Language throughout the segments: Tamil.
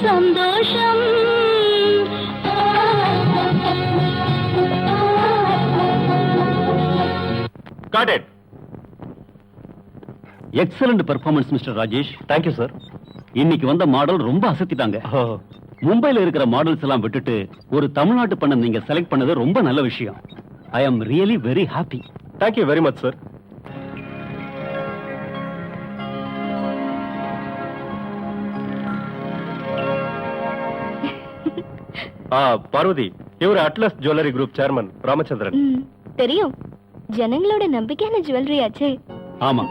சந்தோஷம். Got it. Excellent performance mister Rajesh. Thank you, sir. இன்னைக்கு வந்த மாடல் ரொம்ப அசத்திட்டாங்க. மும்பைல இருக்கிற மாடல்ஸ் எல்லாம் விட்டுட்டு ஒரு தமிழ்நாட்டு பண்ண நீங்க செலக்ட் பண்ணது ரொம்ப நல்ல விஷயம். I am really very happy. Thank you very much, sir. Parvathi, இவர் Atlas jewellery group chairman Ramachandran. தெரியும், ஜனங்களோட நம்பிக்கையான ஜுவல்லரி ஆச்சே. ஆமா,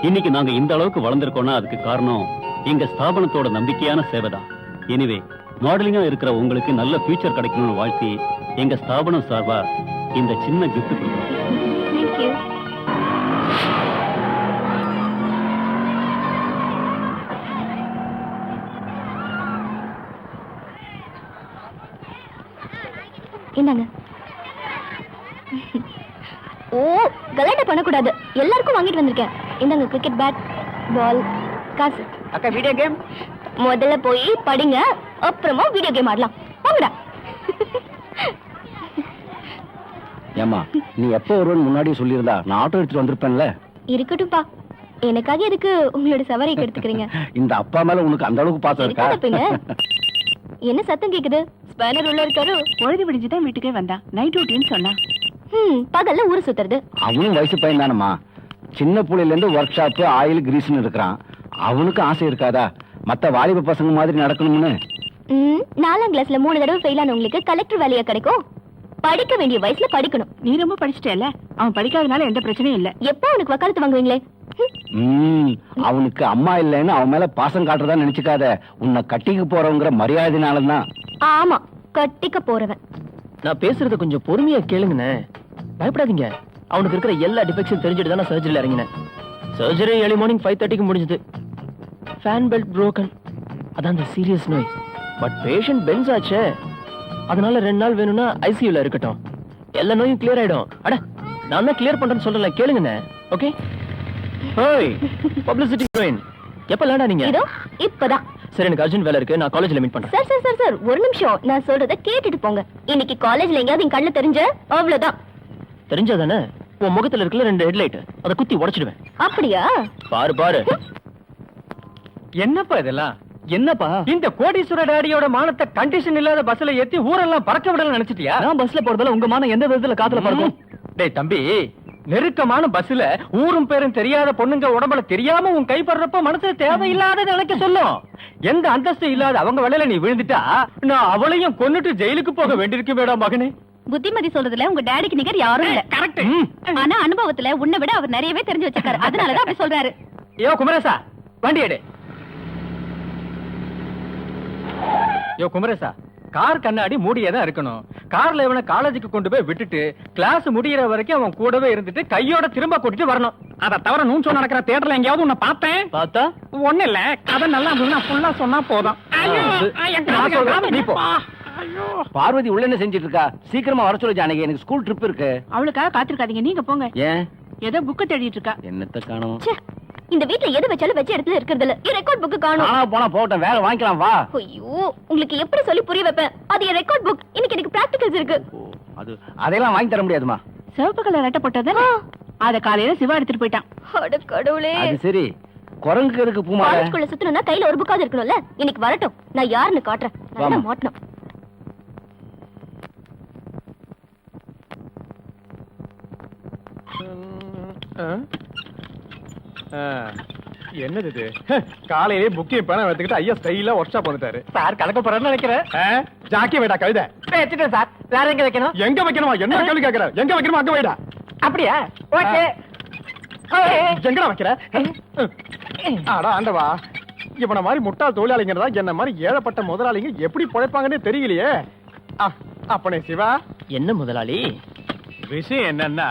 இன்னைக்கு நாங்க இந்த அளவுக்கு வளர்ந்திருக்கோம்னா அதுக்கு காரணம் எங்க ஸ்தாபனத்தோட நம்பிக்கையான சேவைதான். எனிவே, மாடலிங்கா இருக்கிற உங்களுக்கு நல்ல ஃபியூச்சர் கிடைக்கணும்னு வாழ்த்தி எங்க ஸ்தாபனம் சார்பா இந்த சின்ன கிஃப்ட் கொடுக்கிறோம். Thank you. இந்தாங்க. ஓ, கலாட்டா பண்ணக்கூடாது. எல்லாருக்கும் வாங்கிட்டு வந்திருக்கேன். இந்தாங்க கிரிக்கெட் பேட், பால், காசு. அக்கா வீடியோ கேம் முதல்ல போய் படிங்க, அப்புறமா வீடியோ கேம் ஆடலாம். வாங்கடா. ஏமா, நீ எப்போ வருவன்னு முன்னாடியே சொல்லியிருந்தா நான் ஆட்டோ எடுத்துட்டு வந்திருப்பேன்ல. இருக்கட்டும்பா, எனக்காக எதுக்கு உங்களோட சவாரியை எடுத்துக்கிறீங்க? இந்த அப்பா மேல உனக்கு அந்த அளவுக்கு பாசம் இருக்கா? இருக்காதப்பீங்க. என்ன சத்தம் கேக்குது? ஸ்பேனர் உள்ள இருக்காரு. பொழுது விடிஞ்சுதான் வீட்டுக்கே வந்தா. நைட் டியூட்டின்னு சொன்னா. பகல்ல ஊரு சுத்துறது. அவனும் வயசு பையன் தானம்மா. சின்ன புள்ளையில இருந்து ஒர்க் ஷாப், ஆயில், கிரீஸ்னு இருக்கிறான். அவனுக்கு ஆசை இருக்காதா மத்த வாலிப பசங்க மாதிரி நடக்கணும்னு? 4ஆம் கிளாஸ்ல 3 தடவை ஃபெயில் ஆனவங்களுக்கு கலெக்டர் வேலையா கிடைக்கும்? படிக்க வேண்டிய வயசுல படிக்கணும். நீ ரொம்ப படிச்சிட்டேல, அவன் படிக்காதனால எந்த பிரச்சனையும் இல்ல. எப்ப அவனுக்கு வக்காலத்து வாங்குவீங்களே? அவனுக்கு அம்மா இல்லைன்னு அவன் மேல பாசம் காட்டுறதா நினைச்சுக்காத. உன்னை கட்டிக்கு போறவங்கிற மரியாதைனாலதான். ஆமா, கட்டிக்க போறவன். நான் பேசுறத கொஞ்சம் பொறுமையா கேளுங்கண்ணே. பயப்படாதீங்க. அவனுக்கு இருக்கிற எல்லா டிஃபெக்ஷன் தெரிஞ்சுட்டு தான் நான் சர்ஜரியில் இறங்கினேன். சர்ஜரி ஏர்லி மார்னிங் 5:30க்கு முடிஞ்சது. Fan belt broken. அதான் அந்த சீரியஸ் நோய். பட் பேஷண்ட் பென்ஸ் ஆச்சே, அதனால 2 நாள் வேணும்னா ஐசியூல இருக்கட்டும். எல்லா நோயும் கிளியர் ஆயிடும். அட, நான் தான் கிளியர் பண்றேன்னு சொல்றல, கேளுங்கண்ணே. ஓகே. ஹேய், பப்ளிசிட்டி ஹீரோயின், எப்ப லேண்டா நீங்க? இதோ இப்பதான். சரி, எனக்கு அர்ஜென்ட் வேலை இருக்கு. நான் காலேஜ்ல மீட் பண்றேன். சார் சார் சார் சார், ஒரு நிமிஷம். நான் சொல்றத கேட்டுட்டு போங்க. இன்னைக்கு காலேஜ்ல எங்கயாவது என் கண்ணு தெரிஞ்ச அவ்வளவுதான். தெரிஞ்சாதானே? உன் முகத்துல இருக்குல்ல 2 ஹெட்லைட், அதை குத்தி உடைச்சிடுவேன். அப்படியா? பாரு பாரு. என்னப்பா இதெல்லாம்? என்னப்பா? இந்த கோடீஸ்வர டாடியோட மானத்தை கண்டிஷன் இல்லாத பஸ்ல ஏத்தி ஊரெல்லாம் பறக்க விடல நினைச்சிட்டியா? நான் பஸ்ல போறதால உங்க மானம் எந்த விதத்துல காத்துல பறக்கும்? டேய் தம்பி, நெருக்கமான பஸ்ல ஊரும் பேரும் தெரியாத பொண்ணுங்க உடம்புல தெரியாம உன் கைப்படுறப்ப மனசுல தேவையில்லாத நினைக்க சொல்லும். எந்த அந்தஸ்து இல்லாத அவங்க வலையில நீ விழுந்துட்டா நான் அவளையும் கொன்னுட்டு ஜெயிலுக்கு போக வேண்டியிருக்கு வேடா மகனே. புத்திமதி சொல்றதுல உங்க டாடிக்கு நிகர் யாரும் இல்ல. கரெக்ட். ஆனா அனுபவத்துல உன்னை விட அவர் நிறையவே தெரிஞ்சு வச்சிருக்காரு. அதனாலதான் அப்படி சொல்றாரு. யோ குமரேசா, வண்டி எடு. யோ குமரேசா, கார் கண்ணாடி மூடியதான் இருக்கணும். கார்ல இவனை காலேஜுக்கு கொண்டு போய் விட்டுட்டு கிளாஸ் முடியற வரைக்கும் அவன் கூடவே இருந்துட்டு கையோட திரும்ப கூட்டிட்டு வரணும். அத தவிர நூன் நடக்கிற தியேட்டர்ல எங்கேயாவது உன்னை பார்த்தேன் பார்த்தா ஒண்ணு இல்ல. கதை நல்லா இருந்ததுன்னா ஃபுல்லா சொன்னா போதும். நீ போ. பார்வதி உள்ள என்ன செஞ்சிட்டு இருக்கா? சீக்கிரமா வர சொல்லு ஜானகி, எனக்கு ஸ்கூல் ட்ரிப் இருக்கு. அவளுக்காக காத்திருக்காதீங்க, நீங்க போங்க. ஏன்? ஏதோ புக்க தேடிட்டு இருக்கா. என்னத்த காணோம்? இந்த வீட்ல எது வச்சாலும் வச்ச இடத்துல இருக்கிறது இல்ல. என் ரெக்கார்ட் புக் காணோம். ஆனா போனா போட்டோம், வேற வாங்கிக்கலாம் வா. ஐயோ, உங்களுக்கு எப்படி சொல்லி புரிய வைப்பேன்? அது என் ரெக்கார்ட் புக். இன்னைக்கு எனக்கு பிராக்டிகல்ஸ் இருக்கு. அதெல்லாம் வாங்கி தர முடியாதுமா. சிவப்பு கலர் ரெட்டை போட்டதானே, அத காலையில சிவா எடுத்துட்டு போயிட்டான். அட கடவுளே. அது சரி, குரங்கு இருக்கு பூமால. காலேஜ்க்குள்ள சுத்தணும்னா கையில ஒரு புக்காவது இருக்கணும்ல. இன்னைக்கு வரட்டும், நான் யாருன்னு காட்டுறேன். நல்லா மாட்டணும். என்னது இது? காலையிலே புக்கிங் பண்ண எடுத்துக்கிட்டு ஐயா ஸ்டைலா ஒர்க் ஷாப் வந்துட்டாரு. சார் கலக்க போறாருன்னு நினைக்கிறேன். ஜாக்கி வைடா கவிதை. வச்சுட்டேன் சார். வேற எங்க வைக்கணும்? எங்க வைக்கணுமா? என்ன கேள்வி கேக்குற? எங்க வைக்கணுமா அங்க வைடா. அப்படியா? ஓகே. எங்கடா வைக்கிற? ஆடா ஆண்டவா, இவன மாதிரி முட்டாள் தொழிலாளிங்கிறதா என்ன மாதிரி ஏழப்பட்ட முதலாளிங்க எப்படி பிழைப்பாங்கன்னு தெரியலையே. அப்பனே சிவா. என்ன முதலாளி? விஷயம் என்னன்னா,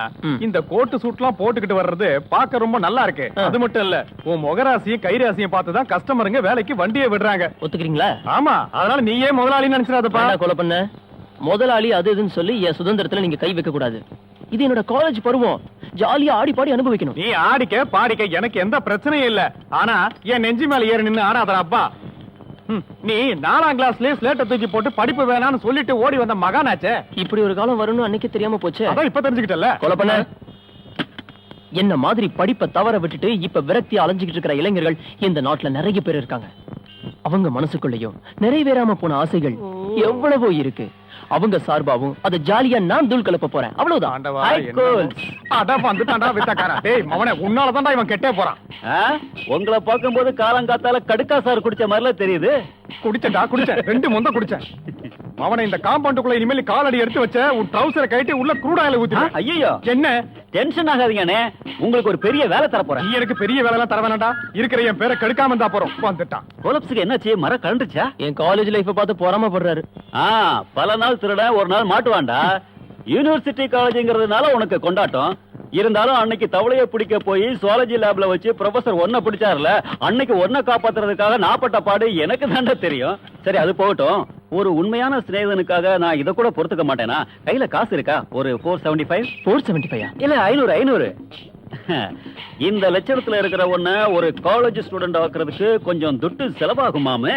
இந்த கோட்டு சூட்லாம் போட்டுக்கிட்டு வர்றது பாக்க ரொம்ப நல்லா இருக்கு. அது மட்டும் இல்ல, உன் முகராசியும் கைராசியும் பார்த்துதான் கஸ்டமருங்க வேலைக்கு வண்டியை விடுறாங்க. ஒத்துக்கிறீங்களா? ஆமா, அதனால நீயே முதலாளின்னு நினைச்சிடாதப்பா. கொலை பண்ண முதலாளி அது இதுன்னு சொல்லி என் சுதந்திரத்துல நீங்க கை வைக்க கூடாது. இது என்னோட காலேஜ் பருவம். ஜாலியா ஆடி பாடி அனுபவிக்கணும். நீ ஆடிக்க பாடிக்க, எனக்கு எந்த பிரச்சனையும் இல்ல. ஆனா என் நெஞ்சு மேல ஏறி நின்னு ஆடாதடா அப்பா. நீ 4ஆம் கிளாஸ்லயே ஸ்லேட்டை தூக்கி போட்டு படிப்பு வேணாம்னு சொல்லிட்டு ஓடி வந்த மகானாச்சே. இப்படி ஒரு காலம் வரும்னு அன்னைக்கு தெரியாம போச்சு. அதான் இப்ப தெரிஞ்சுக்கிட்டல. கொலை பண்ண என்ன மாதிரி படிப்பை தவற விட்டுட்டு இப்ப விரக்தி அலைஞ்சுக்கிட்டு இருக்கிற இளைஞர்கள் இந்த நாட்டுல நிறைய பேர் இருக்காங்க. அவங்க மனசுக்குள்ளேயும் நிறைவேறாம போன ஆசைகள் எவ்வளவோ இருக்கு. அவங்க சார்பாவும் அத ஜாலியா நான் தூள் கலப்ப போறேன். அவ்வளவுதான். ஆண்டவா, Hi, என்ன? girls. அட வந்துட்டான்டா வித்தக்காரா. டேய் மவனே, உன்னாலதான்டா இவன் கெட்டே போறான். உங்களை பார்க்கும்போது காலங்காத்தால கடுக்கா சார் குடிச்ச மாதிரிலாம் தெரியுது. குடிச்சேன்டா, குடிச்சேன். 2 மொந்த குடிச்சேன். மவனே, இந்த காம்பவுண்டுக்குள்ள இனிமேல் காலடி எடுத்து வச்ச உன் ட்ரவுசரை கழட்டி உள்ள க்ரூட் ஆயில ஊத்தி. ஐயோ, என்ன டென்ஷன் ஆகாதீங்கண்ணே, உங்களுக்கு ஒரு பெரிய வேலை தர போறேன். நீ எனக்கு பெரிய வேலை எல்லாம் தர வேணாம்டா. இருக்கிற என் பேரை கெடுக்காம இருந்தா போறோம். வந்துட்டான். கொலப்ஸுக்கு என்னாச்சு? மரம் கலண்டுச்சா? என் காலேஜ் லைஃப பார்த்து பொறாமப்படுறாரு. பல நாள் திருட ஒரு நாள் மாட்டுவான்டா. யூனிவர்சிட்டி காலேஜ்ங்கிறதுனால உனக்கு கொண்டாட்டம். இருந்தாலும் அன்னைக்கு தவளையை பிடிக்க போய் சுவாலஜி லேப்ல வச்சு ப்ரொஃபசர் ஒன்ன பிடிச்சார்ல, அன்னைக்கு ஒன்ன காப்பாத்துறதுக்காக நாப்பட்ட பாடு எனக்கு தாண்டா தெரியும். சரி, அது போகட்டும். ஒரு உண்மையான சிநேகிதனுக்காக நான் இத கூட பொறுத்துக்க மாட்டேனா? கையில காசு இருக்கா? ஒரு 475. 475 இல்ல 500. இந்த லட்சணத்துல இருக்கிற ஒன்ன ஒரு காலேஜ் ஸ்டூடெண்ட் ஆக்குறதுக்கு கொஞ்சம் துட்டு செலவாகுமாமே.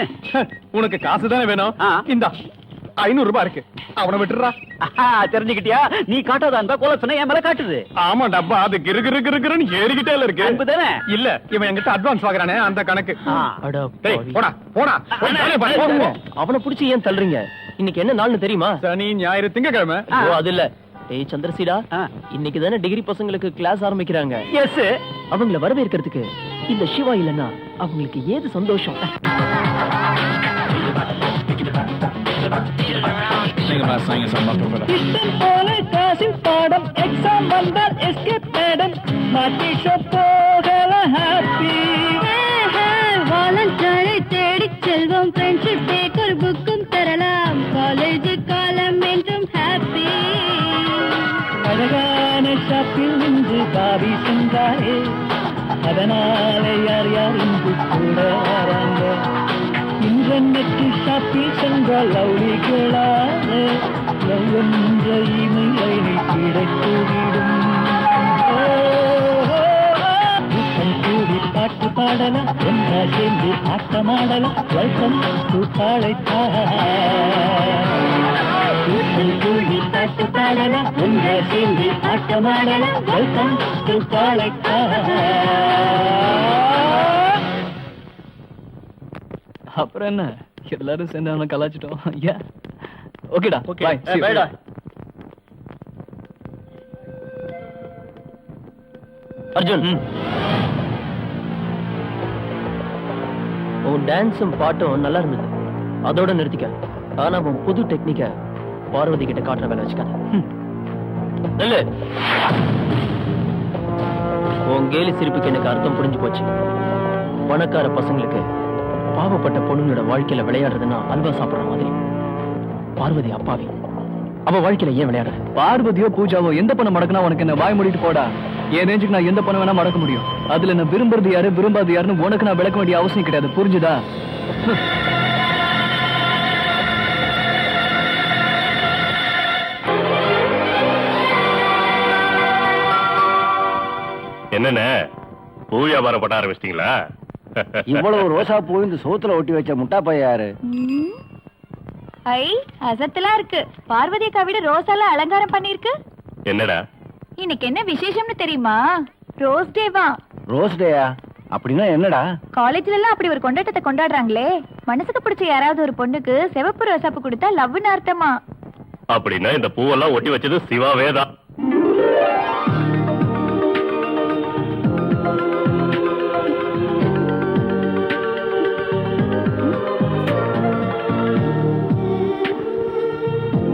உனக்கு காசு தானே வேணும்? இந்தா 500 ரூபாய் இருக்கு. அவனை விட்டுறா. தெரிஞ்சுக்கிட்டியா? நீ காட்டாதா இருந்தா கொலப்ஸ்னா என் மேல காட்டுது. ஆமா டப்பா, அது கிரு கிரு கிரு கிருன்னு ஏறிக்கிட்டே இருக்கு. அன்புதானே? இல்ல, இவன் என்கிட்ட அட்வான்ஸ் வாங்குறானே, அந்த கணக்கு. அட டேய், போடா போடா. போய் வேலைய பாரு, போ, போ. அவனை புடிச்சு ஏன் தள்ளுறீங்க? இன்னைக்கு என்ன நாள்னு தெரியுமா? சனி, ஞாயிறு, திங்கக்கிழமை. ஓ, அது இல்ல. ஏய் சந்திரசீடா, இன்னைக்கு தானே டிகிரி பசங்களுக்கு கிளாஸ் ஆரம்பிக்கிறாங்க. எஸ். அவங்கள வரவேற்கிறதுக்கு இந்த சிவா இல்லன்னா அவங்களுக்கு ஏது சந்தோஷம். பாடம் எக்ஸாம் வந்தால் எஸ்கேப் மேடம் மாட்டி போகல ஹாப்பி. வாலண்டரை தேடி செல்வோம். ஃப்ரெண்ட்ஷிப் பேக்கர் புக்கும் தரலாம். காலேஜ் காலம் என்றும் ஹாப்பி. அழகான ஷாப்பில் நின்று பாபி சென்றாரே, அதனால யார் யார் இன்று கூட வராங்க. இன்டர்நெட் ஷாப்பில் சென்றால் லவ்லிகளாக லவ் என்ற இமெயில் கிடைத்துவிடும். கூடி பாட்டு பாடலாம், ஒன்றா சேர்ந்து ஆட்டமாடலாம். Welcome to college. கூடி பாட்டு பாடலாம், ஒன்றா சேர்ந்து ஆட்டமாடலாம். Welcome to college. அப்புறம் என்ன, எல்லாரும் சேர்ந்து அவனை கலாச்சிட்டோம். ஓகேடா, பாய். பைடா. அர்ஜுன், உன் டான்ஸும் பாட்டும் நல்லா இருந்தது, அதோட நிறுத்திக்க. ஆனா உன் புது டெக்னிக்க பார்வதி கிட்ட காட்டுற வேலை வச்சுக்காத. இல்ல, உன் கேலி சிரிப்புக்கு எனக்கு அர்த்தம் புரிஞ்சு போச்சு. பணக்கார பசங்களுக்கு பாவப்பட்ட பொண்ணுங்களோட வாழ்க்கையில விளையாடுறதுன்னா அல்வா சாப்பிடுற மாதிரி. பார்வதி அப்பாவி, அவ வாழ்க்கையில ஏன் விளையாடுற? பார்வதியோ பூஜாவோ எந்த பண்ண மடக்குனா உனக்கு என்ன? வாய் மூடிட்டு போடா. என் ரேஞ்சுக்கு நான் எந்த பண்ண வேணா மடக்க முடியும். அதுல என்ன விரும்புறது யாரு விரும்பாது யாருன்னு உனக்கு நான் விளக்க வேண்டிய அவசியம் கிடையாது. புரிஞ்சுதா? என்னண்ணே, பூ வியாபாரம் பண்ண ஆரம்பிச்சிட்டீங்களா? இவ்வளவு ரோசா பூ இந்த சோத்துல ஒட்டி வச்ச முட்டா பையாரு. ஐ, அசத்தலா இருக்கு. பார்வதி அக்கா விட ரோசால அலங்காரம் பண்ணிருக்கு. என்னடா இன்னைக்கு என்ன விசேஷம்னு தெரியுமா? ரோஸ் டேவா. ரோஸ் டேயா? அப்படின்னா என்னடா? காலேஜ்ல எல்லாம் அப்படி ஒரு கொண்டாட்டத்தை கொண்டாடுறாங்களே. மனசுக்கு பிடிச்ச யாராவது ஒரு பொண்ணுக்கு சிவப்பு ரோசாப்பு கொடுத்தா லவ்னு அர்த்தமா? அப்படின்னா இந்த பூவெல்லாம் ஒட்டி வச்சது சிவாவே தான்.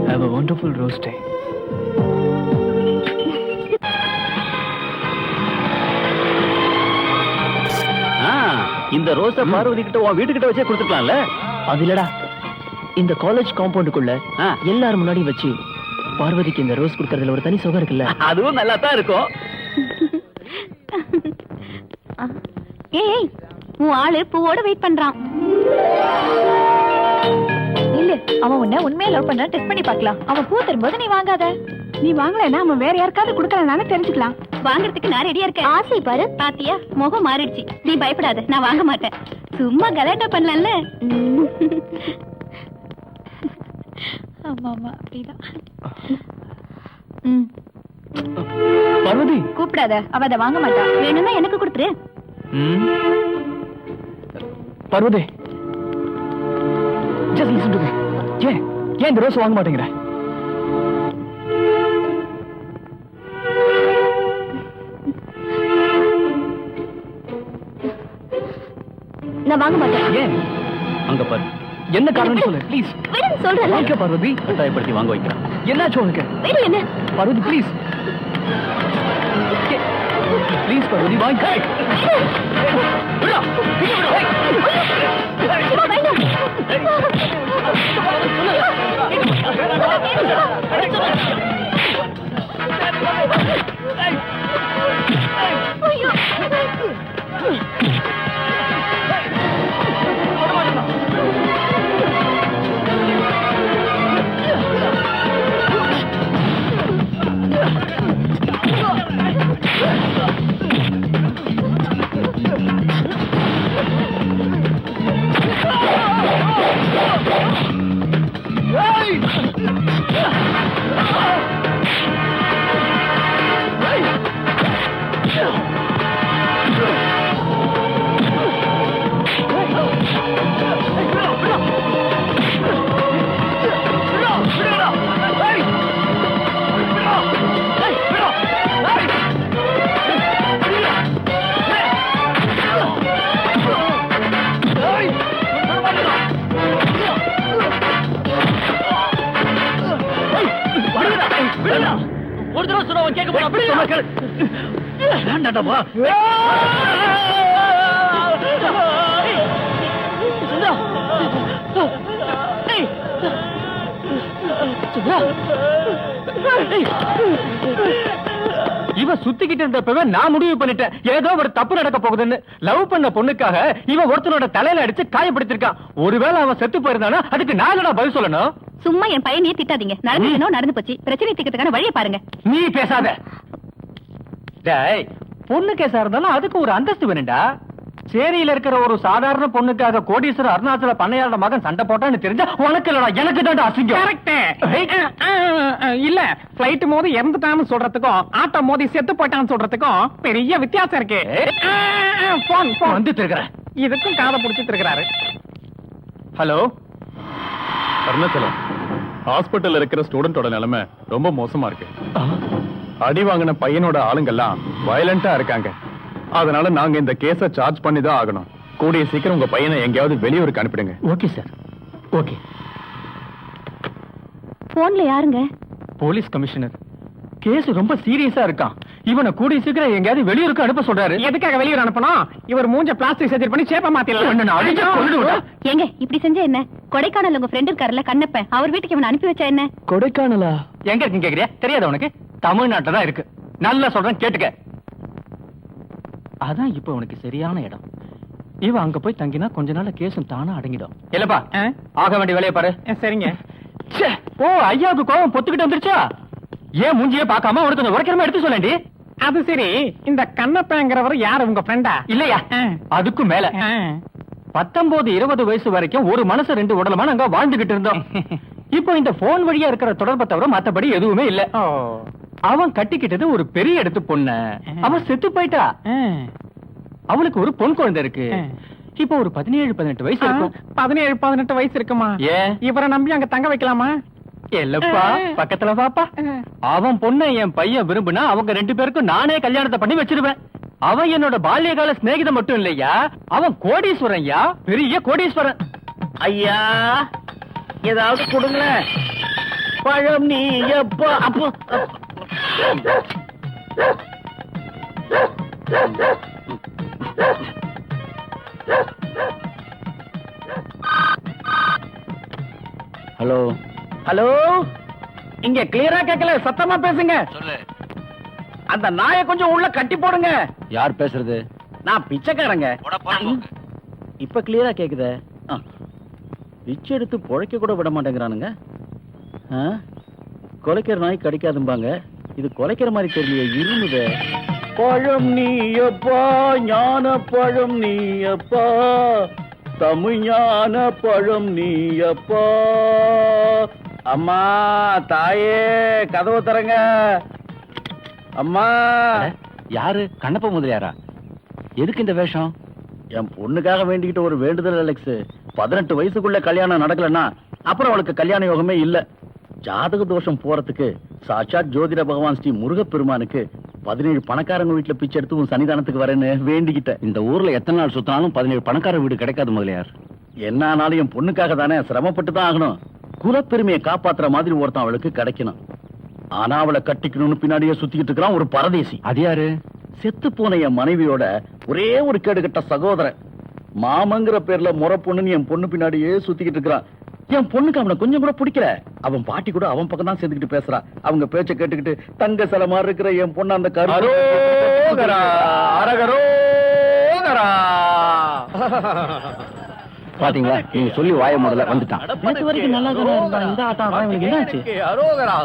Have a wonderful rose day. இந்த ரோஸ பார்வதி கிட்ட உன் வீட்டுக்கிட்ட வச்சே கொடுத்துக்கலாம்ல? அது இல்லடா, இந்த காலேஜ் காம்பவுண்டுக்குள்ள எல்லாரும் முன்னாடி வச்சு பார்வதிக்கு இந்த ரோஸ் கொடுக்கறதுல ஒரு தனி சுகம் இருக்குல்ல? அதுவும் நல்லா தான் இருக்கும். ஏய், உன் ஆளு பூவோட வெயிட் பண்றான். இல்ல, அவன் உன்னை உண்மையா லவ் பண்றான்னு டெஸ்ட் பண்ணி பார்க்கலாம். அவன் பூ தரும்போது நீ வாங்காத. நீ வாங்கலைன்னா அவன் வேற யாருக்காவது கொடுக்கலனாலும் தெரிஞ்சுக்கலாம். வாங்குறதுக்கு நான் ரெடியா இருக்கேன். ஆசை பாரு. பாத்தியா, முகம் மாறிடுச்சு. நீ பயப்படாத, நான் வாங்க மாட்டேன். சும்மா கலாட்டா பண்ணலாம்ல. ஆமா ஆமா அப்படிதான். பார்வதி கூப்பிடாத, அவ அதை வாங்க மாட்டா. வேணும்னா எனக்கு கொடுத்துரு. Parvathi just listen to me. ஏன் இந்த ரோஸ் வாங்க மாட்டேங்கிற? நான் வாங்க மாட்டேன். ஏன்? அங்க பாரு, என்ன காரணம் சொல்லு ப்ளீஸ். விடுன்னு சொல்றேன். வாங்க பார்வதி, கட்டாயப்படுத்தி வாங்க வைக்கிறேன். என்னாச்சு உனக்கு? விடு என்ன? பார்வதி ப்ளீஸ் ப்ளீஸ் பார்வதி வாங்க. சிவா, வேண்டாம். ஐயோ. ஒரு தடவை சொன்னா கேட்க போறான். வேண்டாடா. இவ சுத்திக்கிட்டு இருந்தப்பவே நான் முடிவு பண்ணிட்டேன், ஏதோ ஒரு தப்பு நடக்க போகுதுன்னு. லவ் பண்ண பொண்ணுக்காக இவன் ஒருத்தனோட தலையில அடிச்சு காயப்படுத்திருக்கான். ஒருவேளை அவன் செத்து போயிருந்தானா அதுக்கு நான் என்னடா பதில் சொல்லணும்? சும்மா என் பையனையே திட்டாதீங்க. நடந்துக்கணும், நடந்து போச்சு. பிரச்சனை தீர்க்கிறதுக்கான வழியை பாருங்க. நீ பேசாத. டேய், பொண்ணு கேஸா இருந்தாலும் அதுக்கு ஒரு அந்தஸ்து வேணும்டா. சேரியில இருக்கிற ஒரு சாதாரண பொண்ணுக்காக கோடீஸ்வரர் அருணாச்சல பண்ணையாரோட மகன் சண்டை போட்டான்னு தெரிஞ்சா உனக்கு இல்லடா, எனக்கு தான் அசிங்கம். இல்ல பிளைட் மோதி இறந்துட்டான்னு சொல்றதுக்கும் ஆட்டோ மோதி செத்து போட்டான்னு சொல்றதுக்கும் பெரிய வித்தியாசம் இருக்கு. போன் வந்து திருக்கிறேன். இதுக்கும் காதை புடிச்சிட்டு இருக்கிறாரு. ஹலோ அருணாச்சலம், ஹாஸ்பிட்டல்ல இருக்கிற ஸ்டூடெண்டோட நிலைமை ரொம்ப மோசமா இருக்கு. அடி வாங்கின பையனோட ஆளுங்கெல்லாம் வயலண்டா இருக்காங்க. அதனால நாங்க இந்த கேஸ சார்ஜ் பண்ணி தான் ஆகணும். கூடிய சீக்கிரம் உங்க பையனை எங்கேயாவது வெளியூருக்கு அனுப்பிடுங்க. Okay sir, okay. போன்ல யாருங்க? Police commissioner. கேஸ் ரொம்ப சீரியஸா இருக்கான். இவனை கூடிய சீக்கிரம் எங்கேயாவது வெளியூருக்கு அனுப்ப சொல்றாரு. எதுக்காக வெளியூர் அனுப்பணும்? இவர் மூஞ்ச பிளாஸ்டிக் சர்ஜரி பண்ணி சேப்ப மாத்திடலாம். ஏங்க இப்படி செஞ்சா என்ன? கொடைக்கானல் உங்க ஃப்ரெண்ட் இருக்காருல்ல கண்ணப்பன், அவர் வீட்டுக்கு இவனை அனுப்பி வச்சா என்ன? கொடைக்கானலா? எங்க இருக்குன்னு கேக்குறியா? தெரியாத உனக்கு? தமிழ்நாட்டுல தான் இருக்கு. நல்லா சொல்றேன் கேட்டுக்க. அதான் இப்ப உனக்கு சரியான இடம். இவ அங்க போய் தங்கினா கொஞ்ச நாள்ல கேஸும் தானா அடங்கிடும். இல்லப்பா, ஆக வேண்டிய வேலையை பாரு. சரிங்க. ஓ, ஐயாவுக்கு கோபம் பொத்துக்கிட்டு வந்துருச்சா? ஏன் மூஞ்சியே பார்க்காம உனக்கு கொஞ்சம் உரைக்கிறமா எடுத்து சொல்லேண்டி. அது சரி, இந்த கண்ணப்பங்கிறவர் யாரு, உங்க ஃப்ரெண்டா? இல்லையா, அதுக்கும் மேல 19-20 வயசு வரைக்கும் ஒரு மனசு ரெண்டு உடலமா நாங்க வாழ்ந்துகிட்டு இருந்தோம். இப்போ இந்த போன் வழியா இருக்கிற தொடர்பை தவிர மத்தபடி எதுவுமே இல்ல. அவன் கட்டிக்கிட்டது ஒரு பெரிய இடத்து பொண்ணு. அவன் செத்து போயிட்டா. அவளுக்கு ஒரு பொன் குழந்தை இருக்கு. இப்போ ஒரு 17-18 வயசு இருக்கும். 17-18 வயசு இருக்குமா? ஏன் இவரை நம்பி அங்க தங்க வைக்கலாமா? இல்லப்பா, பக்கத்துல பாப்பா. அவன் பொண்ணை என் பையன் விரும்புனா அவங்க 2 பேருக்கும் நானே கல்யாணத்தை பண்ணி வச்சிருவேன். அவன் என்னோட பால்யகால சிநேகிதம் மட்டும் இல்லையா, அவன் கோடீஸ்வரன். பெரிய கோடீஸ்வரன். ஐயா ஏதாவது கொடுங்களேன். பழம் நீ எப்போ அப்போ. ஹலோ ஹலோ, இங்க கிளியரா கேட்கல, சத்தமா பேசுங்க. அந்த நாயை கொஞ்சம் உள்ள கட்டி போடுங்க. யார் பேசுறது? நான் பிச்சைக்காரங்க. இப்ப கிளியரா கேக்குதே. பிச்சை எடுத்து பொழைக்க கூட விட மாட்டேங்கிறானுங்க. கொலைக்கிற நாய் கடிக்காதும்பாங்க, இது கொலைக்கிற மாதிரி தெரியல, இருமுதே. பழம் நீயப்பா ஞான பழம் நீயப்பா தமிழ் ஞான பழம் நீயப்பா. அம்மா தாயே கதவு தரங்க. அம்மா. யாரு? கண்ணப்ப முதலியாரா? எதுக்கு இந்த வேஷம்? என் பொண்ணுக்காக வேண்டிக்கிட்டு ஒரு வேண்டுதல் அலெக்ஸ். 18 வயசுக்குள்ள கல்யாணம் நடக்கலன்னா அப்புறம் அவளுக்கு கல்யாண யோகமே இல்ல. ஜாதக தோஷம் போறதுக்கு சாட்சாத் ஜோதிட பகவான் ஸ்ரீ முருகப்பெருமானுக்கு 17 பணக்காரங்க வீட்டுல பிச்சை எடுத்து உன் சன்னிதானத்துக்கு வரேன்னு வேண்டிக்கிட்டேன். இந்த ஊர்ல எத்தனை நாள் சுத்தினாலும் 17 பணக்கார வீடு கிடைக்காது முதலியார். என்ன ஆனாலும் என் பொண்ணுக்காக தானே சிரமப்பட்டு தான் ஆகணும். குலப்பெருமையை காப்பாத்துற மாதிரி ஒருத்தன் அவளுக்கு கிடைக்கணும். ஆனா அவளை கட்டிக்கணும்னு பின்னாடியே சுத்திக்கிட்டு இருக்கிறான் ஒரு பரதேசி. அது யாரு? செத்து போன என் மனைவியோட ஒரே ஒரு கேடுகட்ட சகோதரன். மாமங்கிற பேர்ல முறை பொண்ணுன்னு என் பொண்ணு பின்னாடியே சுத்திக்கிட்டு இருக்கிறான். என் பொண்ணுக்கு அவனை கொஞ்சம் கூட பிடிக்கல. அவன் பாட்டி கூட அவன் பக்கம் தான் சேர்ந்துக்கிட்டு பேசுறா. அவங்க பேச்ச கேட்டுக்கிட்டு தங்க சில மாதிரி இருக்கிற என் பொண்ணு அந்த பாத்தீங்களா? நீங்க சொல்லி வாய முதல்ல வந்துட்டான். நேத்து வரைக்கும் நல்லா தானே இருந்தான். இந்த ஆட்டம் அவனுக்கு என்னாச்சு? அரோகரா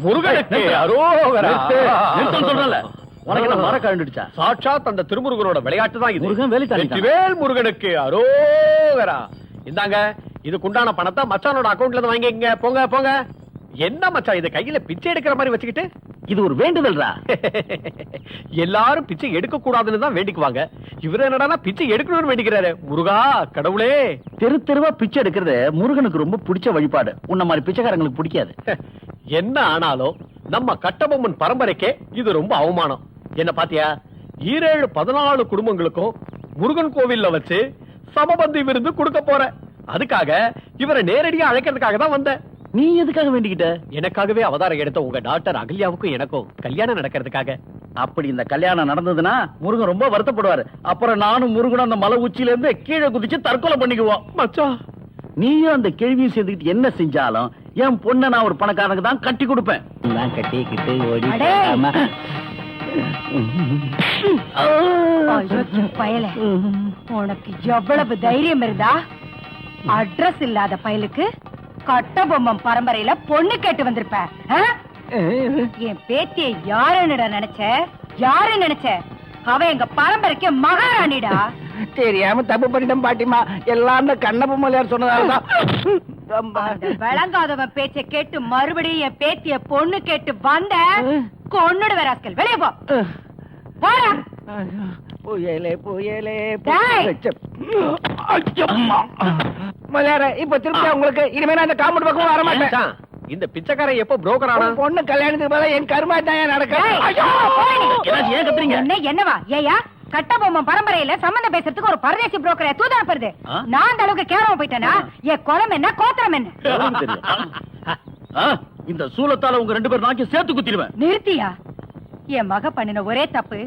முருகனுக்கு அரோகரா சொல்றல உனக்கு என்ன மர கழண்டுச்சா? சாட்சாத் அந்த திருமுருகனோட விளையாட்டு தான் இது. முருகன் வேலைத்தானே. வெற்றிவேல் முருகனுக்கு அரோகரா. இந்தாங்க இதுக்குண்டான பணத்தை மச்சானோட அக்கவுண்ட்ல இருந்து வாங்கிக்கங்க. போங்க போங்க. என்ன மச்சான் இது கையில பிச்சை எடுக்கிற மாதிரி வச்சுக்கிட்டு? இது ஒரு வேண்டுதல்ரா. எல்லாரும் பிச்சை எடுக்க கூடாதுன்னு தான் வேண்டிக்குவாங்க. இவரு என்னடா பிச்சை எடுக்கணும்னு வேண்டிக்கிறாரு. முருகா கடவுளே. தெரு தெருவா பிச்சை எடுக்கிறது முருகனுக்கு ரொம்ப பிடிச்ச வழிபாடு. உன்ன மாதிரி பிச்சைக்காரங்களுக்கு பிடிக்காது. என்ன ஆனாலும் நம்ம கட்டபொம்மன் பரம்பரைக்கே இது ரொம்ப அவமானம். என்ன பாத்தியா? 14 குடும்பங்களுக்கும் முருகன் கோவில்ல வச்சு சமபந்தி விருந்து கொடுக்க போற. அதுக்காக இவரை நேரடியா அழைக்கிறதுக்காக தான் வந்தேன். நீ எதுக்காக வேண்டிக்கிட்ட? எனக்காகவே அவதாரம் எடுத்த உங்க டாக்டர் அகல்யாவுக்கும் எனக்கும் கல்யாணம் நடக்கிறதுக்காக. அப்படி இந்த கல்யாணம் நடந்ததுன்னா முருகன் ரொம்ப வருத்தப்படுவாரு. அப்புறம் நானும் முருகனும் அந்த மலை உச்சியில இருந்து கீழே குதிச்சு தற்கொலை பண்ணிக்குவோம். மச்சான் நீயும் அந்த கேள்வியும் சேர்ந்துக்கிட்டு என்ன செஞ்சாலும் என் பொண்ணை நான் ஒரு பணக்காரனுக்கு தான் கட்டி கொடுப்பேன். கட்டிக்கிட்டு ஓடி அடே! பயல உனக்கு எவ்வளவு தைரியம் இருந்தா அட்ரஸ் இல்லாத பயலுக்கு கட்டபொம்மன் பரம்பரையில பொண்ணு கேட்டு வந்திருப்ப. என் பேத்திய யாருன்னு நினைச்ச? யாரு நினைச்ச? அவ எங்க பரம்பரைக்கு மகாராணிடா. தெரியாம தப்பு பண்ணிட்டோம் பாட்டிமா. எல்லாம் அந்த கண்ணப்ப முதலியார் சொன்னதாலதான். விளங்காதவன் பேச்ச கேட்டு மறுபடியும் என் பேத்திய பொண்ணு கேட்டு வந்த கொன்னுடு வராஸ்கல். வெளியே போ. போடா. புயலே புயலே டேய்! முதலியார இப்ப திருப்பி உங்களுக்கு இனிமே நான் இந்த காம்பவுண்ட் பக்கம் வர மாட்டேன். மச்சான், இந்த பிச்சைக்காரன் எப்போ புரோக்கர் ஆனா? உன் பொண்ணு கல்யாணத்துக்கு மேல என் கருமா தான் நடக்க. டேய், போடா நீ. எல்லாம் ஏன் கத்துறீங்க? என்னவா ஏயா கட்டபொம்மன் பரம்பரையில சம்பந்தம் பேசுறதுக்கு ஒரு பரதேசி புரோக்கரை தூது அனுப்புறது? நான் அந்த அளவுக்கு கேவலமா போயிட்டேனா? என் குலம் என்ன கோத்திரம் என்ன? எவ்வளவு தெரியும்? இந்த சூலத்தால உங்க 2 பேர் நாக்கி சேர்த்து குத்திடுவேன். நிறுத்தியா? என் மக பண்ணின ஒரே தப்பு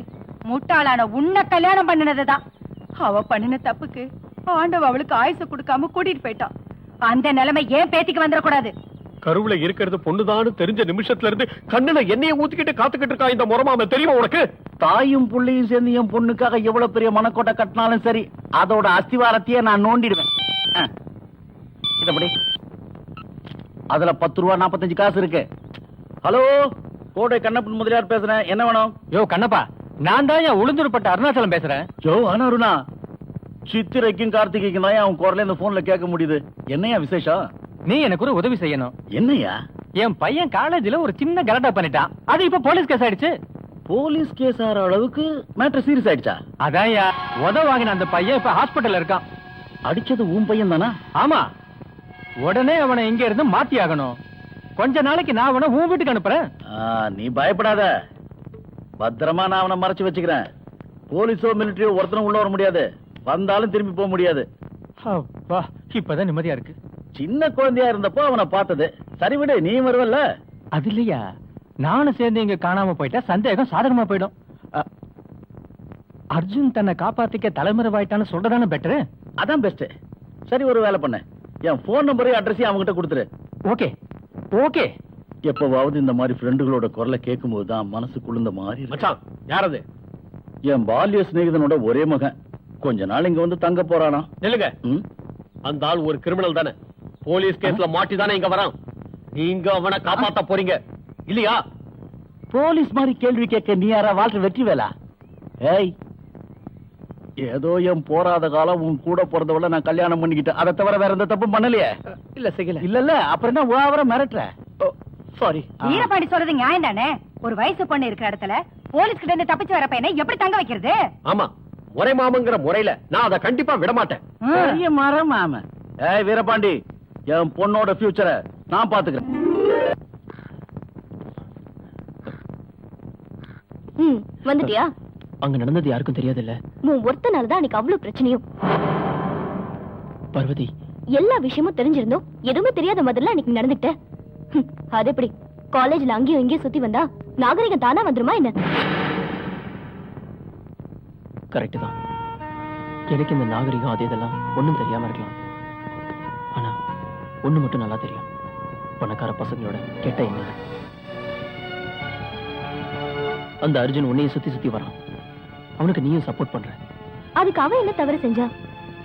முட்டாளான உன்னை கல்யாணம் பண்ணினதுதான். அவ பண்ணின தப்புக்கு ஆண்டவ அவளுக்கு ஆயுசு கொடுக்காம கூட்டிட்டு போயிட்டான். அந்த நிலைமை ஏன் பேத்திக்கு வந்துடக்கூடாது. கருவுல இருக்கிறது பொண்ணுதான்னு தெரிஞ்ச நிமிஷத்துல இருந்து கண்ணுல எண்ணெயை ஊத்திக்கிட்டு காத்துக்கிட்டு இருக்கா இந்த முறமாம. தெரியுமா உனக்கு? தாயும் புள்ளையும் சேர்ந்து என் பொண்ணுக்காக எவ்வளவு பெரிய மனக்கோட்டை கட்டினாலும் சரி, அதோட அஸ்திவாரத்தையே நான் நோண்டிடுவேன். இதப்படி அதுல 10 ரூபா 45 காசு இருக்கு. ஹலோ, கோடை கண்ணப்பன் முதலியார் பேசுறேன். என்ன வேணும்? யோ கண்ணப்பா, நான் தான் என் உளுந்தூர்பட்ட அருணாச்சலம் பேசுறேன். யோ அருணா, சித்திரைக்கும் கார்த்திகைக்கும் தான் அவன் குரல இந்த போன்ல கேட்க முடியுது. என்னையா விசேஷம்? நீ எனக்கு ஒரு உதவி செய்யணும். என்னையா? என் பையன் காலேஜ்ல ஒரு சின்ன கலட்டா பண்ணிட்டான். அது இப்ப போலீஸ் கேஸ் ஆயிடுச்சு. போலீஸ் கேஸ் ஆற அளவுக்கு மேட்டர் சீரியஸ் ஆயிடுச்சா? அதான்யா, வாங்கின அந்த பையன் இப்ப ஹாஸ்பிட்டல்ல இருக்கான். அடிச்சது உன் பையன் தானா? ஆமா. உடனே அவனை இங்க இருந்து மாத்தி ஆகணும். கொஞ்ச நாளைக்கு நான் அவனை உன் வீட்டுக்கு அனுப்புறேன். நீ பயப்படாத, பத்திரமா நான் அவனை மறைச்சு வச்சுக்கிறேன். போலீஸோ மிலிட்டரியோ ஒருத்தரும் உள்ள வர முடியாது. வந்தாலும் திரும்பி போக முடியாது. அப்பா, இப்பதான் நிம்மதியா இருக்கு. சின்ன குழந்தையா இருந்தப்போ அவனை பார்த்தது. சரி விடு, நீ வருவல்ல. அது இல்லையா, நானும் சேர்ந்து இங்க காணாம போயிட்டா சந்தேகம் சாதகமா போயிடும். அர்ஜுன் தன்னை காப்பாத்திக்க தலைமுறைவாயிட்டான்னு சொல்றதானே பெட்டரு. அதான் பெஸ்ட். சரி, ஒரு வேலை பண்ண, என் போன் நம்பரையும் அட்ரஸையும் அவங்ககிட்ட கொடுத்துரு. Okay okay. எப்பவாவது இந்த மாதிரி ஃப்ரெண்டுகளோட குரலை கேட்கும் போதுதான் மனசு குளிர்ந்த மாதிரி இருக்கு. மச்சான், யாரது? என் பால்ய சிநேகிதனோட ஒரே மகன். கொஞ்ச நாள் இங்க வந்து தங்க போறானா. நில்லுங்க. அந்த ஆள் ஒரு கிரிமினல் தானே. போலீஸ் கேஸ்ல மாட்டி தானே இங்க வரான். நீங்க அவனை காப்பாத்த போறீங்க இல்லையா? போலீஸ் மாதிரி கேள்வி கேட்க நீ யாரா வாழ்க்கை வெற்றி வேலா? ஏய், ஏதோ என் போராத காலம் உன் கூட பிறந்தவள நான் கல்யாணம் பண்ணிக்கிட்டேன். அதை தவிர வேற எந்த தப்பும் பண்ணலையே? இல்ல செய்யல. இல்ல அப்புறம் என்ன உழாவர மிரட்டுற? சாரி. வீரபாண்டி சொல்றது நியாயம் தானே? ஒரு வயசு பொண்ணு இருக்கிற இடத்துல போலீஸ் கிட்ட இருந்து தப்பிச்சு வர பையனை எப்படி தங்க வைக்கிறது? ஆமா, முறை மாமங்கிற முறையில நான் அதை கண்டிப்பா விட மாட்டேன். பெரிய மரம் மாம. ஏய் வீரபாண்டி, என் பொண்ணோட ஃபியூச்சரை நான் பாத்துக்கிறேன். வந்துட்டியா? அங்க நடந்தது யாருக்கும் தெரியாது இல்ல? உன் ஒருத்தனாலதான் அன்னைக்கு அவ்வளவு பிரச்சனையும். பார்வதி, எல்லா விஷயமும் தெரிஞ்சிருந்தோம், எதுவுமே தெரியாத மாதிரிலாம் அன்னைக்கு நடந்துட்ட. அது எப்படி? காலேஜ்ல அங்கேயும் இங்கேயும் சுத்தி வந்தா நாகரிகம் தானா வந்துருமா என்ன? கரெக்ட் தான். எனக்கு இந்த நாகரிகம் அது இதெல்லாம் ஒண்ணும் தெரியாம இருக்கலாம். ஆனா ஒண்ணு மட்டும் நல்லா தெரியும், பணக்கார பசங்களோட கெட்ட எண்ணம். அந்த அர்ஜுன் உன்னையும் சுத்தி சுத்தி வரான். அவனுக்கு நீயும் சப்போர்ட் பண்ற. அதுக்கு அவன் என்ன தவறு செஞ்சா?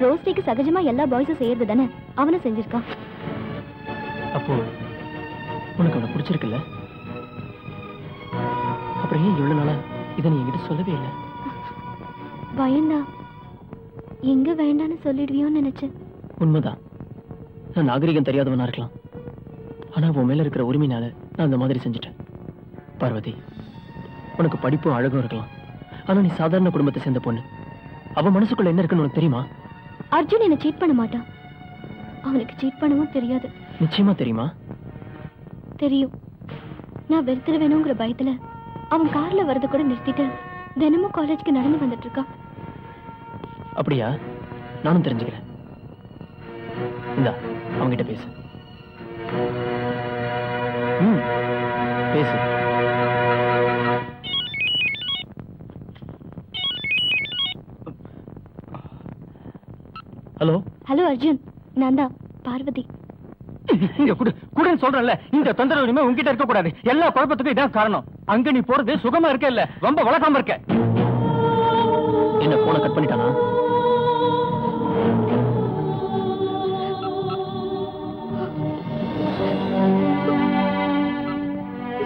ரோஸ்டிக்கு சகஜமா எல்லா பாய்ஸும் செய்யறது தானே அவனும் செஞ்சிருக்கான். அப்போ உனக்கு அவனை பிடிச்சிருக்குல்ல? அப்புறம் ஏன் இவ்வளவு நாளா இதை நீ என்கிட்ட சொல்லவே இல்லை? பயந்தா எங்க வேண்டான்னு சொல்லிடுவியோன்னு நினைச்சேன். உண்மைதான், நான் நாகரிகம் தெரியாதவனா இருக்கலாம். ஆனா உன் மேல இருக்கிற உரிமைனால நான் அந்த மாதிரி செஞ்சுட்டேன். பார்வதி, உனக்கு படிப்பும் அழகும் இருக்கலாம், ஆனா நீ சாதாரண குடும்பத்தை சேர்ந்த பொண்ணு. அவ மனசுக்குள்ள என்ன இருக்குன்னு உனக்கு தெரியுமா? அர்ஜுன் என்ன சீட் பண்ண மாட்டான். அவனுக்கு சீட் பண்ணவும் தெரியாது. நிச்சயமா தெரியுமா? தெரியும். நான் வெறுத்துற வேணுங்கிற பயத்துல அவன் கார்ல வரது கூட நிறுத்திட்டு தினமும் காலேஜ்க்கு நடந்து வந்துட்டு இருக்கான். அப்படியா? நானும் தெரிஞ்சுக்கிறேன். இந்தா, அவங்கிட்ட பேசு. பேசு. ஹலோ. ஹலோ அர்ஜுன், நான் தான் பார்வதி. இங்க குடுன்னு சொல்றேன்ல, இந்த தொந்தரவு இனிமே உன்கிட்ட இருக்க கூடாது. எல்லா குழப்பத்துக்கும் இதான் காரணம். அங்க நீ போறது சுகமா இருக்க இல்ல, ரொம்ப வழக்காம இருக்க. என்ன போன கட் பண்ணிட்டானா?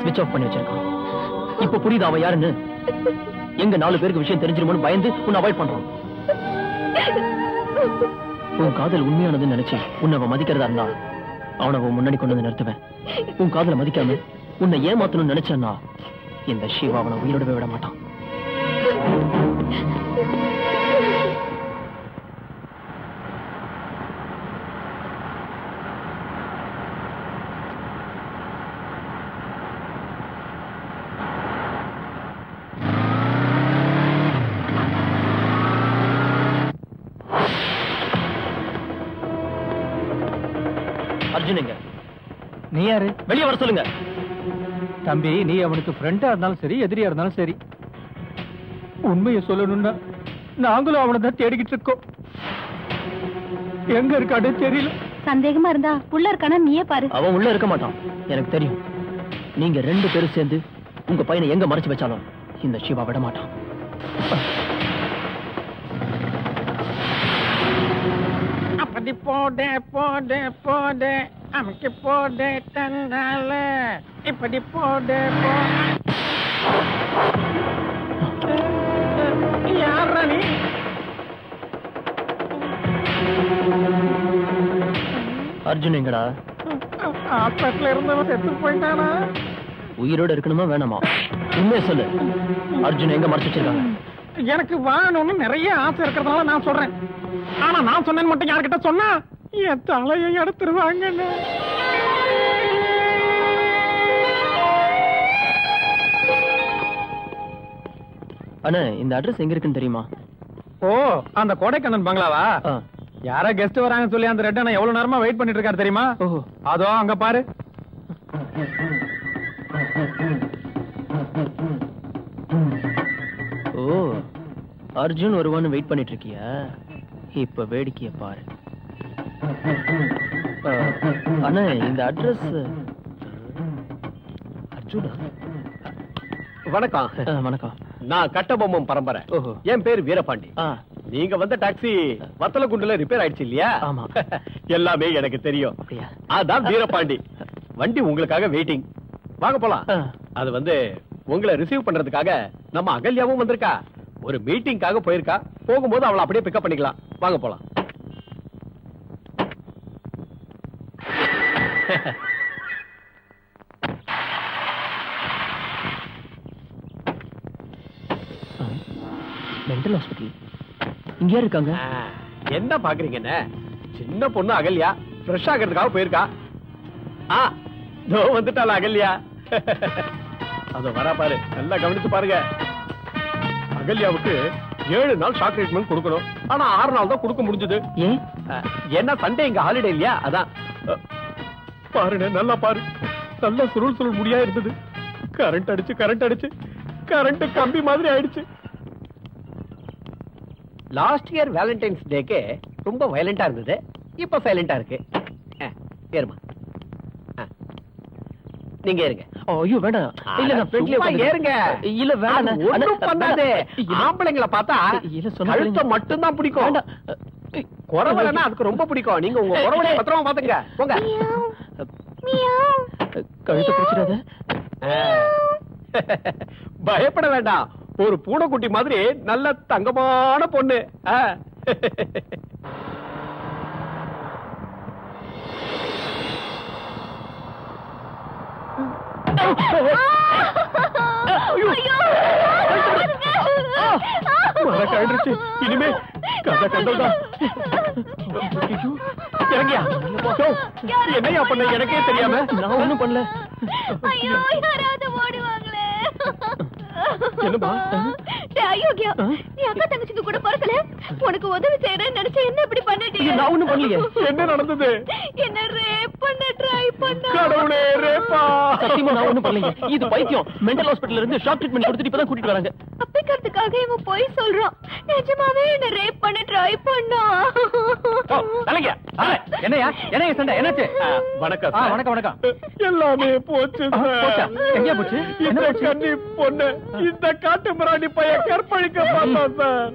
ஸ்விட்ச் ஆஃப் பண்ணி வச்சிருக்கான். இப்ப புரியுது அவன் யாருன்னு? எங்க 4 பேருக்கு விஷயம் தெரிஞ்சிருமோன்னு பயந்து உன்னை அவாய்ட் பண்றான். உன் காதல் உண்மையானதுன்னு நினைச்சு உன்னை அவன் மதிக்கிறதா இருந்தா அவனை அவன் முன்னாடி கொண்டு வந்து நிறுத்துவேன். உன் காதலை மதிக்காம உன்னை ஏமாத்தணும்னு நினைச்சான்னா இந்த சிவா அவனை உயிரோடவே விட மாட்டான். அர்ஜுன் எங்க? நீ யாரு? வெளியே வர சொல்லுங்க. தம்பி, நீ அவனுக்கு ஃப்ரெண்டா இருந்தாலும் சரி, எதிரியா இருந்தாலும் சரி, உண்மையை சொல்லணும்னா நாங்களும் அவனை தான் தேடிக்கிட்டு இருக்கோம். எங்க இருக்கானே தெரியல. சந்தேகமா இருந்தா உள்ள இருக்கானா நீயே பாரு. அவன் உள்ள இருக்க மாட்டான், எனக்கு தெரியும். நீங்க 2 பேரும் சேர்ந்து உங்க பையனை எங்க மறைச்சு வச்சாலும் இந்த சிவா விட மாட்டான். அப்படி போட போட போட அமுக்கி போட தன்னால இப்படி போட யாரா நீ? அர்ஜுன் எங்கடா? ஹாஸ்பிட்டல்ல இருந்தவன் செத்து போயிட்டானா? உயிரோட இருக்கணுமா வேணாமா? உண்மையை சொல்லு. அர்ஜுன் எங்க மறைச்சு வச்சிருக்காங்க? எனக்கு வாழணும்னு நிறைய ஆசை இருக்கிறதுனால நான் சொல்றேன். ஆனா நான் சொன்னேன்னு மட்டும் யார்கிட்ட சொன்னா என் தலையை எடுத்துருவாங்க. அண்ணா, இந்த அட்ரஸ் எங்க இருக்குன்னு தெரியுமா? ஓ, அந்த கோடைக்கண்ணன் பங்களாவா? ஆ. யாரா கெஸ்ட் வராங்கன்னு சொல்லி அந்த ரெட் அண்ணா எவ்வளவு நேரமா வெயிட் பண்ணிட்டு இருக்காரு தெரியுமா? ஓஹோ. அதோ அங்க பாரு. ஓ, அர்ஜுன் வருவான்னு வெயிட் பண்ணிட்டு இருக்கியா? இப்ப வேடிக்கைய பாரு. அண்ணா, இந்த அட்ரஸ் அர்ஜுனா? வணக்கம். வணக்கம். நான் கட்டபொம்மன் பரம்பரை. ஓஹோ. என் பேர் வீரபாண்டி. ஆ. நீங்க வந்த டாக்ஸி வத்தலகுண்டுல ரிப்பேர் ஆயிடுச்சு இல்லையா? ஆமா. எல்லாமே எனக்கு தெரியும். அப்படியா? அதான் வீரபாண்டி. வண்டி உங்களுக்காக வெயிட்டிங். வாங்க போலாம். ஆ. அது வந்து உங்களை ரிசீவ் பண்றதுக்காக நம்ம அகல்யாவும் வந்திருக்கா. ஒரு மீட்டிங்காக போயிருக்கா. போகும்போது அவளை அப்படியே பிக்கப் பண்ணிக்கலாம். வாங்க போலாம். மென்டல் ஹாஸ்பிட்டல் இங்க இருக்காங்க. என்ன பாக்குறீங்கன்னு? சின்ன பொண்ணு அகல்யா ஃப்ரெஷ் ஆகிறதுக்காக போயிருக்கா. வந்துட்டாளா அகல்யா? அத வரா பாரு, நல்லா கவனிச்சு பாருங்க. அகல்யாவுக்கு 7 நாள் ஷாக் ட்ரீட்மெண்ட் கொடுக்கணும். ஆனா 6 நாள் தான் கொடுக்க முடிஞ்சது. ஏன்? என்ன சண்டே இங்க ஹாலிடே இல்லையா? அதான். பாருங்க, நல்லா பாரு. நல்லா சுருள் முடியா இருந்தது. கரண்ட் அடிச்சு கரண்ட் கம்பி மாதிரி ஆயிடுச்சு. லாஸ்ட் இயர் வேலண்டைன்ஸ் டேக்கு ரொம்ப வயலண்டா இருந்தது. இப்ப சைலண்டா இருக்கு. ஏறுமா, நீங்க ஏறுங்க. ஐயோ வேண்டாம். இல்ல நான் ஃப்ரெண்ட்லியா ஏறுங்க. இல்ல வேண்டாம். ஒண்ணும் பண்ணாதே. ஆம்பளைங்களை பார்த்தா இல்ல சொன்ன கழுத்தை மட்டும் தான் பிடிக்கும். குறவலன்னா அதுக்கு ரொம்ப பிடிக்கும். நீங்க உங்க குறவலைய பத்திரமா பாத்துங்க. போங்க. கழுத்தை பிடிச்சிடாத. பயப்பட வேண்டாம். ஒரு பூனைக்குட்டி மாதிரி நல்ல தங்கமான பொண்ணு. கழிச்சு இனிமே கதை கண்டா இறங்கியா? என்னையா பண்ண எனக்கே தெரியாம? நான் ஒண்ணும் பண்ணல. என்னமா? அயோக்கியா, நீ அக்கா தங்கச்சிக்கு கூட பிறக்கல. உனக்கு உதவி செய்யறேன்னு நினைச்சு என்ன இப்படி பண்ணிட்டீங்க? நான் ஒண்ணும் பண்ணலையே. என்ன நடந்தது? என்ன ரேப் பண்ண ட்ரை பண்ண. கடவுளே, ரேப்பா? சத்தியமா நான் ஒண்ணும் பண்ணலையே. இது பைத்தியம். மென்டல் ஹாஸ்பிடல்ல இருந்து ஷாக் ட்ரீட்மெண்ட் கொடுத்துட்டு இப்பதான் கூட்டிட்டு வராங்க. தப்பிக்கிறதுக்காக இவன் போய் சொல்றான். நிஜமாவே என்ன ரேப் பண்ண ட்ரை பண்ணா. என்னையா சண்டை? என்னாச்சு? வணக்கம். வணக்கம். எல்லாமே போச்சு. எங்க போச்சு? என்ன கன்னி பொண்ணு இந்த காட்டு மிராண்டி பையன் கற்பழிக்க பார்த்தான் சார்.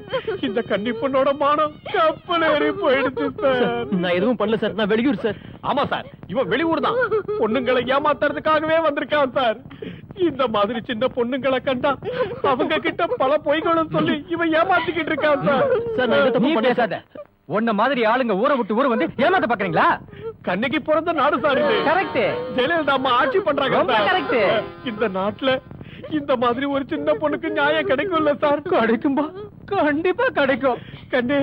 இந்த கன்னி பொண்ணோட மானம் கப்பல் ஏறி போயிடுச்சு சார். நான் எதுவும் பண்ணல சார். நான் வெளியூர் சார். ஆமா சார், இவன் வெளியூர் தான். பொண்ணுங்களை ஏமாத்துறதுக்காகவே வந்திருக்கான் சார். இந்த மாதிரி சின்ன பொண்ணுங்களை கண்டா அவங்க கிட்ட பல பொய்களும் சொல்லி இவன் ஏமாத்திக்கிட்டு இருக்கான் சார். சார் நான் எதுவும் தப்பு பண்ணல சார். உன்ன மாதிரி ஆளுங்க ஊரை விட்டு ஊர் வந்து ஏமாத்த பாக்குறீங்களா? கண்ணைக்கு பிறந்த நாடு சார் இது. கரெக்ட். ஜெயலலிதா அம்மா ஆட்சி பண்றாங்க. கரெக்ட். இந்த நாட்டுல இந்த மாதிரி ஒரு சின்ன பொண்ணுக்கு நியாயம் கிடைக்கும்ல சார்? கிடைக்கும்பா, கண்டிப்பா கிடைக்கும். கண்ணே,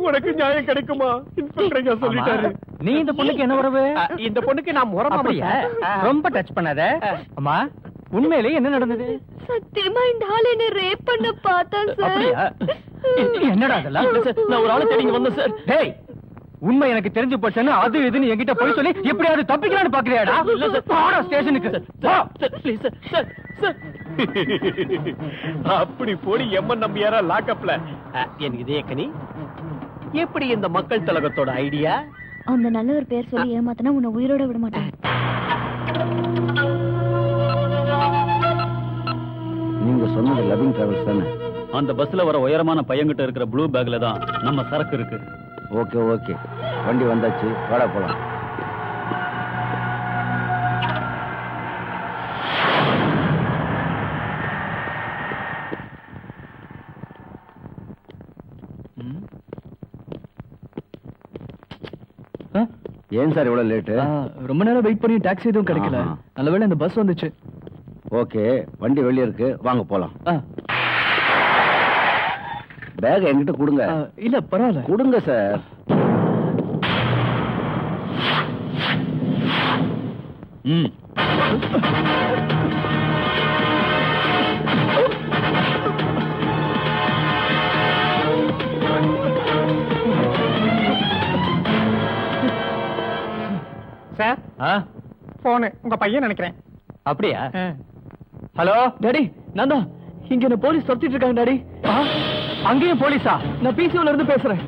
உனக்கு நியாயம் கிடைக்குமா? இன்ஸ்பெக்டர் சொல்லிட்டாரு. நீ இந்த பொண்ணுக்கு என்ன உறவு? இந்த பொண்ணுக்கு நான் அப்படியா? ரொம்ப டச் பண்ணாத. அம்மா, உண்மையிலேயே என்ன நடந்தது? சத்தியமா இந்த ஆள் என்ன ரேப் பண்ண பார்த்தான் சார். அப்படியா? என்னடா அதெல்லாம்? நான் ஒரு ஆளை தேடி வந்தேன் சார். டேய், உண்மை எனக்கு தெரிஞ்சு போச்சுன்னு அது இதுன்னு என்கிட்ட போய் சொல்லி எப்படியாவது தப்பிக்கலான்னு பாக்குறியாடா? இல்ல சார், போடா ஸ்டேஷனுக்கு. Please sir. சார் அப்படி போடி எம்மன் நம்பியாரா லாக்அப்ல. எனக்கு இதே கனி, எப்படி இந்த மக்கள் திலகத்தோட ஐடியா? அந்த நல்ல ஒரு பேர் சொல்லி ஏமாத்தினா உன்னை உயிரோட விட மாட்டேன். நீங்க சொன்னது லவ்விங் டிராவல்ஸ் தானே? அந்த பஸ்ல வர உயரமான பையன்கிட்ட இருக்கிற ப்ளூ பேக்ல தான் நம்ம சரக்கு இருக்கு. ஓகே, வண்டி வந்தாச்சு, வாடா போலாம். ஏன் சார் இவ்வளவு லேட்டு? ரொம்ப நேரம் வெயிட் பண்ணி டாக்ஸி எதுவும் கிடைக்கல. நல்லவேளை இந்த பஸ் வந்துச்சு. ஓகே, வண்டி வெளியே இருக்கு, வாங்க போலாம். பேக் என்கிட்ட கொடுங்க. இல்ல பரவாயில்ல, கொடுங்க சார். சார், போனு உங்க பையன் நினைக்கிறேன். அப்படியா? ஹலோ டாடி, நான் தான். இங்க என்ன போலீஸ் துரத்திட்டு இருக்காங்க டாடி. அங்கேயும் போலீஸா? நான் பிசிஓல இருந்து பேசுறேன்.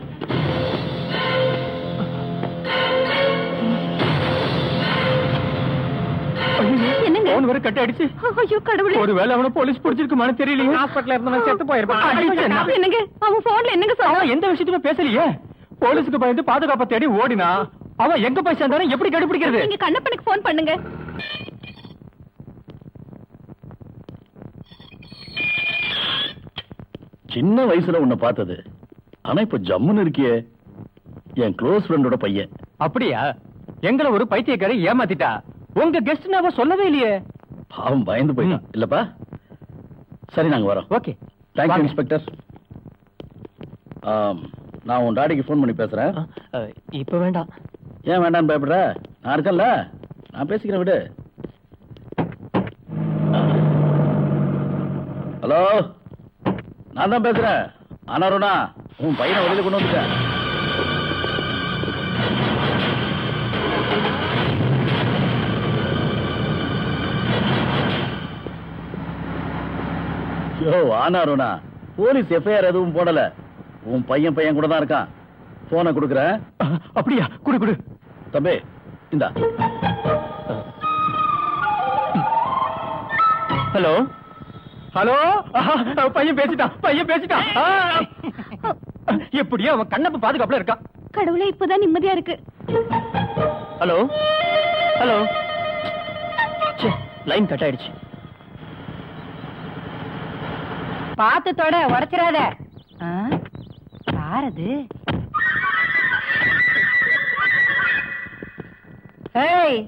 என்னங்க? போன் வரை கட்ட அடிச்சு. ஐயோ கடவுளே, ஒருவேளை அவனை போலீஸ் பிடிச்சிருக்குமான்னு தெரியலையே. ஹாஸ்பிடல்ல இருந்தவன் செத்து போயிருப்பான். என்னங்க அவன் போன்ல என்னங்க சொல்றான்? அவன் எந்த விஷயத்துமே பேசலையே. போலீஸுக்கு பயந்து பாதுகாப்பை தேடி ஓடினா அவன் எங்க போய் சேர்ந்தாலும் எப்படி கண்டுபிடிக்கிறது? நீங்க கண்ணப்பனுக்கு போன் பண்ணுங்க. சின்ன வயசுல உன்னை பார்த்தது, ஆனா இப்ப ஜம்முன்னு இருக்கியே. என் க்ளோஸ் ஃப்ரெண்டோட பையன். அப்படியா? எங்களை ஒரு பைத்தியக்காரி ஏமாத்திட்டா. உங்க கெஸ்ட் அவ சொல்லவே இல்லையே. பாவம் பயந்து போயிட்டான். இல்லப்பா, சரி நாங்க வரோம். Okay, thank you inspector. நான் உன் டாடிக்கு ஃபோன் பண்ணி பேசுறேன். இப்ப வேண்டாம். ஏன் வேண்டாம்னு பயப்படுற? நான் இருக்கேன்ல, நான் பேசிக்கிறேன், விடு. ஹலோ, நான் தான் பேசுறேன். அருணா, உன் பையனை வெளியில கொண்டு வந்துட்டேன். யோ அருணா, போலீஸ் எஃப்ஐஆர் எதுவும் போடல. உன் பையன் கூட தான் இருக்கான். போனை கொடுக்குறேன். அப்படியா? குடு குடு. தம்பி இந்தா. ஹலோ ஹலோ, பையன் பேசிட்டான். எப்படியோ அவன் கண்ணப்ப பாதுகாப்புல இருக்கான். கடவுளே, இப்பதான் நிம்மதியா இருக்கு. ஹலோ ஹலோ, லைன் கட் ஆயிடுச்சு. பாத்தத்தோட உடைச்சிடாத. யாரது? ஏய்,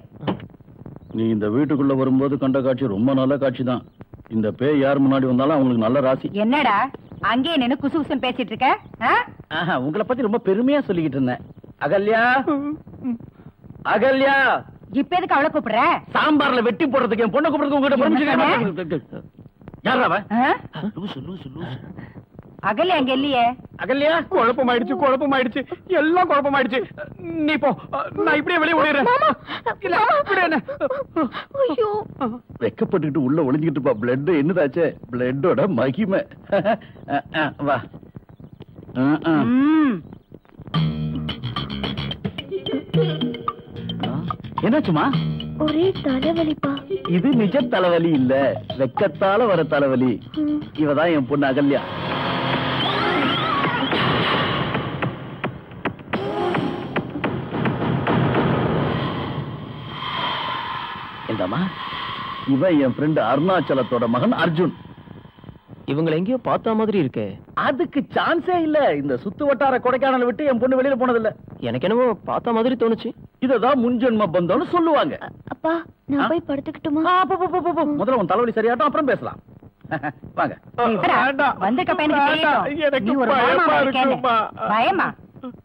நீ இந்த வீட்டுக்குள்ள வரும்போது கண்ட காட்சி ரொம்ப நல்ல காட்சி தான். இந்த பேய் யார் முன்னாடி வந்தாலும் அவங்களுக்கு நல்ல ராசி. என்னடா அங்கேயே நின்னு குசு குசுன்னு பேசிட்டு இருக்க? உங்களை பத்தி ரொம்ப பெருமையா சொல்லிக்கிட்டு இருந்தேன். அகல்யா, இப்ப எதுக்கு அவளை கூப்பிடுற? சாம்பார்ல வெட்டி போடுறதுக்கு என் பொண்ணை கூப்பிடுறதுக்கு உங்ககிட்ட யாரா? அகல்யா அங்க இல்லையே. அகல்யா, குழப்பமாயிடுச்சு, எல்லாம் குழப்பமாயிடுச்சு. நீ போ, நான் இப்படியே வெளியே ஓடிடுறேன். வெக்கப்பட்டுக்கிட்டு உள்ள ஒளிஞ்சுக்கிட்டு இருப்பா. பிளட் என்னதாச்சே? பிளட்டோட மகிமை. வா. என்னாச்சுமா? ஒரே தலைவலிப்பா. இது நிஜ தலைவலி இல்ல, வெக்கத்தால வர தலைவலி. இவதான் என் பொண்ணு அகல்யா. என்னம்மா, இவன் என் ஃப்ரெண்ட் அருணாச்சலத்தோட மகன் அர்ஜுன். இவங்களை எங்கேயோ பார்த்தா மாதிரி இருக்கு. அதுக்கு சான்ஸே இல்ல. இந்த சுத்து வட்டார கொடைக்கானல் விட்டு என் பொண்ணு வெளியில போனதில்ல. எனக்கு என்னவோ பார்த்த மாதிரி தோணுச்சு. இததான் முன்ஜென்ம பந்தம்னு சொல்லுவாங்க. அப்பா, நான் போய் படுத்துக்கிட்டுமா? முதல்ல உன் தலைவலி சரியாட்டும், அப்புறம் பேசலாம். வாங்க. வந்திருக்க பையனுக்கு தெரியும். நீ ஒரு மாமாவா இருக்கேன்னு. பயமா?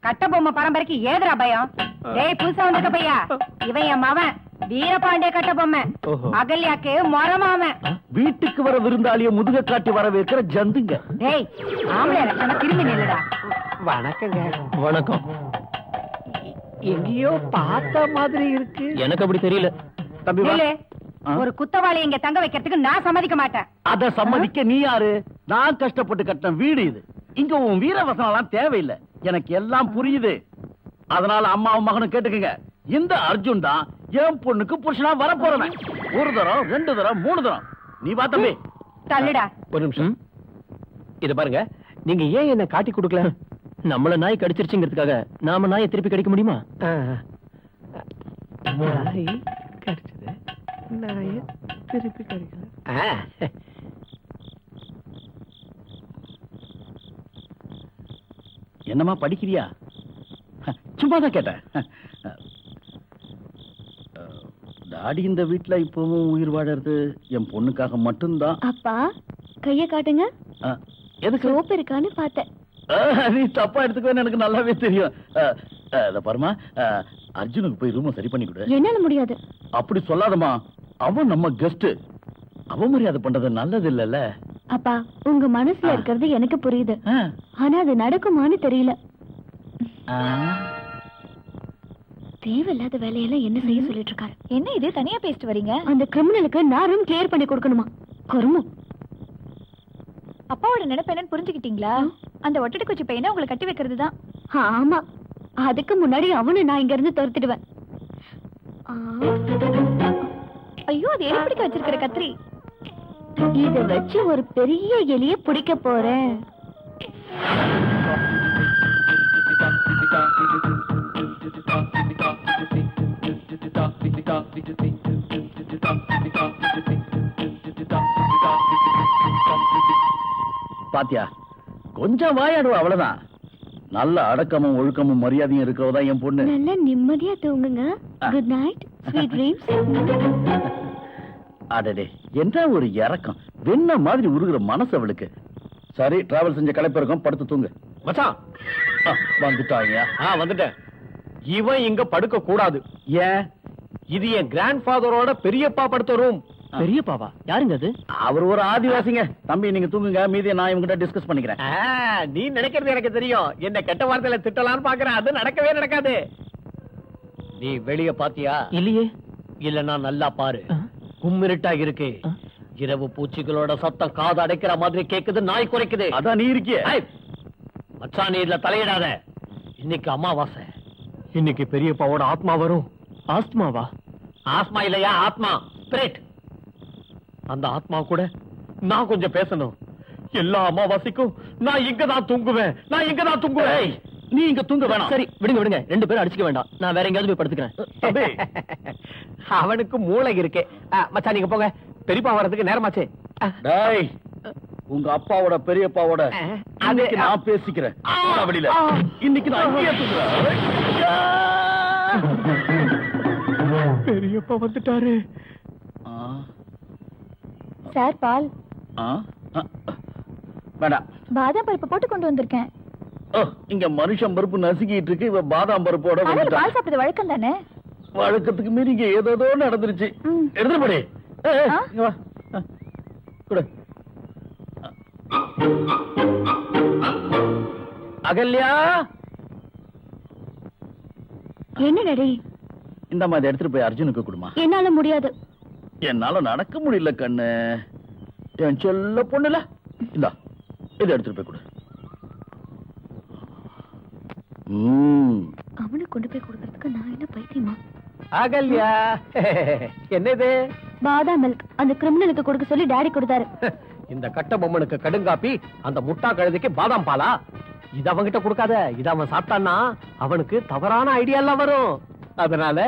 கட்ட பொம்மை பரம்பரைக்கு ஏதுரா பயம்? டேய், புதுசா வந்திருக்க பையா, இவன் என் மவன் வீரபாண்டிய கட்ட பொம்மை. அகல்யாக்கு மொரமாவன். வீட்டுக்கு வர விருந்தாளிய முதுக காட்டி வரவேற்கிற ஜந்துங்க. டேய், ஆம்பளை ரச்சனை திரும்பி நில்லுடா. வணக்கங்க. வணக்கம். எங்கேயோ பார்த்த மாதிரி இருக்கு. எனக்கு அப்படி தெரியல. தம்பி வா. நில்லு. ஒரு குத்தவாளி இங்க தங்க வைக்கிறதுக்கு நான் சம்மதிக்க மாட்டேன். அத சம்மதிக்க நீ யாரு? நான் கஷ்டப்பட்டு கட்டின வீடு இது. இங்க உன் வீரவசனம் எல்லாம் தேவையில்லை. எனக்கு எல்லாம் புரியுது. அதனால அம்மாவும் மகனும் கேட்டுக்கங்க. இந்த அர்ஜுன் தான் என் பொண்ணுக்கு புருஷனா வர போறவன். ஒரு தரம், 2 தரம், 3 தரம். நீ வா தம்பி. தள்ளுடா. ஒரு நிமிஷம். இத பாருங்க, நீங்க ஏன் என்ன காட்டி கொடுக்கல? நம்மள நாய் கடிச்சிருச்சுங்கிறதுக்காக நாம நாயை திருப்பி கடிக்க முடியுமா? நாய் கடிச்சது, நாயை திருப்பி கடிக்கல. என்னம்மா படிக்கிறியா? சும்மா தான் கேட்டேன். டாடி இந்த வீட்டுல இப்பவும் உயிர் வாழறது என் பொண்ணுக்காக மட்டும்தான். அப்பா, கைய காட்டுங்க. எதுக்கு? சோப்பு இருக்கான்னு பார்த்தேன். நீ தப்பா எடுத்துக்கோன்னு எனக்கு நல்லாவே தெரியும். இத பாருமா, அர்ஜுனுக்கு போய் ரூம் சரி பண்ணி கொடு. என்னால முடியாது. அப்படி சொல்லாதமா, அவன் நம்ம கெஸ்ட். அவமரியாதை பண்றது நல்லது இல்லல்ல. அப்பா, உங்க மனசுல இருக்கிறது எனக்கு புரியுது. ஆனா அது நடக்குமான்னு தெரியல. தேவையில்லாத வேலையெல்லாம் என்ன செய்ய சொல்லிட்டு இருக்காரு? என்ன இது தனியா பேசிட்டு வரீங்க? அந்த கிரிமினலுக்கு நான் ரூம் கிளியர் பண்ணி கொடுக்கணுமா? கருமம். அப்பாவோட நினைப்பு என்னன்னு புரிஞ்சுக்கிட்டீங்களா? அந்த ஒட்டடை குச்சி பையனை உங்களை கட்டி வைக்கிறது தான். ஆமா, அதுக்கு முன்னாடி அவனை நான் இங்க இருந்து துரத்திடுவேன். ஐயோ, அது எலி பிடிக்க வச்சிருக்கிற கத்திரி. இத வச்சு ஒரு பெரிய எலிய பிடிக்க போறேன். பாத்தியா, கொஞ்சம் வாயாடுவா அவ்வளவுதான். நல்ல அடக்கமும் ஒழுக்கமும் மரியாதையும் இருக்கிறதா என் பொண்ணு. நல்ல நிம்மதியா தூங்குங்க. Good night, sweet dreams. அடடே, என்ன ஒரு இறக்கம், வெண்ண மாதிரி உருகுற மனசு அவளுக்கு. சரி, டிராவல் செஞ்ச களைப்பு இருக்கும், படுத்து தூங்கு. மச்சான் வந்துட்டாங்க. வந்துட்டேன். இவன் இங்க படுக்க கூடாது. ஏன்? இது என் கிராண்ட் ஃபாதரோட பெரியப்பா படுத்த ரூம். பெரியப்பாவா? யாருங்க அது? அவர் ஒரு ஆதிவாசிங்க. தம்பி நீங்க தூங்குங்க, மீதியை நான் இவங்கிட்ட டிஸ்கஸ் பண்ணிக்கிறேன். நீ நினைக்கிறது எனக்கு தெரியும். என்ன கெட்ட வார்த்தையில திட்டலாம்னு பாக்குறேன். அது நடக்கவே நடக்காது. நீ வெளிய பாத்தியா? இல்லையே. இல்லன்னா நல்லா பாரு. கும்மிருட்டா இருக்கு. இரவு பூச்சிகளோட சத்தம் காது அடைக்கிற மாதிரி கேக்குது, நாய் குறைக்குது. அதான் நீ இருக்கிய. மச்சான், நீ இதுல தலையிடாத. இன்னைக்கு அமாவாசை. இன்னைக்கு பெரியப்பாவோட ஆத்மா வரும். ஆஸ்துமாவா? ஆஸ்மா இல்லையா, ஆத்மா, ஸ்பிரிட். அந்த ஆத்மா கூட நான் கொஞ்சம் பேசணும். எல்லா அமாவாசைக்கும் நான் இங்க தான் தூங்குவேன். நீ இங்க தூங்க வேணாம். சரி, விடுங்க விடுங்க, 2 பேரும் அடிச்சுக்க வேண்டாம். நான் வேற எங்கேயாவது போய் படுத்துக்கிறேன். அவனுக்கு மூளை இருக்கு. மச்சான் நீங்க போங்க, பெரியப்பா வர்றதுக்கு நேரமாச்சு. டேய், உங்க அப்பாவோட பெரியப்பாவோட அன்னைக்கு நான் பேசிக்கிறேன். வெளியில இன்னைக்கு நான் இங்கேயே தூங்குறேன். பெரியப்பா வந்துட்டாரு. சார், பால். வேண்டாம். பாதாம் பருப்பு போட்டு கொண்டு வந்திருக்கேன். இங்க மனுஷன் பருப்பு நசுக்கிட்டு இருக்கு, இவ பாதாம் பருப்போட வந்துட்டா. பால் சாப்பிடுறது வழக்கம் தானே? வழக்கத்துக்கு மீறி இங்க ஏதோ நடந்துருச்சு. எடுத்துட்டு போடி. இங்க வா. குடு. அகல்யா, என்ன டாடி? இந்த மாதிரி எடுத்துட்டு போய் அர்ஜுனுக்கு கொடுமா. என்னால முடியாது. என்னால நடக்க முடியல கண்ணு. என் சொல்ல பொண்ணுல. இந்தா, இதை எடுத்துட்டு போய் கொடு. அவனுக்கு கொண்டு போய் கொடுக்கறதுக்கு நான் என்ன பைத்தியமா? அகல்யா, என்னது? பாதாம் மில்க். அந்த கிரிமினலுக்கு கொடுக்க சொல்லி டாடி கொடுத்தாரு. இந்த கட்ட பொம்மனுக்கு கடுங்காப்பி, அந்த முட்டா கழுதைக்கு பாதாம் பாலா? இது அவன்கிட்ட கொடுக்காத. இது அவன் சாப்பிட்டான்னா அவனுக்கு தவறான ஐடியா எல்லாம் வரும். அதனால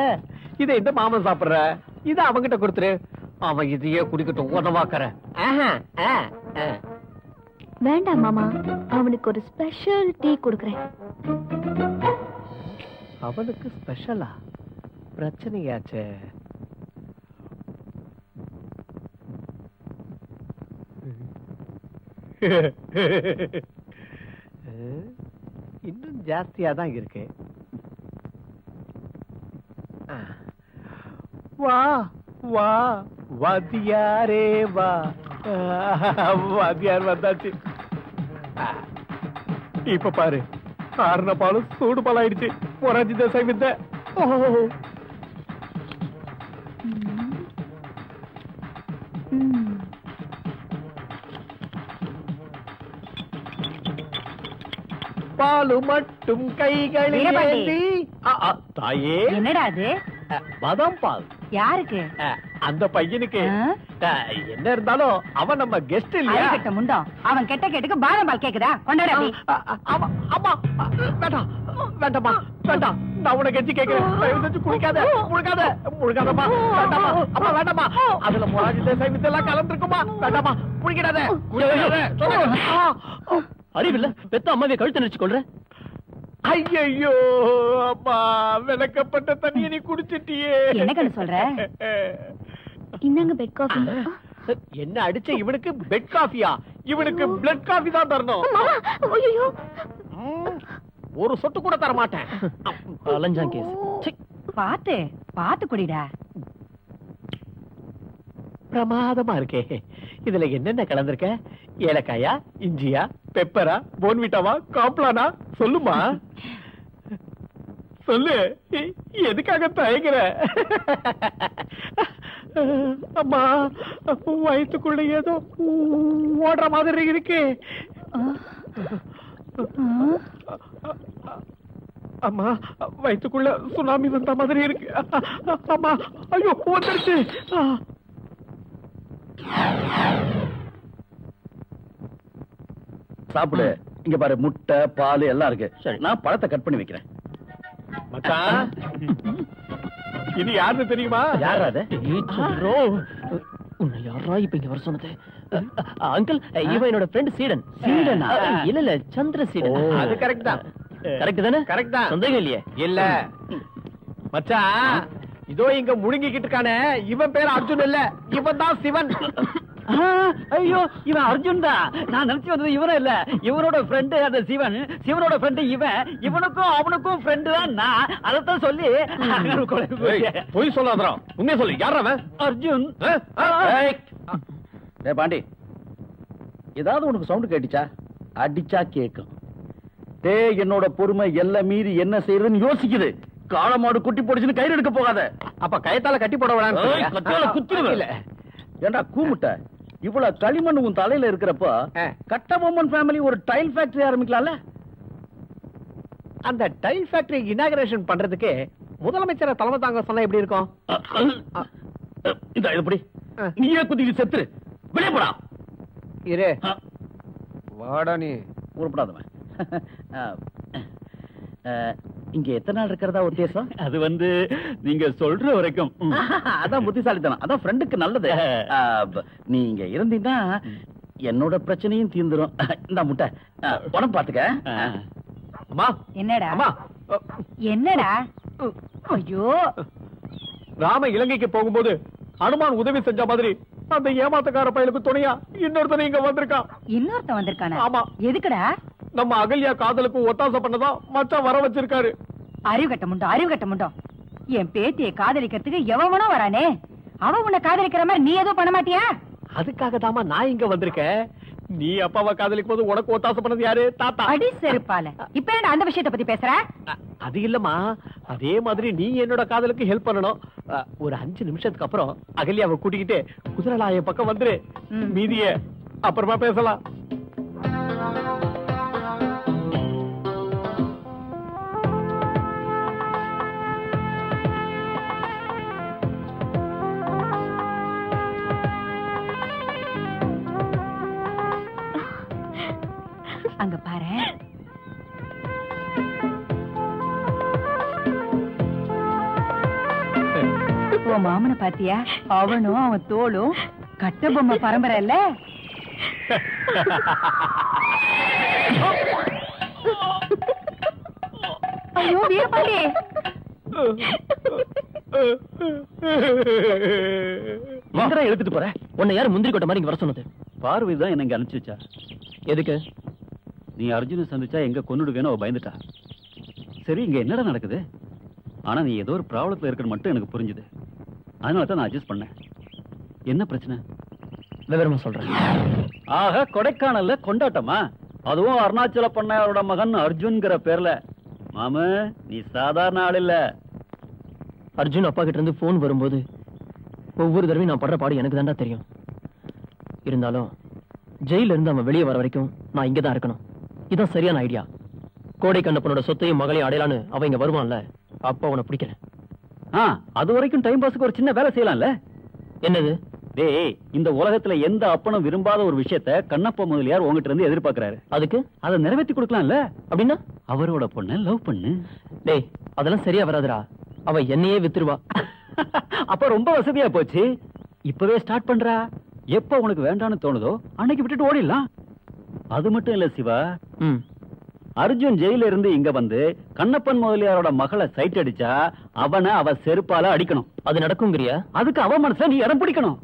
இதை இந்த மாமன் சாப்பிடுற, இதை அவன்கிட்ட கொடுத்துரு. அவன் இதையே குடிக்கட்டும். உதவாக்கற. வேண்டாம் மாமா, அவனுக்கு ஒரு ஸ்பெஷல் டீ கொடுக்கறேன். அவனுக்கு ஸ்பெஷலா? பிரச்சனையாச்சே. இன்னும் ஜாஸ்தியா தான் இருக்கு. வா வா வாத்தியாரே வா. வாத்தியார் வந்தாச்சு. இப்ப பாரு, ஆறுன பாலும் சூடு பால் ஆயிடுச்சு. பொறாஞ்சி தசை வித்த. பாலு மட்டும் கைகளில் ஏந்தி. தாயே, என்னடா அது? பாதாம் பால். யாருக்கு? அந்த பையனுக்கு. என்ன இருந்தாலும் அவன் நம்ம கெஸ்ட் இல்லையா? கெட்ட முண்டம். அவன் கெட்ட கேட்டுக்கு பாதாம் பால் கேக்குதா? கொண்டாடா. அம்மா, வேண்டாம் வேண்டாமா, வேண்டாம். நான் உனக்கு கெஞ்சி கேட்கிறேன். தயவு செஞ்சு குடிக்காத, முழுகாதம்மா. வேண்டாமா, அம்மா வேண்டாமா. அதுல மொராஜி தேசாய் வித்தெல்லாம் கலந்துருக்குமா? வேண்டாமா, குடிக்காத. அறிவில்ல, பெத்த அம்மாவை கழுத்து நெரிச்சு கொள்ற. ஐயோ அம்மா, விளக்கப்பட்ட தண்ணியை நீ குடிச்சிட்டியே. என்ன கண்ணு சொல்ற? இந்தாங்க பெட் காஃபி. என்ன அடிச்ச இவனுக்கு பெட் காஃபியா? இவனுக்கு பிளட் காஃபி தான் தரணும். ஐயோ, ஒரு சொட்டு கூட தர மாட்டேன். அலஞ்சான் கேஸ். பாத்து பாத்து குடிடா. பிரமாதமா இருக்கே. இதுல என்னென்ன கலந்திருக்க? ஏலக்காயா, இஞ்சியா, பெப்பரா, போன்விட்டாவா, காம்ப்ளானா? சொல்லுமா, சொல்லு. எதுக்காக தயங்குற? அம்மா, வயிற்றுக்குள்ள ஏதோ ஓடுற மாதிரி இருக்கு. அம்மா, வயிற்றுக்குள்ள சுனாமி வந்த மாதிரி இருக்கு. அம்மா, ஐயோ வந்துருச்சு. சாப்பிடு. இங்க பாரு, முட்டை, பால் எல்லாம் இருக்கு. சரி, நான் பழத்தை கட் பண்ணி வைக்கிறேன். மச்சான், இது யாருன்னு தெரியுமா? யாரா அது? உன்னை யாரா இப்ப இங்க வர சொன்னது? அங்கிள் இவன் என்னோட ஃப்ரெண்ட் சீடன். சீடனா? இல்ல சந்திர சீடன். அது கரெக்ட் தான். கரெக்ட் தானே? கரெக்ட் தான். சந்தேகம் இல்லையே. இல்ல மச்சான், இதோ இங்க முழுங்கிக்கிட்டு இருக்கானே, இவன் பேர் அர்ஜுன் இல்ல, இவன் தான் சிவன். ஐயோ, இவன் அர்ஜுன் தான். நான் நினைச்சு வந்தது இவனும் இல்ல, இவனோட ஃப்ரெண்டு அந்த சிவன், சிவனோட ஃப்ரெண்டு இவன், இவனுக்கும் அவனுக்கும் ஃப்ரெண்டு தான் நான். அதத்தான் சொல்லி பொய் சொல்லாதடா, உண்மையை சொல்லு. யார் அவன்? அர்ஜுன். டேய் பாண்டி, ஏதாவது உனக்கு சவுண்ட் கேட்டுச்சா? அடிச்சா கேட்கும். டேய், என்னோட பொறுமை எல்லாம் மீறி என்ன செய்யறதுன்னு யோசிக்குது. காளமாடு குட்டி போடுச்சுன்னு கயிறு எடுக்க போகாத. அப்ப கயத்தால கட்டி போட இல்ல ஏண்டா கூமுட்ட, இவ்வளவு களிமண் உன் தலையில இருக்கிறப்போ கட்டபொம்மன் ஃபேமிலி ஒரு டைல் ஃபேக்டரி ஆரம்பிக்கலாம்ல? அந்த டைல் ஃபேக்டரி இனாகரேஷன் பண்றதுக்கு முதலமைச்சரை தலைமை தாங்க சொன்னா எப்படி இருக்கும்? இந்த எப்படி நீயே குதிக்கு செத்துரு, வெளியே போடா. இரு வாடா, நீ உருப்படாதவன். இங்க எத்தனை நாள் இருக்கிறதா உத்தேசம்? அது வந்து நீங்க சொல்ற வரைக்கும். அதான் புத்திசாலித்தனம், அதான் ஃப்ரெண்டுக்கு நல்லது. நீ இங்க இருந்தீங்கன்னா என்னோட பிரச்சனையும் தீர்ந்துரும். இந்த முட்டை உடம்பு பாத்துக்க. அம்மா. என்னடா? அம்மா. என்னடா? ஐயோ, ராம இலங்கைக்கு போகும்போது அனுமான் உதவி செஞ்ச மாதிரி அந்த ஏமாத்தக்கார பயலுக்கு துணையா இன்னொருத்தனை இங்க வந்திருக்கான். இன்னொருத்தன் வந்திருக்கானா? ஆமா. எதுக்குடா? நம்ம அகல்யா காதலுக்கு ஒத்தாசை பண்ணதான் மச்சான் வர வச்சிருக்காரு. அறிவு கட்ட முண்டோம். என் பேத்தியை காதலிக்கிறதுக்கு எவனோ வரானே, அவன் உன்னை காதலிக்கிற மாதிரி நீ எதுவும் பண்ண மாட்டியா? அதுக்காக தாமா நான் இங்க வந்திருக்கேன். நீ அப்பாவை காதலிக்கும் போது உனக்கு ஒத்தாசை பண்ணது யாரு? தாத்தா. அடி செருப்பால. இப்ப என்ன அந்த விஷயத்தை பத்தி பேசுற? அது இல்லம்மா, அதே மாதிரி நீ என்னோட காதலுக்கு ஹெல்ப் பண்ணணும். ஒரு 5 நிமிஷத்துக்கு அப்புறம் அகல்யாவை கூட்டிக்கிட்டு குதிரலாய பக்கம் வந்துரு. மீதிய அப்புறமா பேசலாம். அங்க பாரு. உன் மாமனை பாத்தியா? அவனும் அவன் தோளும் கட்டபொம்மை பரம்பரை இல்ல? ஐயோ வீரபாண்டி, எங்கடா எடுத்துட்டு போற? உன்னை யாரு முந்திரி கொட்ட மாதிரி இங்க வர சொன்னது? பார்வை தான் என்ன இங்க அனுப்பிச்சு வச்சா. எதுக்கு? நீ அர்ஜுனை சந்திச்சா எங்க கொன்னுடுவேன்னு அவ பயந்துட்டா. சரி, இங்க என்னடா நடக்குது? ஆனா நீ ஏதோ ஒரு ப்ராப்ளத்துல இருக்குன்னு மட்டும் எனக்கு புரிஞ்சுது. அதனால தான் நான் அட்ஜஸ்ட் பண்ணேன். என்ன பிரச்சனை? விவரமா சொல்றேன். ஆக, கொடைக்கானல்ல கொண்டாட்டமா? அதுவும் அருணாச்சல பண்ணையாரோட மகன் அர்ஜுன்ங்கிற பேர்ல. மாமு, நீ சாதாரண ஆள் இல்ல. அர்ஜுன் அப்பா கிட்ட இருந்து போன் வரும்போது ஒவ்வொரு தடவையும் நான் படுற பாடு எனக்கு தாண்டா தெரியும். இருந்தாலும் ஜெயில இருந்து அவன் வெளியே வர வரைக்கும் நான் இங்க தான் இருக்கணும். இதான் சரியான ஐடியா. கோடை கண்ணப்பனோட சொத்தையும் மகளையும் அடையலான்னு அவன் இங்க வருவான்ல, அப்பா அவனை பிடிக்கல. அது வரைக்கும் டைம் பாஸ்க்கு ஒரு சின்ன வேலை செய்யலாம்ல. என்னது? டேய், இந்த உலகத்துல எந்த அப்பனும் விரும்பாத ஒரு விஷயத்த கண்ணப்ப முதலியார் உங்ககிட்ட இருந்து எதிர்பார்க்கிறாரு. அதுக்கு அதை நிறைவேற்றி கொடுக்கலாம்ல. அப்படின்னா அவரோட பொண்ணை லவ் பண்ணு. டேய், அதெல்லாம் சரியா வராதுடா. அவ என்னையே வித்துருவா. அப்ப ரொம்ப வசதியா போச்சு. இப்பவே ஸ்டார்ட் பண்றா. எப்ப உனக்கு வேண்டாம்னு தோணுதோ அன்னைக்கு விட்டுட்டு ஓடிடலாம். அது மட்டும் இல்ல சிவா, அர்ஜுன் ஜெயில இருந்து இங்க வந்து கண்ணப்பன் முதலியாரோட மகளை சைட் அடிச்சா அவனை அவ செருப்பால அடிக்கணும். அது நடக்குங்கிறியா? அதுக்கு அவ மனசுல நீ இடம் பிடிக்கணும்.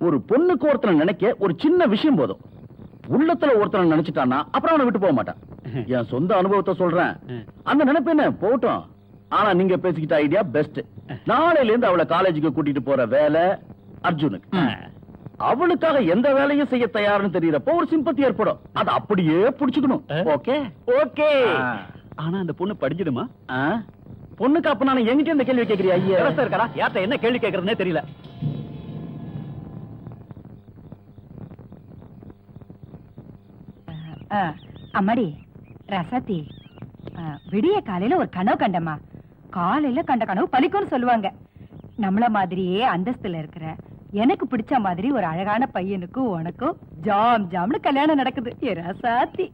ஒரு பொண்ணுக்கு ஒருத்தனை நினைக்க ஒரு சின்ன விஷயம் போதும். உள்ளத்துல ஒருத்தனை நினைச்சிட்டான்னா அப்புறம் அவனை விட்டு போக மாட்டான். என் சொந்த அனுபவத்தை சொல்றேன். அந்த நினைப்பு என்ன போகட்டும். ஆனா நீங்க பேசிக்கிட்ட ஐடியா பெஸ்ட். நாளையில இருந்து அவளை காலேஜுக்கு கூட்டிட்டு போற வேலை அர்ஜுனுக்கு. அவளுக்காக எந்த வேலையும் செய்ய தயார்னு தெரியறப்போ ஒரு சிம்பத்தி ஏற்படும். அதை அப்படியே புடிச்சுக்கணும். Okay okay. ஆனா அந்த பொண்ணு படிச்சிடுமா? பொண்ணுக்கு அப்ப நான் எங்கிட்ட இந்த கேள்வி கேட்கறியா? ஐயா இருக்கா? யார்ட்ட என்ன கேள்வி கேட்கறதுனே தெரியல. அம்மாடி ரசாத்தி, விடிய காலையில ஒரு கனவு கண்டம்மா. காலையில கண்ட கனவு பலிக்கும்னு சொல்லுவாங்க. நம்மள மாதிரியே அந்தஸ்துல இருக்கிற எனக்கு பிடிச்ச மாதிரி ஒரு அழகான பையனுக்கும் உனக்கும் ஜாம் ஜாம்னு கல்யாணம் நடக்குது. ஏ ரசாத்தி,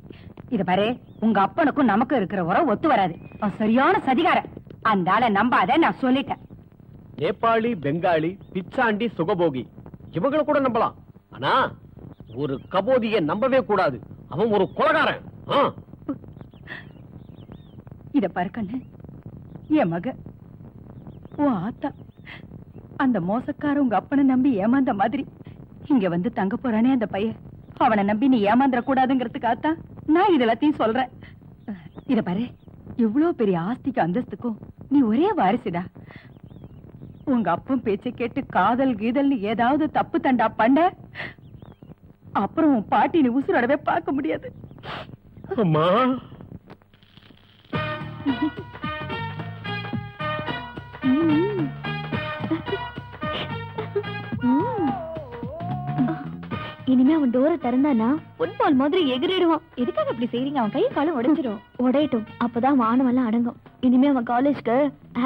இத பாரு, உங்க அப்பனுக்கும் நமக்கும் இருக்கிற உறவு ஒத்து வராது. அவன் சரியான சதிகாரன். அந்த ஆளை நம்பாத, நான் சொல்லிட்டேன். நேபாளி, பெங்காலி, பிச்சாண்டி, சுகபோகி இவங்களை கூட நம்பலாம். ஆனா ஒரு கபோதியை நம்பவே கூடாது. அவன் ஒரு கொலைகாரன். இத பாரு கண்ணு, என் மக உன் ஆத்தா அந்த மோசக்கார உங்க அப்பனை நம்பி ஏமாந்த மாதிரி இங்க வந்து தங்க போறானே அந்த பையன், அவனை நம்பி நீ ஏமாந்துட கூடாதுங்கிறதுக்காகத்தான் நான் இது எல்லாத்தையும் சொல்றேன். இத பாரு, இவ்வளவு பெரிய ஆஸ்திக்கு அந்தஸ்துக்கும் நீ ஒரே வாரிசுடா. உங்க அப்பன் பேச்சை கேட்டு காதல் கீதல்னு ஏதாவது தப்பு தண்டா பண்ண, அப்புறம் உன் பாட்டி நீ உசுரோடவே பார்க்க முடியாது. அம்மா இனிமே அவன் டோரை திறந்தானா ஃபுட்பால் மாதிரி எகிரிடுவான். எதுக்காக அப்படி செய்றீங்க? அவன் கை காலம் உடைஞ்சிரும். உடையட்டும், அப்பதான் வானம் எல்லாம் அடங்கும். இனிமே அவன் காலேஜ்க்கு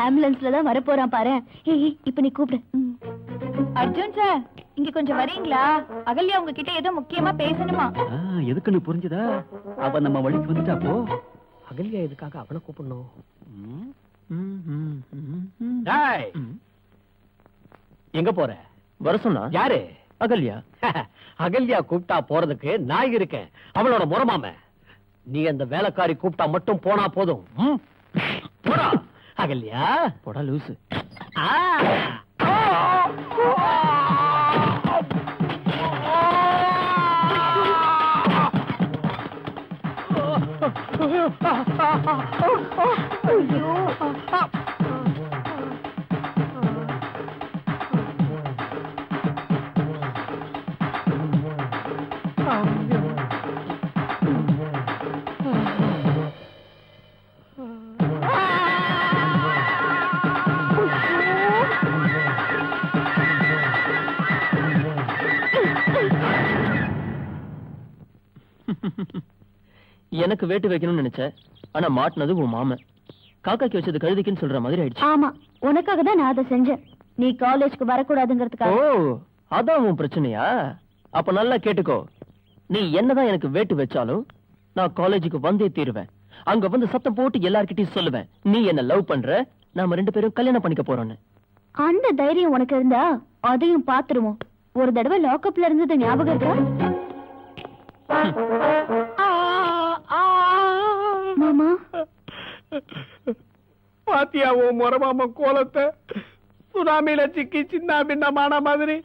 ஆம்புலன்ஸ்ல தான் வரப்போறான் பாரு. ஏய், இப்ப நீ கூப்பிடு. அர்ஜுன் சார், இங்க கொஞ்சம் வரீங்களா? அகல்யா உங்ககிட்ட ஏதோ முக்கியமா பேசணுமா? எதுக்குன்னு புரிஞ்சுதா? அவ நம்ம வழிக்கு வந்துட்டா போ. அகல்யா எதுக்காக அவனை கூப்பிடணும்? எங்க போற? வர சொன்னா யாரு? அகல்யா. அகல்யா கூப்பிட்டா போறதுக்கு நான் இருக்கேன், அவளோட முறமாம. நீ அந்த வேலைக்காரி கூப்பிட்டா மட்டும் போனா போதும். போடா அகல்யா. போடா லூசு. எனக்கு வேட்டு வைக்கணும்னு நினைச்சேன், ஆனா மாட்டினது உன் மாமன். காக்காக்கு வச்சது கழுதிக்குன்னு சொல்ற மாதிரி ஆயிடுச்சு. ஆமா, உனக்காக தான் நான் அதை செஞ்சேன். நீ காலேஜ்க்கு வரக்கூடாதுங்கிறதுக்காக. ஓ, அதான் உன் பிரச்சனையா? அப்ப நல்லா கேட்டுக்கோ. நீ என்னதான் எனக்கு வேட்டு வச்சாலும் நான் காலேஜுக்கு வந்தே தீருவேன். அங்க வந்து சத்தம் போட்டு எல்லார்கிட்டயும் சொல்லுவேன், நீ என்ன லவ் பண்ற, நாம 2 பேரும் கல்யாணம் பண்ணிக்க போறோம்னு. அந்த தைரியம் உனக்கு இருந்தா அதையும் பாத்துருவோம். ஒரு தடவை லாக்அப்ல இருந்தது ஞாபகம் இருக்கா? மாமா, பாத்தியா உன் முறமாம கோலத்தை? சுனாமியில சிக்கி சின்ன பின்னமான மாதிரி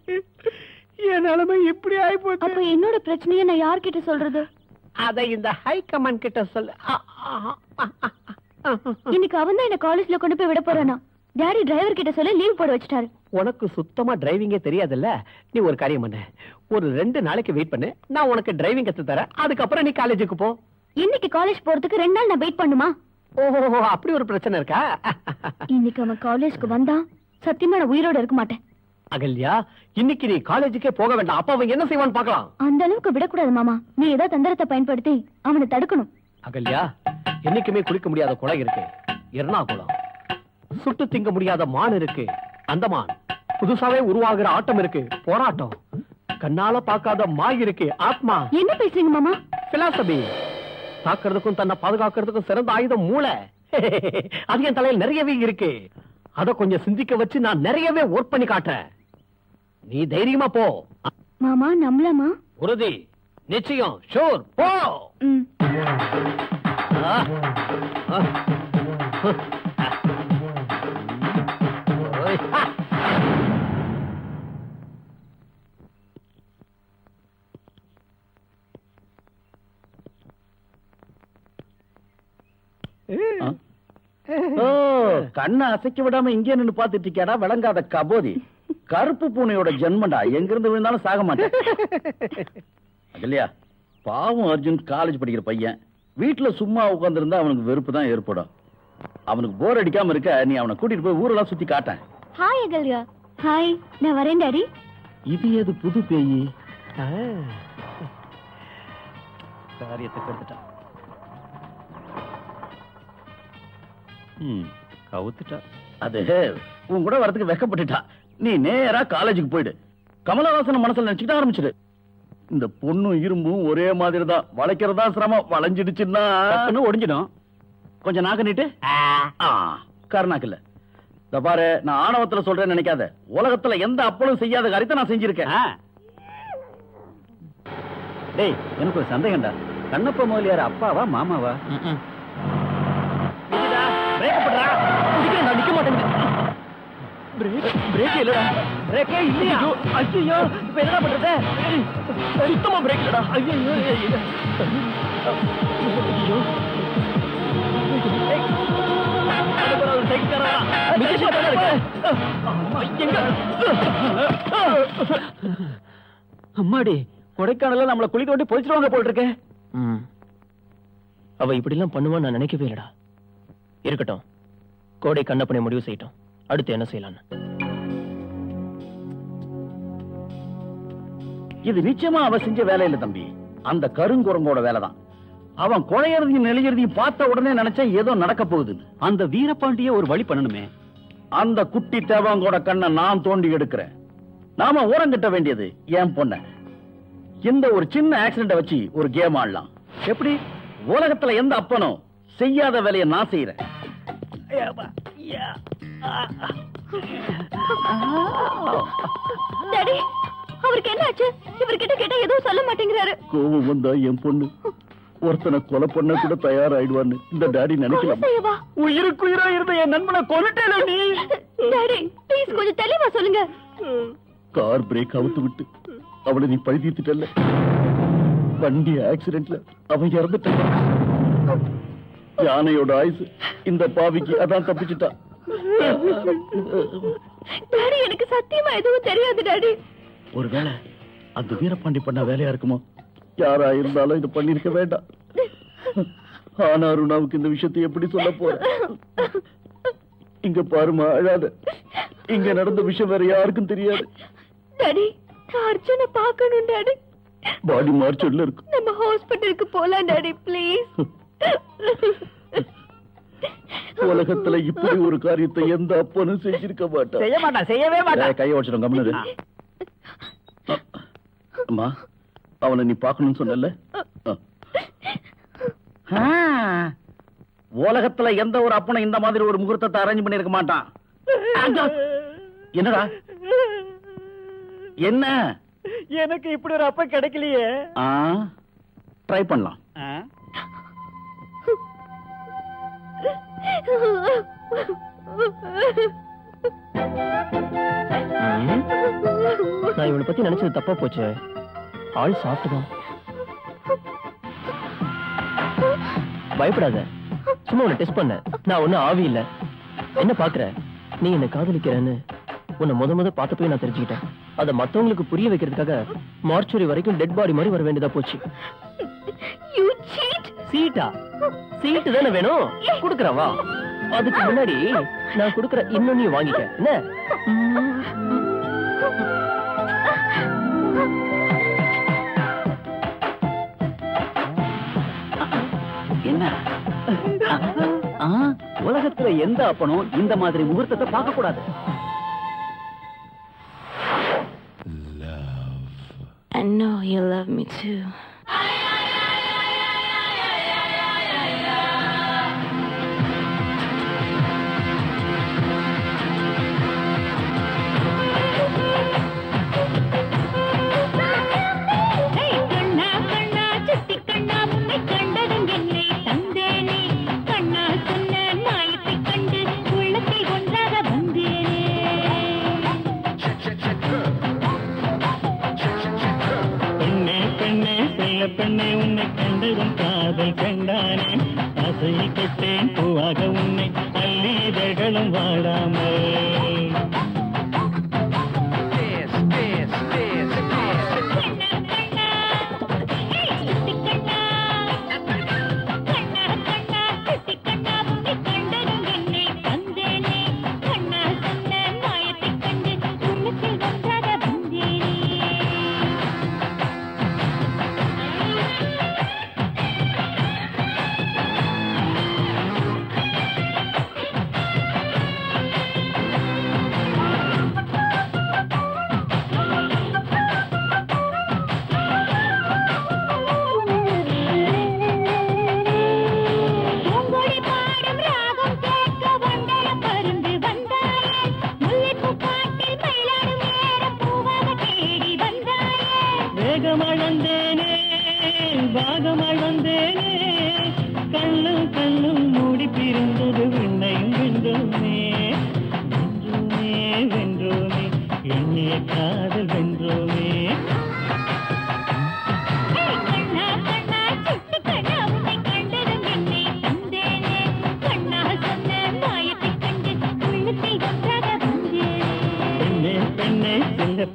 என் நிலைமை இப்படி ஆயிப்போச்சு. அப்ப என்னோட பிரச்சனையை நான் யார்கிட்ட சொல்றது? அதை இந்த ஹை கமாண்ட் கிட்ட சொல்லு. இன்னைக்கு அவன் தான் என்ன காலேஜ்ல கொண்டு போய் விட போறானா. டாடி டிரைவர் கிட்ட சொல்லி லீவ் போட வச்சிட்டாரு. உனக்கு சுத்தமா டிரைவிங்கே தெரியாதுல்ல. நீ ஒரு காரியம் பண்ணு, ஒரு 2 நாளைக்கு வெயிட் பண்ணு, நான் உனக்கு டிரைவிங் கத்து தரேன். அதுக்கப்புறம் நீ காலேஜுக்கு போ. இன்னைக்கு காலேஜ் போறதுக்கு 2 நாள் நான் வெயிட் பண்ணுமா? ஓஹோ, அப்படி ஒரு பிரச்சனை இருக்கா? இன்னைக்கு அவன் காலேஜ்க்கு வந்தா சத்தியமா நான் உயிரோட இருக்க மாட்டேன். அகல்யா, இன்னைக்கு நீ காலேஜுக்கே போக வேண்டாம். அப்ப அவன் என்ன செய்வான்னு பார்க்கலாம். அந்த அளவுக்கு விடக்கூடாது மாமா. நீ ஏதோ தந்திரத்தை பயன்படுத்தி அவனை தடுக்கணும். அகல்யா, என்னைக்குமே குளிக்க முடியாத குளம் இருக்கு, எர்ணாகுளம். சுட்டு திங்க முடியாத மான் இருக்கு, அந்தமான். புதுசாவே உருவாகிற ஆட்டம் இருக்கு, போராட்டம். கண்ணால பார்க்காத மாய் இருக்கு, ஆத்மா. என்ன பேசுறீங்க மாமா? பிலாசபி. தாக்குறதுக்கும் தன்னை பாதுகாக்கிறதுக்கும் சிறந்த ஆயுதம் மூளை. அது என் தலையில் நிறையவே இருக்கு. அத கொஞ்சம் சிந்திக்க வச்சு நான் நிறையவே ஒர்க் பண்ணி காட்டுறேன். நீ தைரியமா போ. மாமா, நம்பலாமா? உறுதி, நிச்சயம், ஷூர், போ. ஓ, கண்ணை அசைக்க விடாம இங்கே நின்னு பாத்துட்டு இருக்கியாடா விளங்காத கபோதி. கருப்பு பூனையோட ஜென்மண்டா, எங்க இருந்து விழுந்தாலும் சாக மாட்டேன். இல்லையா? பாவம் அர்ஜுன் காலேஜ் படிக்கிற பையன். வீட்டுல சும்மா உட்கார்ந்திருந்தா அவனுக்கு வெறுப்பு தான் ஏற்படும். அவனுக்கு போர் அடிக்காம இருக்க நீ அவனை கூட்டிட்டு போய் ஊரெல்லாம் சுத்தி காட்டேன். ஹாய் அகல்யா. ஹாய், நான் வரேன் டாடி. இது ஏது புது பேயி? காரியத்தை கெடுத்துட்டான். கவுத்துட்டா. அது உன் கூட வரதுக்கு வெக்கப்பட்டுட்டா. நீ நேரா காலேஜுக்கு போயிடு. கமலஹாசன் மனசுல நினைச்சுக்கிட்ட ஆரம்பிச்சிடு. இந்த பொண்ணும் இரும்பும் ஒரே மாதிரி தான். வளைக்கிறதா சிரமம். வளைஞ்சிடுச்சுன்னா ஒடிஞ்சிடும். கொஞ்சம் நாக்க நீட்டு. கருணாக்கு இல்ல. இந்த பாரு, நான் ஆணவத்துல சொல்றேன்னு நினைக்காத. உலகத்துல எந்த அப்பளும் செய்யாத காரியத்தை நான் செஞ்சிருக்கேன். டேய் எனக்கு ஒரு சந்தேகம்டா. கண்ணப்ப முதலியார் அப்பாவா மாமாவா? நான் நிக்க மாட்டேங்குது. பிரேக் இல்லடா. பிரேக்கே இல்லையா? ஐயோ இப்ப என்ன பண்றது? சுத்தமா பிரேக் இல்லடா. ஐயோ ஐயோ அம்மாடி, கொடைக்கானல நம்மள குழி தோண்டி பொழிச்சிருவாங்க போல் இருக்கே. அவ இப்படி எல்லாம் பண்ணுவான்னு நான் நினைக்கவே இல்லடா. இருக்கட்டும், கோடை கண்ணப்பனை முடிவு செய்யட்டும். அடுத்து என்ன செய்யலான்னு. இது நிச்சயமா அவ செஞ்ச வேலை இல்ல தம்பி, அந்த கருங்குரங்கோட வேலைதான். அவன் கொலையறதையும் நெளியறதையும் பார்த்த உடனே நினைச்சா ஏதோ நடக்க போகுது. அந்த வீரபாண்டிய ஒரு வழி பண்ணணுமே. அந்த குட்டி தேவாங்கோட கண்ணை நான் தோண்டி எடுக்கிறேன். நாம ஓரங்கட்ட வேண்டியது என் பொண்ண. இந்த ஒரு சின்ன ஆக்சிடென்ட வச்சு ஒரு கேம் ஆடலாம். எப்படி? உலகத்துல எந்த அப்பனும் செய்யாத வேலையை நான் செய்யறேன். டாடி, அவருக்கு என்ன ஆச்சு? இவர்கிட்ட கேட்டா எதுவும் சொல்ல மாட்டேங்கிறாரு. கோபம் வந்தா என் பொண்ணு ஒருத்தனை கொலை பண்ண கூட தயாராயிடுவான்னு இந்த டாடி நினைக்கலாம். உயிருக்குயிரா இருந்த என் நண்பனை கொல்லிட்டேல நீ. டாடி ப்ளீஸ் கொஞ்சம் தெளிவா சொல்லுங்க. கார் பிரேக் அவுத்து விட்டு அவளை நீ பழி தீர்த்துட்டல்ல. வண்டி ஆக்சிடென்ட்ல அவன் இறந்துட்டான். யானையோட ஆயுசு இந்த பாவிக்கு அதான் தப்பிச்சுட்டா. டாடி எனக்கு சத்தியமா எதுவும் தெரியாது டாடி. ஒருவேளை அந்த வீரபாண்டி பண்ண வேலையா இருக்குமோ? யாரா இருந்தாலும் இது பண்ணிருக்க வேண்டாம். ஆனா அருணாவுக்கு இந்த விஷயத்தை எப்படி சொல்ல போற? இங்க பாருமா, அழாத. இங்க நடந்த விஷயம் வேற யாருக்கும் தெரியாது. டாடி, நான் அர்ஜுனை பார்க்கணும் டாடி. பாடி மார்ச்சர்ல இருக்கு. நம்ம ஹாஸ்பிடலுக்கு போலாம் டாடி ப்ளீஸ். உலகத்துல இப்படி ஒரு காரியத்தை எந்த அப்பனும் செஞ்சிருக்க மாட்டான். செய்ய மாட்டான், செய்யவே மாட்டான். கையை வச்சிடும் கம்முனு. அம்மா, அவனை நீ பார்க்கணும்னு சொன்னல. உலகத்துல எந்த ஒரு அப்பனும் இந்த மாதிரி ஒரு முகூர்த்தத்தை அரேஞ்ச் பண்ணிருக்க மாட்டான். என்னடா என்ன? எனக்கு இப்படி ஒரு அப்ப கிடைக்கலையே. ட்ரை பண்ணலாம். நான் இவனை பத்தி நினைச்சது தப்பா போச்சு. ஆள் சாப்பிட்டுதான். பயப்படாத, சும்மா உன்னை டெஸ்ட் பண்ண. நான் ஒன்னும் ஆவி இல்ல. என்ன பாக்குற? நீ என்ன காதலிக்கிறேன்னு உன்னை முத பார்த்தப்பே நான் தெரிஞ்சுக்கிட்டேன். அதை மத்தவங்களுக்கு புரிய வைக்கிறதுக்காக மார்ச்சுரி வரைக்கும் டெட் பாடி மாதிரி வர வேண்டியதா போச்சு. சீட்டா? சீட்டு தானே வேணும், குடுக்கறேன் வா. அதுக்கு முன்னாடி நான் குடுக்கற இன்னொன்னையும் வாங்கிக்க. என்ன? உலகத்துல எந்த அப்பனும் இந்த மாதிரி முகூர்த்தத்தை பார்க்க கூடாது. I know you love me too. பெண்ணே உன்னை கண்டதும் காதல் கண்டானே, ஆசையை கொட்டேன் பூவாக உன்னை அள்ளீதழ்களும் வாடாமல்.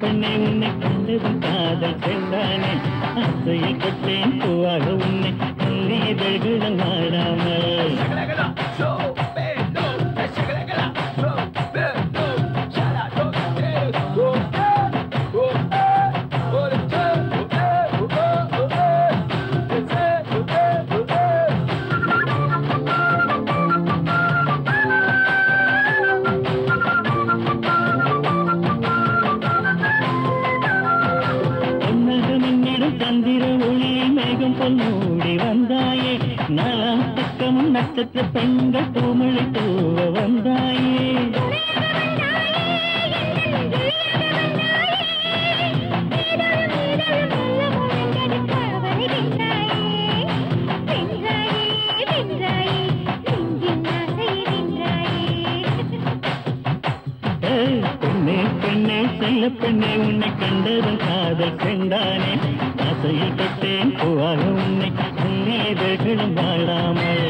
பெண்ணே உன்னை கண்டதும் காதல் சென்றானே ஆசையில் கட்டேன் பூவாக உன்னை கண்ணி இதழ்களும் ஆடாமல் சந்திர ஒளியில் மேகம் போல் மூடி வந்தாயே நாலாம் பக்கமும் நட்சத்திர பெண்கள் பூமழை தூவ வந்தாயே பெண்ணே பெண்ணே செல்ல பெண்ணே உன்னை கண்டதும் காதல் சென்றானே ஆசையில் கட்டேன் பூவாக உன்னை இதழ்களும் வாழாமல்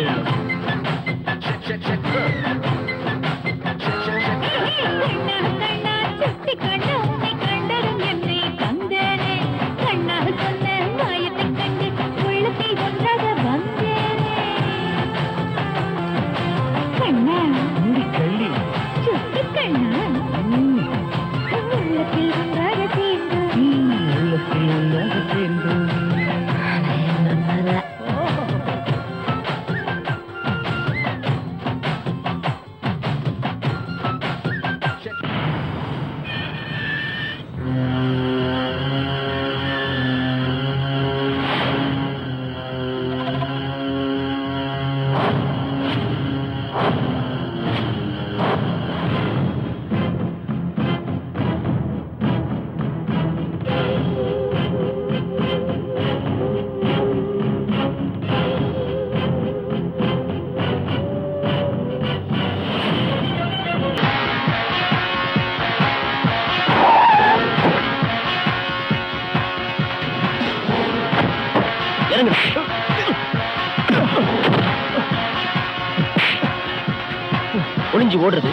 ஒளிஞ்சு ஓடுறது,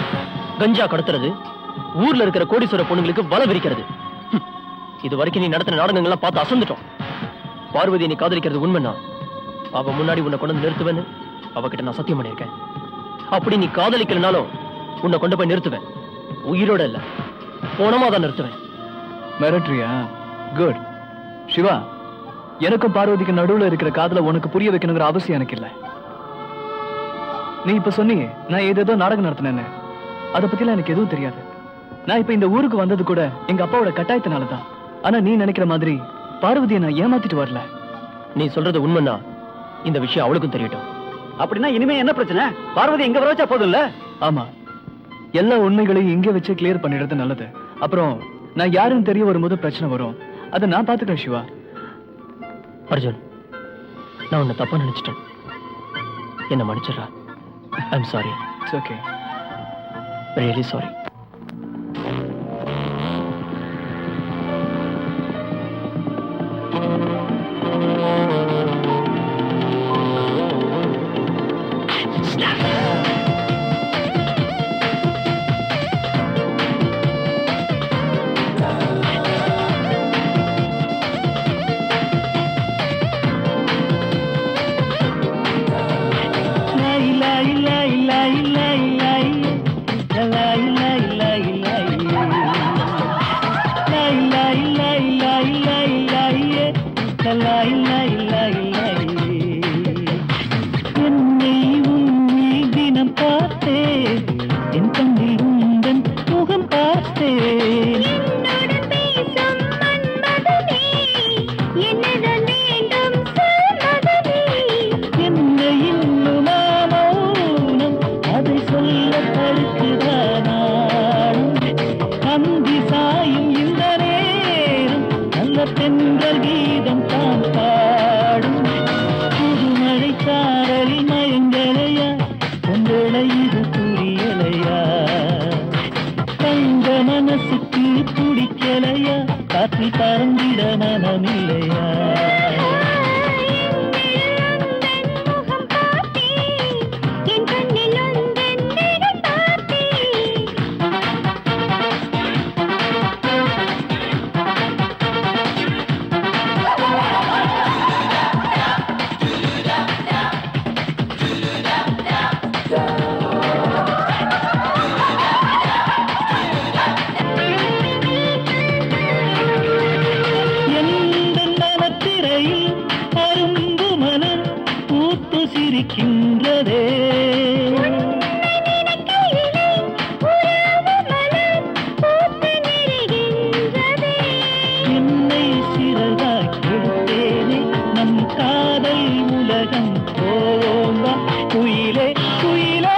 கஞ்சா கடத்துறது, ஊர்ல இருக்கிற கோடீஸ்வர பொண்ணுங்களுக்கு வலை விரிக்கிறது. இது வரைக்கும் நீ நடத்தின நாடகங்கள்லாம் பார்த்து அசந்துட்டோம். பார்வதி நீ காதலிக்கிறது உண்மைன்னா அவ முன்னாடி உன்னை கொண்டு வந்து நிறுத்துவேன்னு அவகிட்ட நான் சத்தியம் பண்ணியிருக்கேன். அப்படி நீ காதலிக்கலனாலும் உன்னை கொண்டு போய் நிறுத்துவேன். உயிரோட இல்ல, போனமா தான் நிறுத்துவேன். மிரட்ரியா? குட். சிவா, எனக்கும் பார்வதிக்கு நடுவுல இருக்கிற காதல உனக்கு புரிய வைக்கணுங்கிற அவசியம் எனக்கு இல்லை. நீ இப்ப சொன்னீங்க நான் ஏதேதோ நாடகம் நடத்தினேன்னு. அதை பத்திலாம் எனக்கு எதுவும் தெரியாது. நான் இப்ப இந்த ஊருக்கு வந்தது கூட எங்க அப்பாவோட கட்டாயத்தினாலதான். ஆனா நீ நினைக்கிற மாதிரி பார்வதியை நான் ஏமாத்திட்டு வரல. நீ சொல்றது உண்மைன்னா இந்த விஷயம் அவளுக்கும் தெரியட்டும். அப்படின்னா இனிமே என்ன பிரச்சனை? பார்வதி எங்க வர வச்சா போதும் இல்ல? ஆமா, எல்லா உண்மைகளையும் இங்கே வச்சு கிளியர் பண்ணிடுறது நல்லது. அப்புறம் நான் யாருன்னு தெரிய வரும்போது பிரச்சனை வரும். அதை நான் பாத்துக்கிறேன் சிவா. அர்ஜுன், நான் உன்னை தப்பா நினைச்சிட்டேன். என்ன மன்னிச்சிடறா. I'm sorry. It's okay. Really sorry. துடிக்கின்றதே என்னை சிறகாய் கொடுத்தேனே நம் காதல் உலகம் போவா குயிலே குயிலே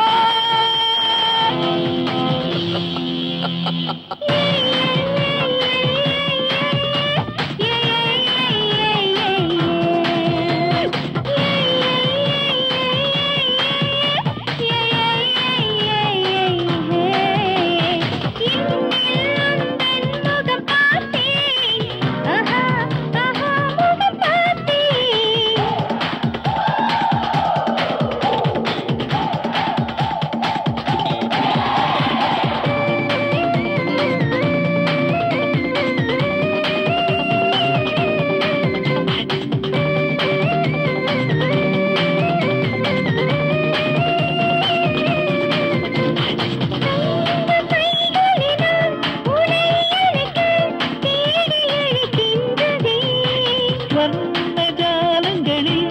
வர்ண ஜாலங்களில்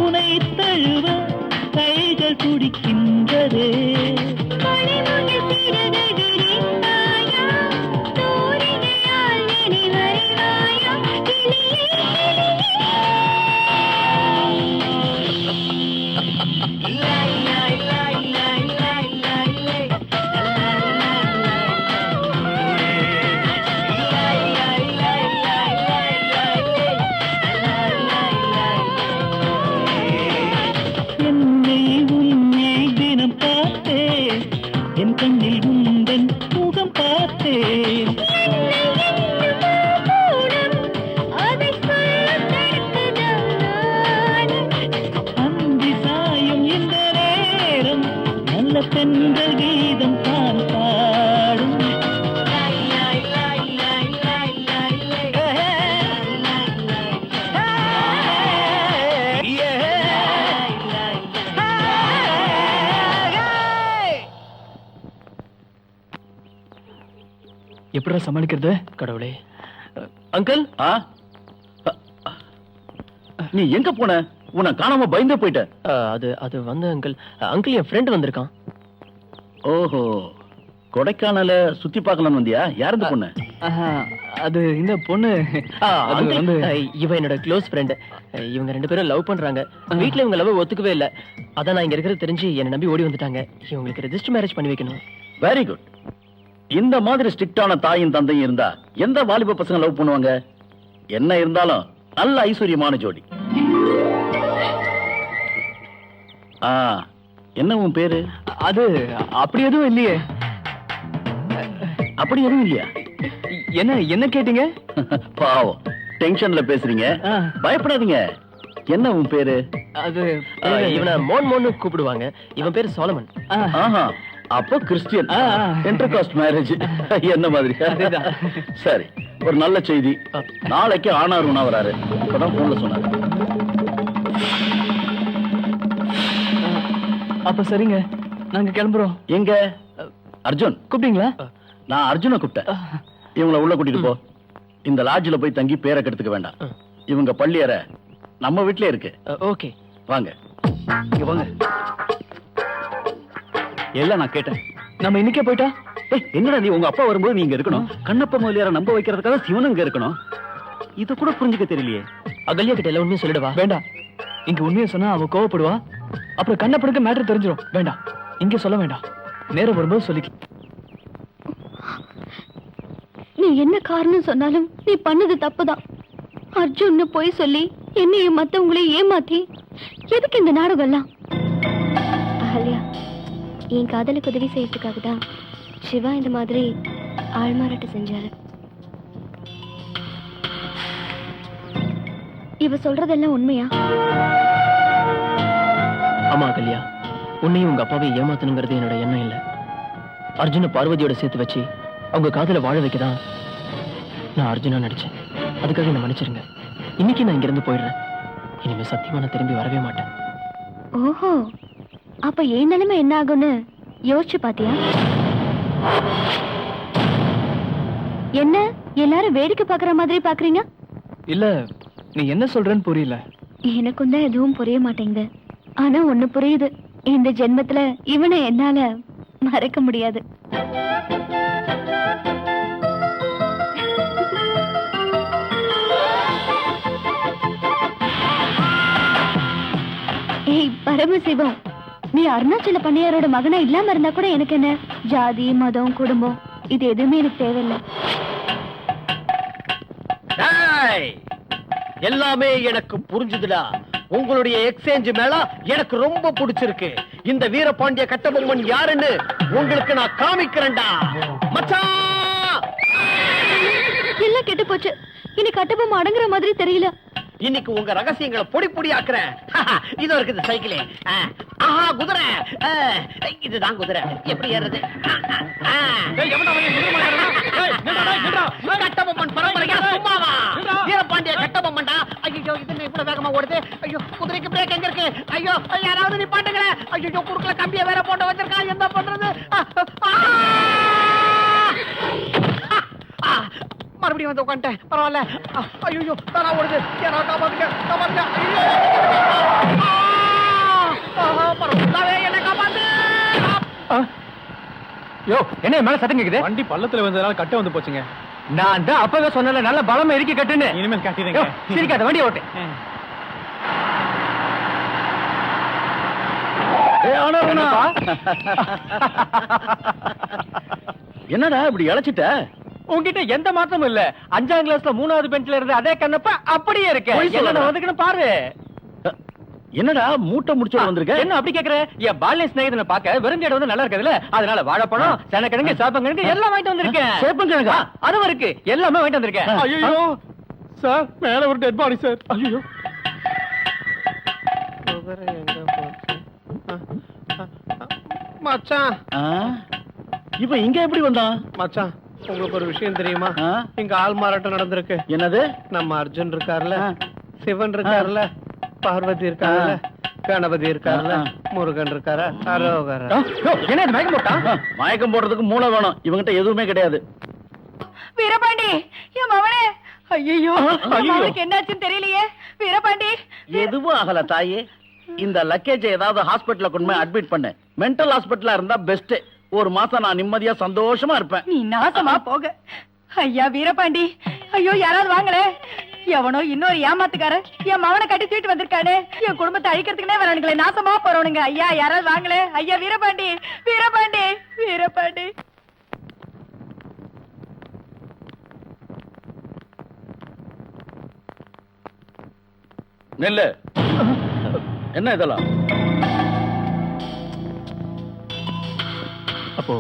உனை தழுவ கைகள் துடிக்கின்றதே என்னை உன்னை தினம் பார்த்தேன் என் கண்ணில் உந்தன் முகம் பார்த்தேன் அந்தி சாயும் இந்த நேரம் நல்ல பெண்கள் கீதம் தான் பாடும் எப்படிடா சமாளிக்கிறது கடவுளே அங்கிள் ஆ? நீ எங்க போன? உன்னை காணாம பயந்தே போயிட்ட. அது அது வந்து அங்கிள் என் ஃப்ரெண்ட் வந்திருக்கான். ஓஹோ, கொடைக்கானல சுத்தி பார்க்கலாம் வந்தியா? யார் இந்த பொண்ணு? அது இந்த பொண்ணு அது uncle, வந்து இவ என்னோட க்ளோஸ் ஃப்ரெண்ட். இவங்க ரெண்டு பேரும் லவ் பண்றாங்க. வீட்ல இவங்க லவ் ஒத்துக்கவே இல்ல. அதான் நான் இங்க இருக்கிறது தெரிஞ்சு என்ன நம்பி ஓடி வந்துட்டாங்க. இவங்களுக்கு ரெஜிஸ்டர் மேரேஜ் பண்ணி வைக்கணும். Very good. இந்த மாதிரி ஸ்ட்ரிக்டான தாயும் தந்தையும் இருந்தா எந்த வாலிப பசங்க லவ் பண்ணுவாங்க? என்ன இருந்தாலும் நல்ல ஐஸ்வர்யமான ஜோடி. ஆ, என்ன உன் பேரு? அது அப்படி எதுவும் இல்லையே. அப்படி எதுவும் இல்லையா? என்ன என்ன கேட்டீங்க? பாவம், டென்ஷன்ல பேசுறீங்க. ஆ. பயப்படாதீங்க. என்ன உன் பேரு? அது இவனை மோன்னு கூப்பிடுவாங்க. இவன் பேரு சோலமன். ஆஹா, அப்போ கிறிஸ்டியன். இன்டர்காஸ்ட் மேரேஜ் என்ன மாதிரி? அதேதான். சரி, ஒரு நல்ல செய்தி. நாளைக்கு ஆனார் உணா வராரு. இப்பதான் போன்ல சொன்னாரு. அப்ப சரிங்க, நாங்க கிளம்புறோம். எங்க? அர்ஜுன் கூப்பிட்டீங்களா? நான் அர்ஜுனை கூப்பிட்டேன். இவங்களை உள்ள கூட்டிட்டு போ. இந்த லாட்ஜ்ல போய் தங்கி பேரை கெடுத்துக்க வேண்டாம். இவங்க பள்ளி அறை நம்ம வீட்லயே இருக்கு. ஓகே, வாங்க. இங்க வாங்க. எல்லாம் நான் கேட்டேன். நம்ம இன்னைக்கே போயிட்டா? என்னடா நீ உங்க அப்பா வரும்போது நீங்க இருக்கணும். கண்ணப்ப முதலியார நம்ப வைக்கிறதுக்காக சிவனும் இங்க இருக்கணும். இத கூட புரிஞ்சுக்க தெரியலையே. அகல்யா கிட்ட எல்லாம் உண்மையை சொல்லிடுவா. வேண்டாம், இங்க உண்மையை சொன்னா அவ கோவப்படுவா. அப்புறம் கண்ணப்படுக்க மேட்டர் தெரிஞ்சிடும். வேண்டாம், இங்க சொல்ல வேண்டாம். நேரம் வரும்போது சொல்லிக்க. நீ என்ன காரணம் சொன்னாலும் நீ பண்ணது தப்புதான். அர்ஜுன்னு போய் சொல்லி என்னையும் மத்தவங்களையும் ஏமாத்தி எதுக்கு இந்த நாடகம் எல்லாம்? அகல்யா, என் காதலுக்கு உதவி செய்யறதுக்காக தான் சிவா இந்த மாதிரி ஆள்மாறாட்டு செஞ்சாரு. இவ சொல்றதெல்லாம் உண்மையா? ஆமா அகல்யா, உன்னையும் உங்க அப்பாவை ஏமாத்தணுங்கிறது என்னோட எண்ணம் இல்ல. அர்ஜுன பார்வதியோட சேர்த்து வச்சு அவங்க காதல வாழ வைக்கதான் நான் அர்ஜுனா நடிச்சேன். அதுக்காக என்ன மன்னிச்சிருங்க. இன்னைக்கு நான் இங்கிருந்து போயிடுறேன். இனிமே சத்தியமா நான் திரும்பி வரவே மாட்டேன். ஓஹோ, அப்ப என் நிலைமை என்ன ஆகும்னு யோசிச்சு பாத்தியா? என்ன எல்லாரும் வேடிக்கை பாக்குற மாதிரி பாக்குறீங்க? இல்ல, நீ என்ன சொல்றேன்னு புரியல. எனக்கும் தான் எதுவும் புரிய மாட்டேங்குது. ஆனா ஒண்ணு புரியுது, இந்த ஜென்மத்துல இவனை என்னால மறக்க முடியாது. ஏய் பரமசிவம், நீ அருணாச்சல பண்ணையாரோட மகனா இல்லாம இருந்தா கூட எனக்கு என்ன, ஜாதி மதம் குடும்பம் இது எதுவுமே எனக்கு தேவையில்லை. எல்லாமே எனக்கு புரிஞ்சுதுடா. உங்களுடைய எக்ஸ்சேஞ்ச் மேல எனக்கு ரொம்ப பிடிச்சிருக்கு. இந்த வீரபாண்டிய கட்டபொம்மன் யாருன்னு உங்களுக்கு நான் காமிக்கிறேன்டா மச்சான். எல்லாம் கெட்டு போச்சு. இனி கட்டபொம்மை அடங்குற மாதிரி தெரியல. இன்னைக்கு உங்க ரகசியங்களை பொடி பொடி ஆக்குறேன். இது இருக்குது சைக்கிள். ஆஹா குதிரை. இதுதான் குதிரை. எப்படி ஏறுறது? கட்டபொம்மன் பரம்பரையா சும்மாவா? வீரபாண்டிய கட்டபொம்மன்டா. ஐயோ இது இவ்வளவு வேகமா ஓடுது. ஐயோ குதிரைக்கு பிரேக் எங்க இருக்கு? ஐயோ யாராவது நிப்பாட்டுங்களேன். ஐயோ குறுக்குல கம்பிய வேற போட்டு வச்சிருக்கா. என்ன பண்றது? மறுபடியும் வந்து உட்காந்துட்டேன். பரவாயில்ல. ஐயோ தானா ஓடுது. யாராவது காப்பாத்துங்க காப்பாத்துங்க. பரவாயில்ல என்ன காப்பாத்து. யோ என்ன மேல சத்தம் கேக்குது? வண்டி பள்ளத்துல வந்ததுனால கட்ட வந்து போச்சுங்க. நான் தான் அப்பவே சொன்னல நல்ல பலமா இறுக்கி கட்டுன்னு. இனிமேல் கட்டிடுங்க. சிரிக்காத, வண்டி ஓட்டு. என்னடா இப்படி இழைச்சிட்ட? உன்கிட்ட எந்த மாற்றமும் இல்ல. 5ஆம் கிளாஸ்ல 3வது பெஞ்ச்ல இருந்து அதே கண்ணப்ப அப்படியே இருக்கு. என்ன வந்துக்கணும் பாரு. என்னடா மூட்டை முடிச்சு வந்திருக்க? என்ன அப்படி கேக்குற? என் பால்ய சிநேகிதனை பார்க்க வெறுங்கேடு வந்து நல்லா இருக்குதுல்ல, அதனால வாழைப்பழம், சேனக்கிழங்கு, சேப்பங்கிழங்கு எல்லாம் வாங்கிட்டு வந்திருக்கேன். சேப்பங்கிழங்கா? அதுவும் இருக்கு, எல்லாமே வாங்கிட்டு வந்திருக்கேன். ஐயோ சார், மேல ஒரு டெட் பாடி சார். ஐயோ மச்சான் இவன் இங்க எப்படி வந்தான்? மச்சான் உங்களுக்கு ஒரு விஷயம் தெரியுமா? இங்க ஆள் மாறாட்டம் நடந்திருக்கு. என்னது? நம்ம அர்ஜுன் இருக்கார்ல, சிவன் இருக்கார்ல, பார்வதி இருக்கார்ல, கணபதி இருக்கார்ல, முருகன் இருக்காரு, அரோகரா. என்ன இது மயக்கம் போட்டான்? மயக்கம் போடுறதுக்கு மூளை வேணும். இவங்கிட்ட எதுவுமே கிடையாது. வீரபாண்டி என் மவனே. ஐயோ அவனுக்கு என்னாச்சுன்னு தெரியலையே. வீரபாண்டி எதுவும் ஆகல தாயே. இந்த லக்கேஜ் ஏதாவது ஹாஸ்பிடல்ல கொண்டு போய் அட்மிட் பண்ணு. மென்டல் ஹாஸ்பிடலா இருந்தா பெஸ்ட். ஒரு மாசம் நான் நிம்மதியா சந்தோஷமா இருப்பேன். நீ நாசமா போக. ஐயா வீரபாண்டி, ஐயோ யாராவது வாங்களே. எவனோ இன்னொரு ஏமாத்துக்கார என் மவனை கட்டி தூக்கிட்டு வந்திருக்கானே. என் குடும்பத்தை அழிக்கிறதுக்குனே வரானுங்களே. நாசமா போறவனுங்க. ஐயா யாராவது வாங்களே. ஐயா வீரபாண்டி, வீரபாண்டி, வீரபாண்டி. நெல்லு. என்ன இதெல்லாம்? அப்போ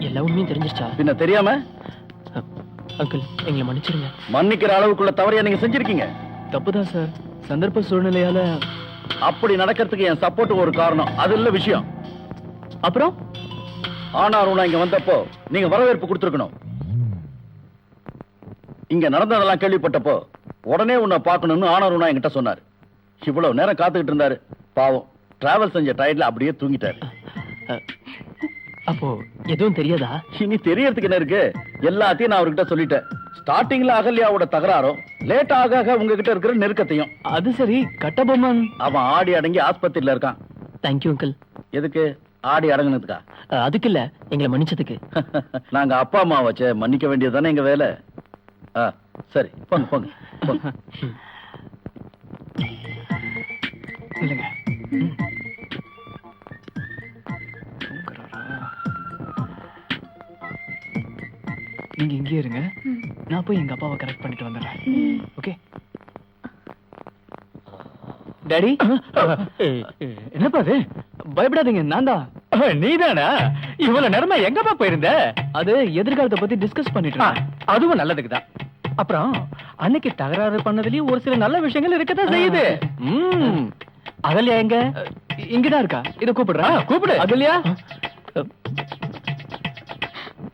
எல்லா உண்மையும் தெரிஞ்சிருச்சா? பின்ன தெரியாம? அங்கிள் எங்களை மன்னிச்சிருங்க. மன்னிக்கிற அளவுக்குள்ள தவறையா நீங்க செஞ்சிருக்கீங்க. தப்புதான் சார், சந்தர்ப்ப சூழ்நிலையால. அப்படி நடக்கிறதுக்கு என் சப்போர்ட் ஒரு காரணம். அது இல்ல விஷயம். அப்புறம் ஆனார் இங்க வந்தப்போ நீங்க வரவேற்பு கொடுத்திருக்கணும். இங்க நடந்ததெல்லாம் கேள்விப்பட்டப்போ உடனே உன்னை பார்க்கணும்னு ஆனார் என்கிட்ட சொன்னாரு. இவ்வளவு நேரம் காத்துக்கிட்டு இருந்தாரு. பாவம், டிராவல் செஞ்ச டயர்ட்ல அப்படியே தூங்கிட்டாரு. அப்போ எதுவும் தெரியாதா? இனி தெரியறதுக்கு என்ன இருக்கு? எல்லாத்தையும் நான் அவர்கிட்ட சொல்லிட்டேன். ஸ்டார்டிங்ல அகல்யாவோட தகராறும், லேட் ஆக உங்ககிட்ட இருக்கிற நெருக்கத்தையும். அது சரி, கட்டபொம்மன் அவன் ஆடி அடங்கி ஆஸ்பத்திரியில இருக்கான். Thank you uncle. எதுக்கு? ஆடி அடங்குனதுக்கா? அதுக்கு இல்ல, எங்களை மன்னிச்சதுக்கு. நாங்க அப்பா அம்மா வச்ச மன்னிக்க வேண்டியதுதானே எங்க வேலை. சரி போங்க போங்க போங்க. இல்லைங்க. நீங்க இங்கே இருங்க, நான் போய் எங்க அப்பாவை கரெக்ட் பண்ணிட்டு வந்துடுறேன். Okay daddy? என்னப்பா அது? பயப்படாதீங்க, நான் தான். நீதானா? இவ்வளவு நேரமா எங்கப்பா போயிருந்த? அது எதிர்காலத்தை பத்தி டிஸ்கஸ் பண்ணிட்டு இருக்கேன். அதுவும் நல்லதுக்குதான். அப்புறம் அன்னைக்கு தகராறு பண்ணதுலயும் ஒரு சில நல்ல விஷயங்கள் இருக்கதான் செய்யுது. அகல்யா எங்க? இங்கதான் இருக்கா. இத கூப்பிடுறேன். கூப்பிடு. அகல்யா,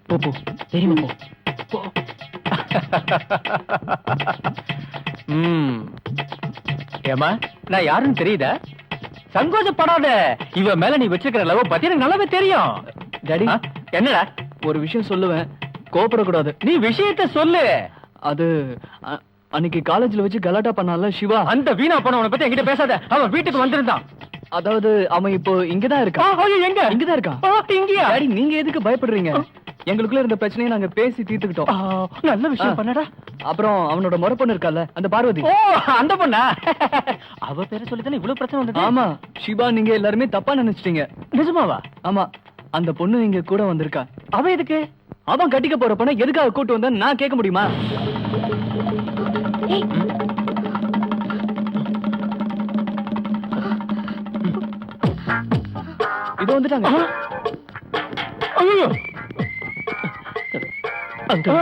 போ போ, தெரியுமா போ. ஏமா, நான் யாருன்னு தெரியுதா? சங்கோச்சப்படாத. இவ மேல நீ வச்சிருக்கிற லவ் பத்தி எனக்கு நல்லாவே தெரியும். டாடி என்னடா? ஒரு விஷயம் சொல்லுவேன், கோபப்படக்கூடாது. நீ விஷயத்த சொல்லு. அது அன்னைக்கு காலேஜ்ல வச்சு கலாட்டா பண்ணால சிவா. அந்த வீணா போனவனை பத்தி என்கிட்ட பேசாத. அவன் வீட்டுக்கு வந்திருந்தான். அதாவது அவன் இப்போ இங்கதான் இருக்கான். எங்க இங்கதான் இருக்கான். இங்கயா? டாடி நீங்க எதுக்கு பயப்படுறீங்க? எங்களுக்குள்ள இருந்த பிரச்சனையை நாங்க பேசி தீர்த்துக்கிட்டோம். நல்ல விஷயம் பண்ணடா. அப்புறம் அவனோட முறை பொண்ணு இருக்கல்ல, அந்த பார்வதி. ஓ அந்த பொண்ணா? அவ பேரை சொல்லித்தானே இவ்வளவு பிரச்சனை வந்தது. ஆமா சிவா, நீங்க எல்லாருமே தப்பா நினைச்சிட்டீங்க. நிஜமாவா? ஆமா, அந்த பொண்ணு இங்க கூட வந்திருக்கா. அவ எதுக்கு? அவன் கட்டிக்க போற பொண்ணை எதுக்காக கூட்டு வந்த நான் கேட்க முடியுமா? இது வந்துட்டாங்க. ஐயோ அங்கிள்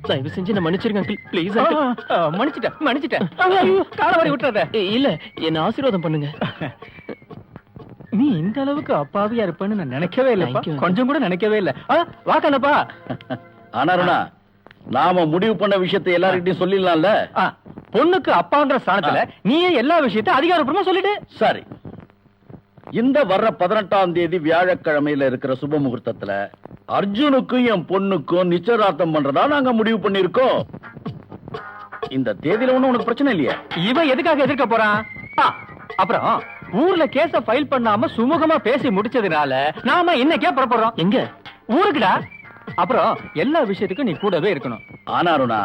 தயவு செஞ்சு என்ன மன்னிச்சிருங்க அங்கிள், ப்ளீஸ் அங்கிள். மன்னிச்சிட்டேன். ஐயோ கால வரி விட்டுறத. இல்ல என்ன ஆசீர்வாதம் பண்ணுங்க. நீ இந்த அளவுக்கு அப்பாவியா இருப்பேன்னு நான் நினைக்கவே இல்லப்பா. Thank you. கொஞ்சம் கூட நினைக்கவே இல்ல. வா கண்ணப்பா. ஆனாருண்ணா, நாம முடிவு பண்ண விஷயத்தை எல்லார்கிட்டயும் சொல்லிடலாம்ல. பொண்ணுக்கு அப்பாங்கிற ஸ்தானத்துல நீயே எல்லா விஷயத்தையும் அதிகாரப்பூர்வமா சொல்லிட்டு. சரி, இந்த வர்ற 18ஆம் தேதி வியாழக்கிழமையில இருக்கிற சுப முகூர்த்தத்துல அர்ஜுனுக்கும் என் பொண்ணுக்கும் நிச்சயதார்த்தம் பண்றதா நாங்க முடிவு பண்ணிருக்கோம். இந்த தேதியில ஒண்ணும் உனக்கு பிரச்சனை இல்லையா? இவன் எதுக்காக எதிர்க்க போறான்? அப்புறம் ஊர்ல கேஸ ஃபைல் பண்ணாம சுமூகமா பேசி முடிச்சதுனால நாம இன்னைக்கே புறப்படுறோம். எங்க? ஊருக்குடா. அப்புறம் எல்லா விஷயத்துக்கும் நீ கூடவே இருக்கணும். ஆனாருண்ணா,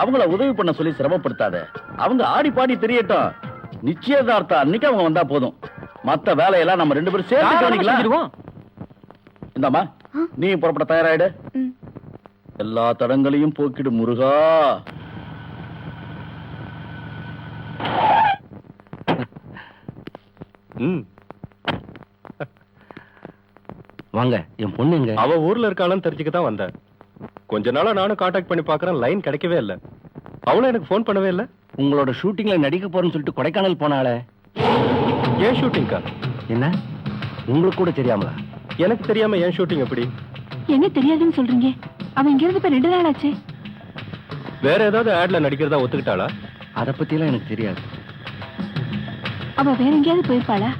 அவங்கள உதவி பண்ண சொல்லி சிரமப்படுத்தாத. அவங்க ஆடி பாடி தெரியட்டும். நிச்சயதார்த்தம் அன்னைக்கு அவங்க வந்தா போதும். மத்த வேலையெல்லாம் நம்ம 2 பேரும் சேர்ந்து கவனிக்கலாம். செஞ்சிருவோம். இந்தாமா, நீ புறப்பட தயாராயிடு. எல்லா தடங்களையும் போக்கிடு முருகா. வாங்க, என் பொண்ணுங்க. அவ ஊர்ல இருக்காளான்னு தெரிஞ்சுக்க தான் வந்தேன். கொஞ்ச நாளா நானும் காண்டாக்ட் பண்ணி பாக்குறேன், லைன் கிடைக்கவே இல்ல. அவளும் எனக்கு ஃபோன் பண்ணவே இல்ல. உங்களோட ஷூட்டிங்ல நடிக்க போறேன்னு சொல்லிட்டு கொடைக்கானல் போனாளே. ஏன் ஷூட்டிங்கா? என்ன உங்களுக்கு கூட தெரியாமலா? எனக்கு தெரியாம ஏன் ஷூட்டிங் எப்படி? என்ன தெரியாதுன்னு சொல்றீங்க? அவன் இங்க இருந்து இப்ப 2 நாள் ஆச்சு. வேற ஏதாவது ஆட்ல நடிக்கிறதா ஒத்துக்கிட்டாளா? அத பத்தி எல்லாம் எனக்கு தெரியாது. அவ வேற எங்கேயாவது போயிருப்பாளா?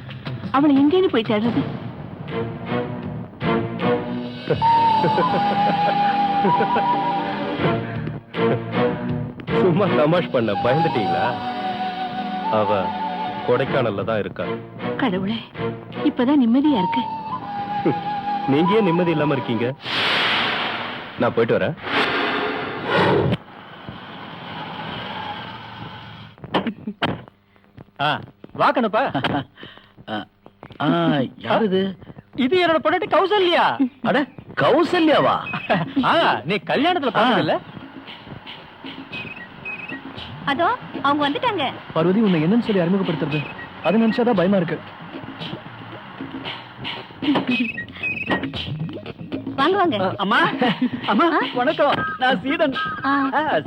அவளை எங்கேன்னு போய் தேடுறது? சும்மா தமாஷ் பண்ண, பயந்துட்டீங்களா? அவ கொடைக்கானல்ல தான் இருக்கா. கடவுளே, இப்பதான் நிம்மதியா இருக்கு. நீங்க ஏன் நிம்மதி இல்லாம இருக்கீங்க? நான் போயிட்டு வரேன். வா கண்ணப்பா. யாரு இது? இது என்னோட பொண்டாட்டி கௌசல்யா. அட, கௌசல்யாவா? நீ கல்யாணத்துல பார்த்ததில்ல? அதோ அவங்க வந்துட்டாங்க. பார்வதி, உன்னை என்னன்னு சொல்லி அறிமுகப்படுத்துறது? அதை நினைச்சாதான் பயமா இருக்கு. வாங்க வாங்க. அம்மா, அம்மா வணக்கம். நான் சீடன்.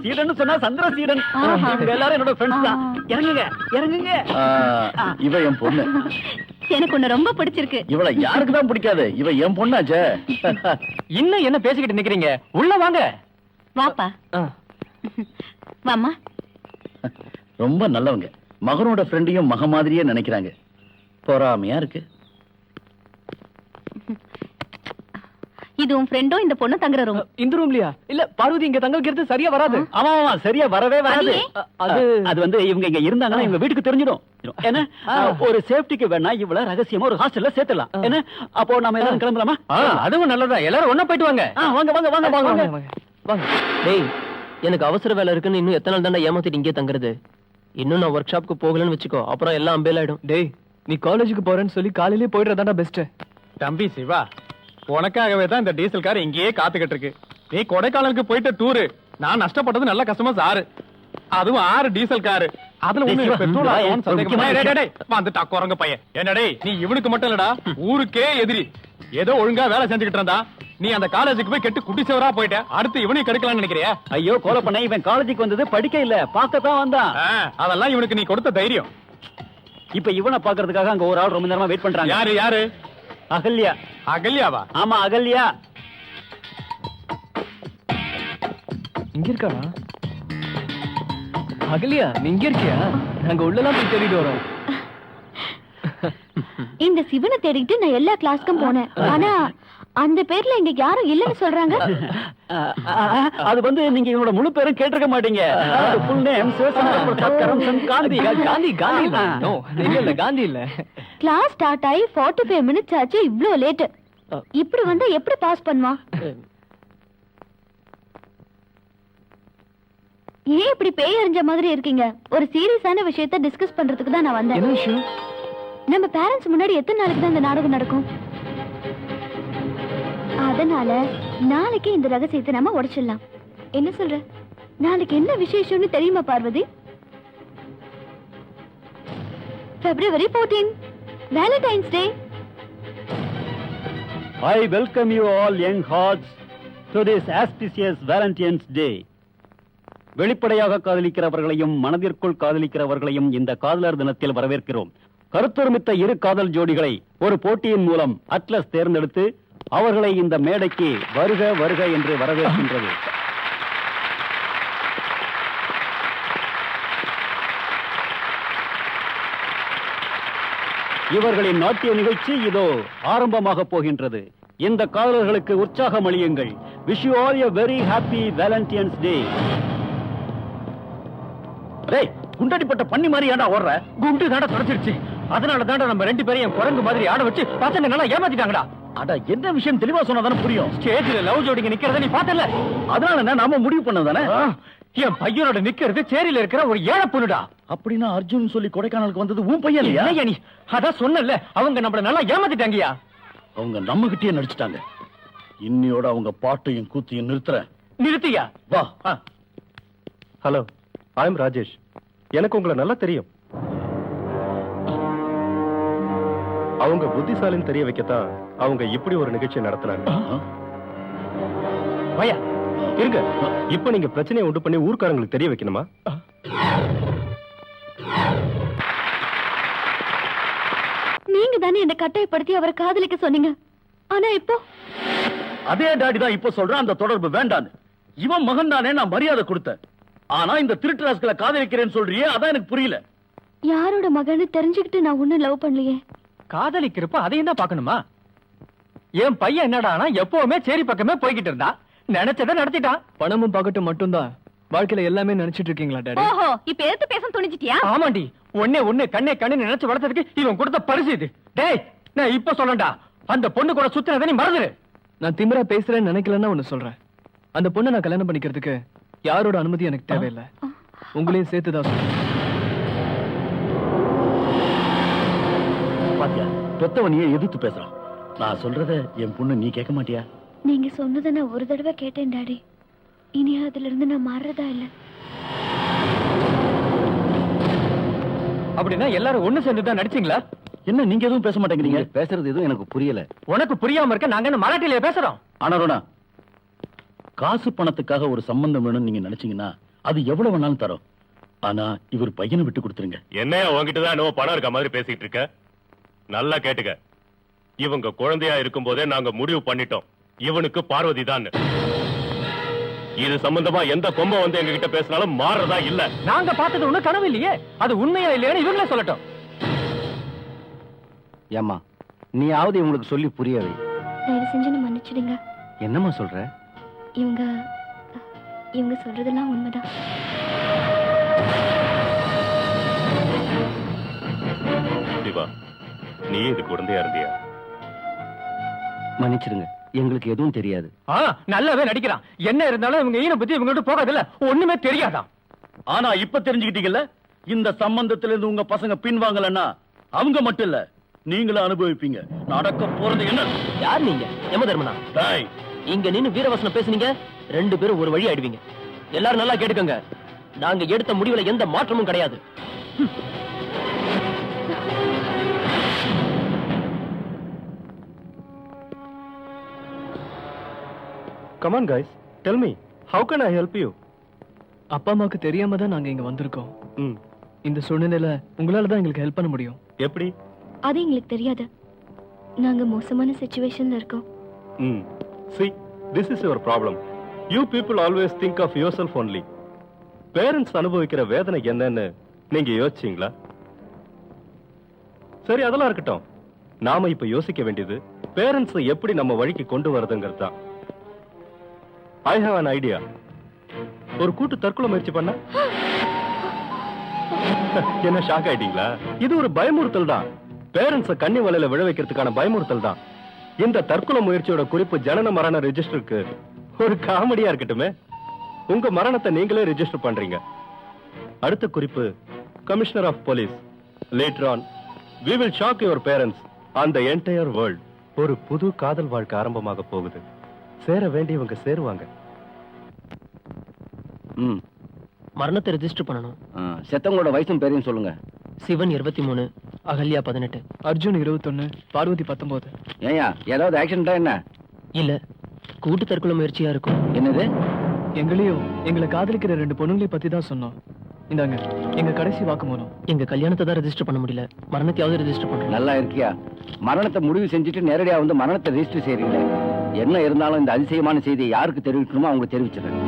சீடன் சொன்னா சந்திர சீடன். இவங்க எல்லாரும் என்னோட ஃப்ரெண்ட்ஸ் தான். இறங்குங்க இறங்குங்க. இவ என் பொண்ணு. எனக்கு உன்னை ரொம்ப பிடிச்சிருக்கு. இவள யாருக்கு தான் பிடிக்காது? இவ என் பொண்ணாச்சே. இன்னும் என்ன பேசிக்கிட்டு நிக்கிறீங்க? உள்ள வாங்க. வாப்பா. வாமா. ரொம்ப நல்லவங்க. மகனோட ஃப்ரெண்டையும் மக மாதிரியே நினைக்கிறாங்க. பொறாமையா இருக்கு. இது உன் ஃப்ரெண்டோ இந்த பொண்ணு தங்குற ரூம்? இந்த ரூம்லயா? இல்ல பார்வதி, இங்க தங்க வைக்கிறது சரியா வராது. ஆமா ஆமா, சரியா வரவே வராது. அது வந்து இவங்க இங்க இருந்தாங்கன்னா இவங்க வீட்டுக்கு தெரிஞ்சிடும். என்ன ஒரு சேஃப்டிக்கு வேணா இவள ரகசியமா ஒரு ஹாஸ்டல்ல சேர்த்தலாம். என்ன அப்போ நாம எல்லாரும் கிளம்பலாமா? அதுவும் நல்லதா. எல்லாரும் ஒண்ணா போயிட்டு வாங்க. வாங்க வாங்க வாங்க வாங்க வாங்க. டேய், எனக்கு அவசர வேலை இருக்குன்னு இன்னும் எத்தனை நாள் தானே ஏமாத்திட்டு இங்கே தங்குறது? இன்னும் நான் ஒர்க் ஷாப்புக்கு போகலன்னு வச்சுக்கோ, அப்புறம் எல்லாம் அம்பேல் ஆயிடும். டேய், நீ காலேஜுக்கு போறேன்னு சொல்லி காலையிலேயே போயிடுறதாண்டா பெஸ்ட். தம்பி சிவா, உனக்காகவே தான் இந்த டீசல் கார் இங்கேயே காத்துக்கிட்டு இருக்கு. நீ கொடைக்கானலுக்கு போயிட்டு டூரு. நான் நஷ்டப்பட்டது நல்ல கஸ்டமர்ஸ் 6. அதுவும் 6 டீசல் காரு. அதுல ஒண்ணு பெட்ரோல் ஆகும்னு சந்தேகமா வந்துட்டா குரங்க பையன். என்னடே, நீ இவனுக்கு மட்டும் இல்லடா, ஊருக்கே எதிரி. ஏதோ ஒழுங்கா வேலை செஞ்சுக்கிட்டு இருந்தா நீ அந்த காலேஜுக்கு போய் கெட்டு குட்டிச்சவரா போயிட்ட. அடுத்து இவனையும் கெடுக்கலாம்னு நினைக்கிறியா? ஐயோ கோல பண்ண, இவன் காலேஜுக்கு வந்தது படிக்க இல்ல, பார்க்கத்தான் வந்தான். அதெல்லாம் இவனுக்கு நீ கொடுத்த தைரியம். இப்ப இவனை பாக்குறதுக்காக அங்க ஒரு ஆள் ரொம்ப நேரமா வெயிட் பண்றாங்க. யாரு யாரு? அகல்யா. அகல்யாவா? ஆமா அகல்யா. இங்க இருக்கானா? அகல்யா, நீ இங்க இருக்கியா? நாங்க உள்ளலாம் போய் தேடிட்டு வரோம். இந்த சிவனை தேடிட்டு நான் எல்லா கிளாஸ்க்கும் போனேன். ஆனா அந்த பேர்ல இங்க யாரும் இல்லன்னு சொல்றாங்க. அது வந்து நீங்க இவனோட முழு பேரும் கேட்டிருக்க மாட்டீங்க. Full name Sivasankara Prasad Karamchand Gandhi. காந்தி காந்தி இல்ல. No, இல்ல காந்தி இல்ல. கிளாஸ் ஸ்டார்ட் ஆகி 45 மினிட்ஸ் ஆச்சு, இவ்ளோ லேட். இப்படி வந்தா எப்படி பாஸ் பண்ணுவான்? ஏன் இப்படி பேய் அறிஞ்ச மாதிரி இருக்கீங்க? ஒரு சீரியஸான விஷயத்தை டிஸ்கஸ் பண்றதுக்கு தான் நான் வந்தேன். என்ன விஷயம்? நம்ம பேரண்ட்ஸ் முன்னாடி எத்தனை நாளைக்கு தான் இந்த நாடகம் நடக்கும்? அதனால நாளைக்கு இந்த ரகசியத்தை நம்ம உடைச்சிடலாம். என்ன சொல்ற? நாளைக்கு என்ன விசேஷம்னு தெரியுமா Parvati? February 14, Valentine's Day. I welcome you all young hearts to this auspicious Valentine's Day. வெளிப்படையாக காதலிக்கிறவர்களையும் மனதிற்குள் காதலிக்கிறவர்களையும் இந்த காதலர் தினத்தில் வரவேற்கிறோம். கருத்தொருமித்த இரு காதல் ஜோடிகளை ஒரு போட்டியின் மூலம் அட்லஸ் தேர்ந்தெடுத்து அவர்களை இந்த மேடைக்கு வருக வருக என்று வரவேற்கின்றது. இவர்களின் நாட்டிய நிகழ்ச்சி இதோ ஆரம்பமாக போகின்றது. இந்த காதலர்களுக்கு உற்சாகம் அளியுங்கள். Wish you all a very happy Valentine's day. டேய், குண்டடிப்பட்ட பண்ணி மாதிரி ஏன்டா ஓடுற? குண்டு தாண்டா தொடச்சிருச்சு. அதனால தாண்டா நம்ம 2 பேரையும் குரங்கு மாதிரி ஆட வச்சு பசங்க நல்லா ஏமாத்திட்டாங்கடா. அட, என்ன விஷயம் தெளிவா சொன்னாதானே புரியும். ஸ்டேஜ்ல லவ் ஜோடிங்க நிக்கிறத நீ பார்த்தல? அதனால என்ன, நாம முடிவு பண்ணதானே? என் பையனோட நிக்கிறது சேரியில இருக்கிற ஒரு ஏழை பொண்ணுடா. அப்படின்னா அர்ஜுன் சொல்லி கொடைக்கானலுக்கு வந்தது உன் பையன் இல்லையா? இல்லையா நீ? அதான் சொன்னல, அவங்க நம்மள நல்லா ஏமாத்திட்டாங்கயா. அவங்க நம்ம கிட்டயே நடிச்சிட்டாங்க. இன்னியோட அவங்க பாட்டையும் கூத்தையும் நிறுத்துறேன். நிறுத்தியா? வா. Hello, I am Rajesh. எனக்கு உங்களை நல்லா தெரியும். அவங்க புத்திசாலின்னு தெரிய வைக்கத்தான் அவங்க இப்படி ஒரு நிகழ்ச்சி நடத்துனாங்க. பையா இருங்க, இப்ப நீங்க பிரச்சனையை உண்டு பண்ணி ஊர்க்காரங்களுக்கு தெரிய வைக்கணுமா? நீங்க தானே என்ன கட்டாயப்படுத்தி அவரை காதலிக்க சொன்னீங்க. ஆனா இப்போ அதே டாடி தான் இப்ப சொல்றேன், அந்த தொடர்பு வேண்டான்னு. இவன் மகன் தானே, நான் மரியாதை கொடுத்தேன். ஆனா இந்த திருட்டு ராஸ்களை காதலிக்கிறேன்னு சொல்றியே, அதான் எனக்கு புரியல. யாரோட மகன்னு தெரிஞ்சுக்கிட்டு நான் ஒண்ணும் லவ் பண்ணலையே. காதலிக்கிறப்ப அதையும் தான் பாக்கணுமா? என் பையன் என்னடானா எப்பவுமே சேரி பக்கமே போய்கிட்டு இருந்தா, நினைச்சதை நடத்திட்டான். பணமும் பகட்டும் மட்டும்தான் வாழ்க்கையில எல்லாமே நினைச்சிட்டு இருக்கீங்களா டாடி? ஓஹோ, இப்ப எடுத்து பேச துணிச்சிட்டியா? ஆமாண்டி, ஒண்ணே கண்ணே கண்ணு நினைச்சு வளர்த்ததுக்கு இவன் கொடுத்த பரிசு இது. டேய், நான் இப்ப சொல்லண்டா, அந்த பொண்ணு கூட சுத்தினதை நீ மறந்துரு. நான் திமிரா பேசுறேன்னு நினைக்கலன்னா ஒண்ணு சொல்றேன். அந்த பொண்ணை நான் கல்யாணம் பண்ணிக்கிறதுக்கு யாரோட அனுமதி எனக்கு தேவையில்லை. உங்களையும் சேர்த்துதான் சொல்றேன். பாத்தியா, பெத்தவனையே எதிர்த்து பேசுறான். நான் சொல்றத என் பொண்ணு நீ கேட்க மாட்டியா? நீங்க சொன்னதை நான் ஒரு தடவை கேட்டேன் டாடி. இனி அதுல இருந்து நான் மாறதா இல்ல. அப்படின்னா எல்லாரும் ஒண்ணு சேர்ந்து தான் நடிச்சீங்களா? என்ன நீங்க எதுவும் பேச மாட்டேங்கிறீங்க? பேசுறது எதுவும் எனக்கு புரியல. உனக்கு புரியாம இருக்க நாங்க என்ன மராட்டியில பேசுறோம்? ஆனா காசு பணத்துக்காக ஒரு சம்பந்தம் வேணும்னு நீங்க நினைச்சீங்கன்னா அது எவ்வளவு வேணாலும் தரும். ஆனா இவர் பையனை விட்டு கொடுத்துருங்க. என்னையா உங்ககிட்டதான் என்னவோ பணம் இருக்க மாதிரி பேசிட்டு இருக்க? நல்லா கேட்டுக்க, இவங்க குழந்தையா இருக்கும் போதே நாங்க முடிவு பண்ணிட்டோம், இவனுக்கு பார்வதி தான். இது சம்பந்தமா எந்த கொம்ப வந்து எங்க கிட்ட பேசினாலும் மாறதா இல்ல. நாங்க பார்த்தது ஒண்ணு கனவு இல்லையே, அது உண்மையா இல்லையான்னு இவங்களே சொல்லட்டும். ஏம்மா, நீயாவது இவங்களுக்கு சொல்லி புரியவை. தயவு செஞ்சு என்ன மன்னிச்சிடுங்க. என்னம்மா சொல்ற? இவங்க சொல்றதெல்லாம் உண்மைதான். சிவா, நீ இது குழந்தையா இருந்தியா? மன்னிச்சிடுங்க, எங்களுக்கு எதுவும் தெரியாது. நல்லாவே நடிக்கிறான். என்ன இருந்தாலும் இவங்க ஈன பத்தி இவங்க கிட்ட போகாதுல்ல, ஒண்ணுமே தெரியாதான். ஆனா இப்ப தெரிஞ்சுக்கிட்டீங்கல்ல, இந்த சம்பந்தத்துல இருந்து உங்க பசங்க பின்வாங்கலன்னா அவங்க மட்டும் இல்ல, நீங்களும் அனுபவிப்பீங்க. நடக்க போறது என்ன? யார் நீங்க? யம தர்மனா? டேய், இங்க நின்னு வீரவசனம் பேசுனீங்க, 2 பேரும் ஒரு வழி ஆயிடுவீங்க. எல்லாரும் நல்லா கேட்டுக்கங்க, நாங்க எடுத்த முடிவுல எந்த மாற்றமும் கிடையாது. Come on guys, tell me, how can I help you? அப்பா அம்மாவுக்கு தெரியாம தான் நாங்க இங்க வந்திருக்கோம். இந்த சூழ்நிலையில உங்களால தான் எங்களுக்கு ஹெல்ப் பண்ண முடியும். எப்படி? அது எங்களுக்கு தெரியாது. நாங்க மோசமான சிச்சுவேஷன்ல இருக்கோம். See, this is your problem. You people always think of yourself only. Parents அனுபவிக்கிற வேதனை என்னன்னு நீங்க யோசிச்சீங்களா? சரி, அதெல்லாம் இருக்கட்டும். நாம இப்ப யோசிக்க வேண்டியது பேரண்ட்ஸ் எப்படி நம்ம வழிக்கு கொண்டு வரதுங்கிறது தான். I have an idea. ஒரு கூட்டு தற்கொலை முயற்சி பண்ண என்ன ஷாக் ஆயிட்டீங்களா? இது ஒரு பயமுறுத்தல் தான். பேரண்ட்ஸ கன்னி வலையில விழ வைக்கிறதுக்கான பயமுறுத்தல் தான். இந்த தற்கொலை முயற்சியோட குறிப்பு ஜனன மரண ரெஜிஸ்டருக்கு ஒரு காமெடியா இருக்கட்டுமே. உங்க மரணத்தை நீங்களே ரெஜிஸ்டர் பண்றீங்க. அடுத்த குறிப்பு commissioner of police. Later on we will shock your parents and the entire world. ஒரு புது காதல் வாழ்க்கை ஆரம்பமாக போகுது. சேர வேண்டியவங்க சேருவாங்க. மரணத்தை ரெஜிஸ்டர் பண்ணணும். செத்தவங்களோட வயசும் பேரையும் சொல்லுங்க. சிவன் 23, அகல்யா 18. அர்ஜுன் 21, பார்வதி 19. ஏயா ஏதாவது ஆக்சிடென்டா என்ன? இல்ல, கூட்டு தற்கொலை முயற்சியா இருக்கும். என்னது? எங்களையும் எங்களை காதலிக்கிற 2 பொண்ணுங்களை பத்தி தான் சொன்னோம். இந்தாங்க எங்க கடைசி வாக்குமூலம். எங்க கல்யாணத்தை தான் ரெஜிஸ்டர் பண்ண முடியல, மரணத்தையாவது ரெஜிஸ்டர் பண்றோம். நல்லா இருக்கியா? மரணத்தை முடிவு செஞ்சுட்டு நேரடியா வந்து மரணத்தை ரெஜிஸ்டர் செய்றீங்க. என்ன இருந்தாலும் இந்த அதிசயமான செய்தியை யாருக்கு தெரிவிக்கணுமோ அவங்க தெரிவிச்சிடுறேன்.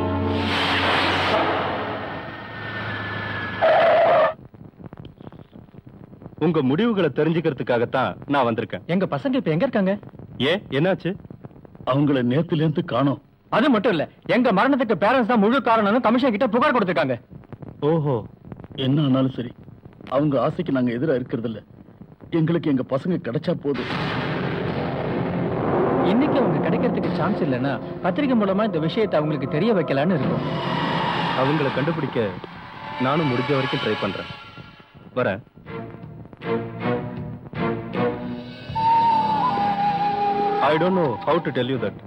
உங்க முடிவுகளை தெரிஞ்சுக்கிறதுக்காகத்தான் நான் வந்திருக்கேன். எங்க பசங்க இப்ப எங்க இருக்காங்க? ஏன் என்னாச்சு? அவங்கள நேத்துல இருந்து காணோம். அது மட்டும் இல்ல, எங்க மரணத்துக்கு பேரண்ட்ஸ் தான் முழு காரணம்னு கமிஷன் கிட்ட புகார் கொடுத்திருக்காங்க. ஓஹோ, என்ன ஆனாலும் சரி, அவங்க ஆசைக்கு நாங்க எதிரா இருக்கிறது இல்ல. எங்களுக்கு எங்க பசங்க கிடைச்சா போதும். இன்னைக்கு அவங்க கிடைக்கிறதுக்கு சான்ஸ் இல்லைன்னா பத்திரிகை மூலமா இந்த விஷயத்தை அவங்களுக்கு தெரிய வைக்கலான்னு இருக்கும். அவங்களை கண்டுபிடிக்க நானும் முடிஞ்ச வரைக்கும் ட்ரை பண்றேன். வரேன். I don't know how to tell you that.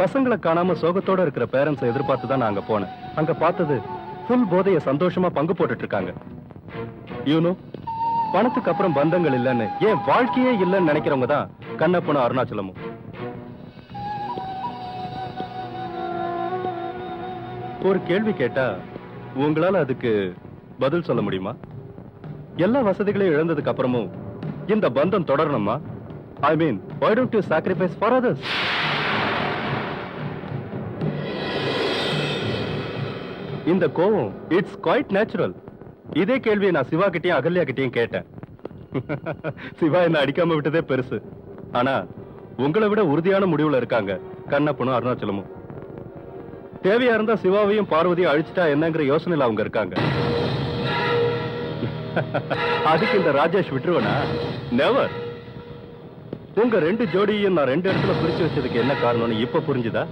பசங்களை காணாம சோகத்தோட இருக்கிற பேரண்ட்ஸை எதிர்பார்த்து தான் நான் அங்க போனேன். அங்க பார்த்தது ஃபுல் போதைய சந்தோஷமா பங்கு போட்டுட்டு இருக்காங்க. யூனோ, பணத்துக்கு அப்புறம் பந்தங்கள் இல்லைன்னு, ஏன் வாழ்க்கையே இல்லைன்னு நினைக்கிறவங்க தான் கண்ணப்பனும் அருணாச்சலமும். ஒரு கேள்வி கேட்டா உங்களால அதுக்கு பதில் சொல்ல முடியுமா? எல்லா வசதிகளையும் இழந்ததுக்கு அப்புறமும் இந்த பந்தம் தொடரணுமா? I mean, why don't you sacrifice for others? இந்த கோவம் இட்ஸ் குவைட் நேச்சுரல். இதே கேள்வியை நான் சிவா கிட்டயும் அகல்யா கிட்டயும் கேட்டேன். சிவா என்ன அடிக்காம விட்டதே பெருசு. ஆனா உங்களை விட உறுதியான முடிவுல இருக்காங்க கண்ணப்பனும் அருணாச்சலமும். தேவையா இருந்தா சிவாவையும் பார்வதியும் அழிச்சிட்டா என்னங்கிற யோசனையில அவங்க இருக்காங்க. அதுக்கு இந்த ராஜேஷ் விட்டுருவனா? நெவர். உங்க 2 ஜோடியையும் நான் 2 இடத்துல பிரிச்சு வச்சதுக்கு என்ன காரணம்னு இப்ப புரிஞ்சுதா?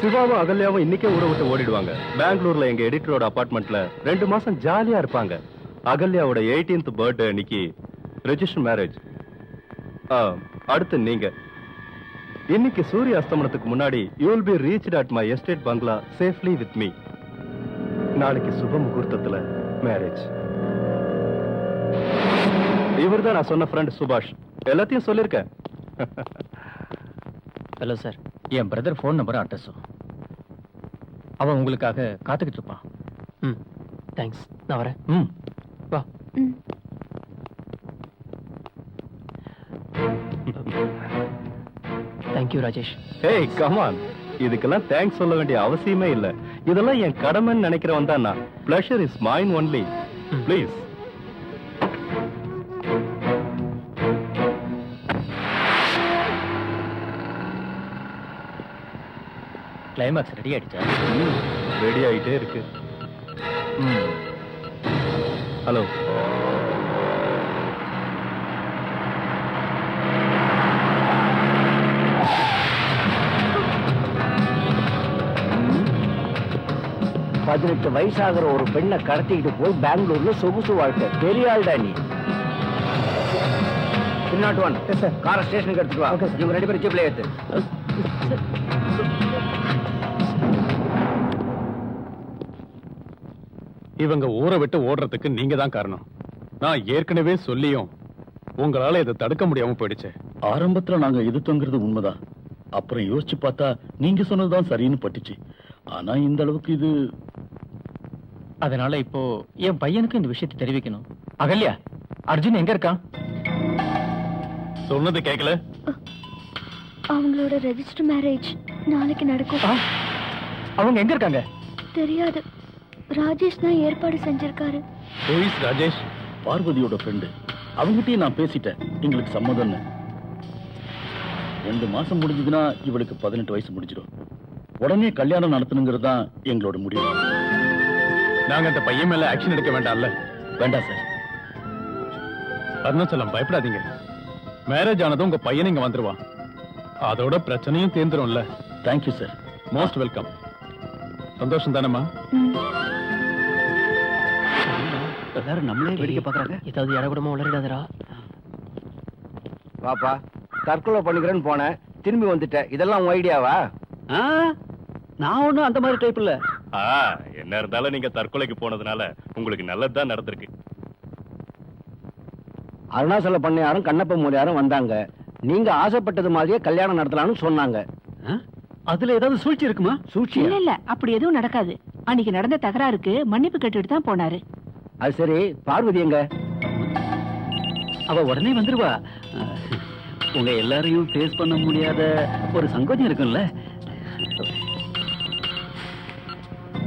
சிவாவும் அகல்யாவும் இன்னைக்கே ஊரை விட்டு ஓடிடுவாங்க. பெங்களூர்ல எங்க எடிட்டரோட அபார்ட்மெண்ட்ல 2 மாசம் ஜாலியா இருப்பாங்க. அகல்யாவோட 18th பர்த்டே அன்னைக்கு ரெஜிஸ்டர் மேரேஜ். அடுத்து நீங்க இன்னைக்கு சூரிய அஸ்தமனத்துக்கு முன்னாடி you will be reached at my estate bungalow safely with me. நாளைக்கு சுப முகூர்த்தத்துல மேரேஜ். இவர்தான் நான் சொன்ன ஃப்ரெண்ட் சுபாஷ். எல்லாத்தையும் சொல்லிருக்கேன். ஹலோ சார், என் பிரதர் ஃபோன் நம்பரும் அட்ரஸும். அவன் உங்களுக்காக காத்துக்கிட்டு இருப்பான். ம், தேங்க்ஸ். நான் வரேன். ம், வா. Thank you Rajesh. Hey, come on. இதுக்கெல்லாம் தேங்க்ஸ் சொல்ல வேண்டிய அவசியமே இல்ல. இதெல்லாம் என் கடமைன்னு நினைக்கிறவன் தான் நான். Pleasure is mine only. Please. Climax ready ஆயிடுச்சா? ரெடி ஆயிட்டே இருக்கு. ஹலோ, பதினெட்டு வயசாகிற ஒரு பெண்ணை கடத்திக்கிட்டு போய் பெங்களூர்ல சொகுசு வாழ்க்கை. பெரிய ஆள்டா நீ. 301 காரை ஸ்டேஷனுக்கு எடுத்துட்டு வா. இவங்க 2 பேரும் ஜீப்ல ஏத்து. இவங்க ஊரை விட்டு ஓடுறதுக்கு நீங்க தான் காரணம். நான் ஏற்கனவே சொல்லியும் உங்களால இதை தடுக்க முடியாம போயிடுச்சு. ஆரம்பத்துல நாங்க எதிர்த்தோங்கிறது உண்மைதான். அப்புறம் யோசிச்சு பார்த்தா நீங்க சொன்னதுதான் சரின்னு பட்டுச்சு. ஆனா இந்த அளவுக்கு இது. அதனால இப்போ என் பையனுக்கு இந்த விஷயத்தை தெரிவிக்கணும். அகல்யா, அர்ஜுன் எங்க இருக்கான்? சொன்னது கேட்கல? அவங்களோட ரெஜிஸ்டர் மேரேஜ் நாளைக்கு நடக்கும். அவங்க எங்க இருக்காங்க? தெரியாது. ராஜேஷ் தான் ஏற்பாடு செஞ்சிருக்காரு. Who is Rajesh? பார்வதியோட ஃப்ரெண்டு. அவங்ககிட்டயும் நான் பேசிட்டேன், எங்களுக்கு சம்மதம்னு. 2 மாசம் முடிஞ்சதுன்னா இவளுக்கு 18 வயசு முடிஞ்சிடும். உடனே கல்யாணம் நடத்தணுங்கிறது தான் எங்களோட முடிவு. நாங்க அந்த பையன் மேல ஆக்ஷன் எடுக்க வேண்டாம்ல? வேண்டாம் சார். அருணாச்சலம், பயப்படாதீங்க. மேரேஜ் ஆனதும் உங்க பையன் இங்க வந்துருவான். அதோட பிரச்சனையும் தீர்ந்துரும்ல. Thank you sir. Most welcome. சந்தோஷம் தானம்மா? எல்லாரும் நம்மளே வேடிக்கை பாக்குறாங்க. ஏதாவது இறக்கூடமா உளறிடாதரா. வாப்பா, தற்கொலை பண்ணிக்கிறேன்னு போனேன், திரும்பி வந்துட்டேன். இதெல்லாம் உன் ஐடியாவா? நான் ஒண்ணும் அந்த மாதிரி டைப் இல்ல. என்ன இருந்தாலும் நீங்க தற்கொலைக்கு போனதுனால உங்களுக்கு நல்லதுதான் நடந்திருக்கு. அருணாச்சல பண்ணையாரும் கண்ணப்ப மூலியாரும் வந்தாங்க. நீங்க ஆசைப்பட்டது மாதிரியே கல்யாணம் நடத்தலாம்னு சொன்னாங்க. அதுல ஏதாவது சூழ்ச்சி இருக்குமா? சூழ்ச்சி இல்ல அப்படி எதுவும் நடக்காது. அன்னைக்கு நடந்த தகராறுக்கு மன்னிப்பு கேட்டுட்டு தான் போனாரு. அது சரி, பார்வதி எங்க? அவ உடனே வந்துருவா. உங்க எல்லாரையும் ஃபேஸ் பண்ண முடியாத ஒரு சங்கோஜம் இருக்கும்ல.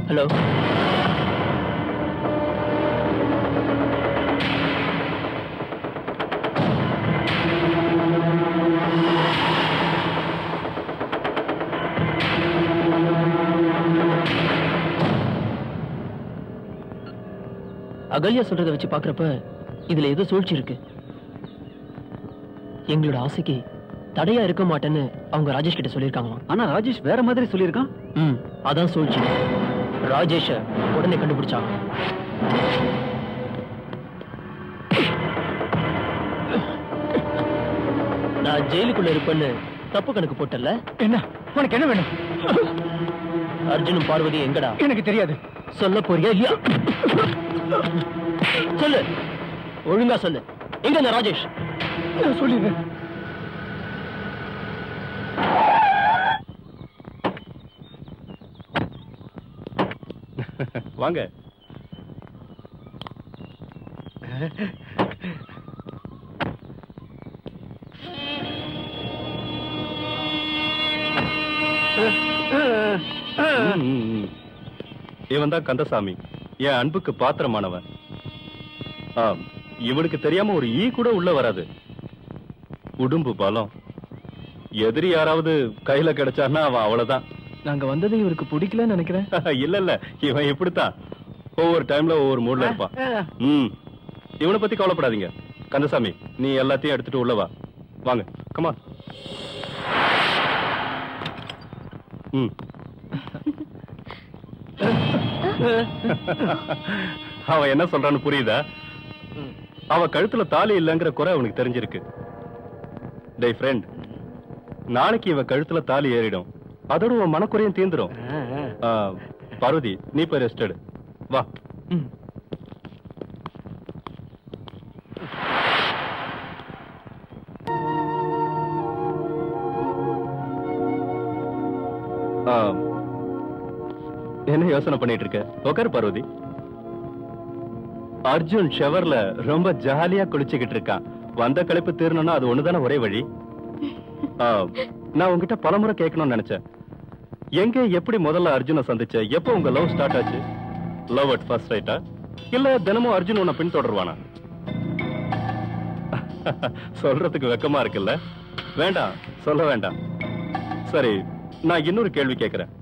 ஹலோ. அகல்யா சொல்றதை வச்சு பாக்குறப்ப இதுல ஏதோ சூழ்ச்சி இருக்கு. எங்களோட ஆசைக்கு தடையா இருக்க மாட்டேன்னு அவங்க ராஜேஷ் கிட்ட சொல்லியிருக்காங்களாம். ஆனா ராஜேஷ் வேற மாதிரி சொல்லியிருக்கான். அதான் சூழ்ச்சி. ராஜேஷ உடனே கண்டுபிடிச்சாங்க. நான் ஜெயிலுக்குள்ள இருப்பேன்னு தப்பு கணக்கு போட்டல. என்ன உனக்கு என்ன வேணும்? அர்ஜுனும் பார்வதி எங்கடா? எனக்கு தெரியாது. சொல்ல போறியா இல்லையா? சொல்லு, ஒழுங்கா சொல்லு. எங்க இந்த ராஜேஷ்? நான் சொல்லிடுறேன். வாங்க. இவன் தான் கந்தசாமி, என் அன்புக்கு பாத்திரமானவன். இவனுக்கு தெரியாம ஒரு ஈ கூட உள்ள வராது. உடும்பு பலம். எதிரி யாராவது கையில கிடைச்சான்னா அவன் அவ்வளவுதான். நாங்க வந்தது இவருக்கு பிடிக்கலன்னு நினைக்கிறேன். இல்ல இல்ல, இவன் இப்படித்தான். ஒவ்வொரு டைம்ல ஒவ்வொரு மூட்ல இருப்பான். இவனை பத்தி கவலைப்படாதீங்க. கந்தசாமி, நீ எல்லாத்தையும் எடுத்துட்டு உள்ள வா. வாங்க, கமா. அவன் என்ன சொல்றான்னு புரியுதா? அவன் கழுத்துல தாலி இல்லங்கிற குறை அவனுக்கு தெரிஞ்சிருக்கு. டேய் ஃப்ரெண்ட், நாளைக்கு இவன் கழுத்துல தாலி ஏறிடும். அதோட உன் மனக்குறையும் தீந்துரும். பார்வதி, நீ போய் ரெஸ்ட் எடு. வா. என்ன யோசனை பண்ணிட்டு இருக்க? உட்காரு பார்வதி. அர்ஜுன் ஷவர்ல ரொம்ப ஜாலியா குளிச்சுக்கிட்டு இருக்கான். வந்த களைப்பு தீரணும்னா அது ஒண்ணுதானே ஒரே வழி. நான் உங்ககிட்ட பலமுறை கேட்கணும்னு நினைச்சேன். எங்க எப்படி முதல்ல அர்ஜுனை சந்திச்ச? எப்போ உங்க லவ் ஸ்டார்ட் ஆச்சு? லவ் அட் ஃபர்ஸ்ட் சைட்டா? இல்ல தினமும் அர்ஜுன் உன்னை பின்தொடர்வானா? சொல்றதுக்கு வெக்கமா இருக்குல்ல? வேண்டாம், சொல்ல வேண்டாம். சரி, நான் இன்னொரு கேள்வி கேட்கிறேன்.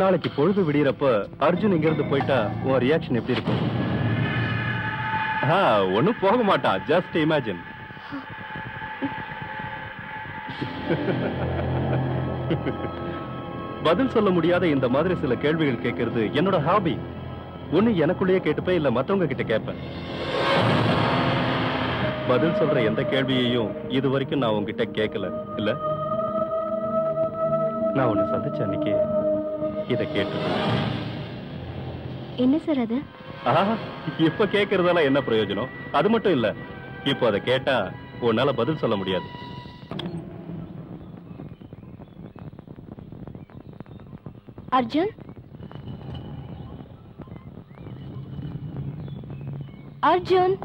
நாளைக்கு பொழுது விடியறப்ப அர்ஜுன் இங்க இருந்து போயிட்டா உன் ரியாக்ஷன் எப்படி இருக்கும்? ஒண்ணும் போக மாட்டான். Just imagine. பதில் சொல்ல முடியாத இந்த மாதிரி சில கேள்விகள் கேட்கறது என்னோட ஹாபி. ஒண்ணு எனக்குள்ளேயே கேட்டுப்பேன், இல்ல மத்தவங்க கிட்ட கேட்பேன். பதில் சொல்ற எந்த கேள்வியையும் இது வரைக்கும் நான் உங்ககிட்ட கேட்கல. இல்ல, நான் உன்னை சந்திச்ச அன்னைக்கு இத கேட்டு. என்ன சார் அது? இப்ப கேட்கறதால என்ன பிரயோஜனம்? அது மட்டும் இல்ல, இப்போ அதை கேட்டா உன்னால பதில் சொல்ல முடியாது. Arjun, Arjun,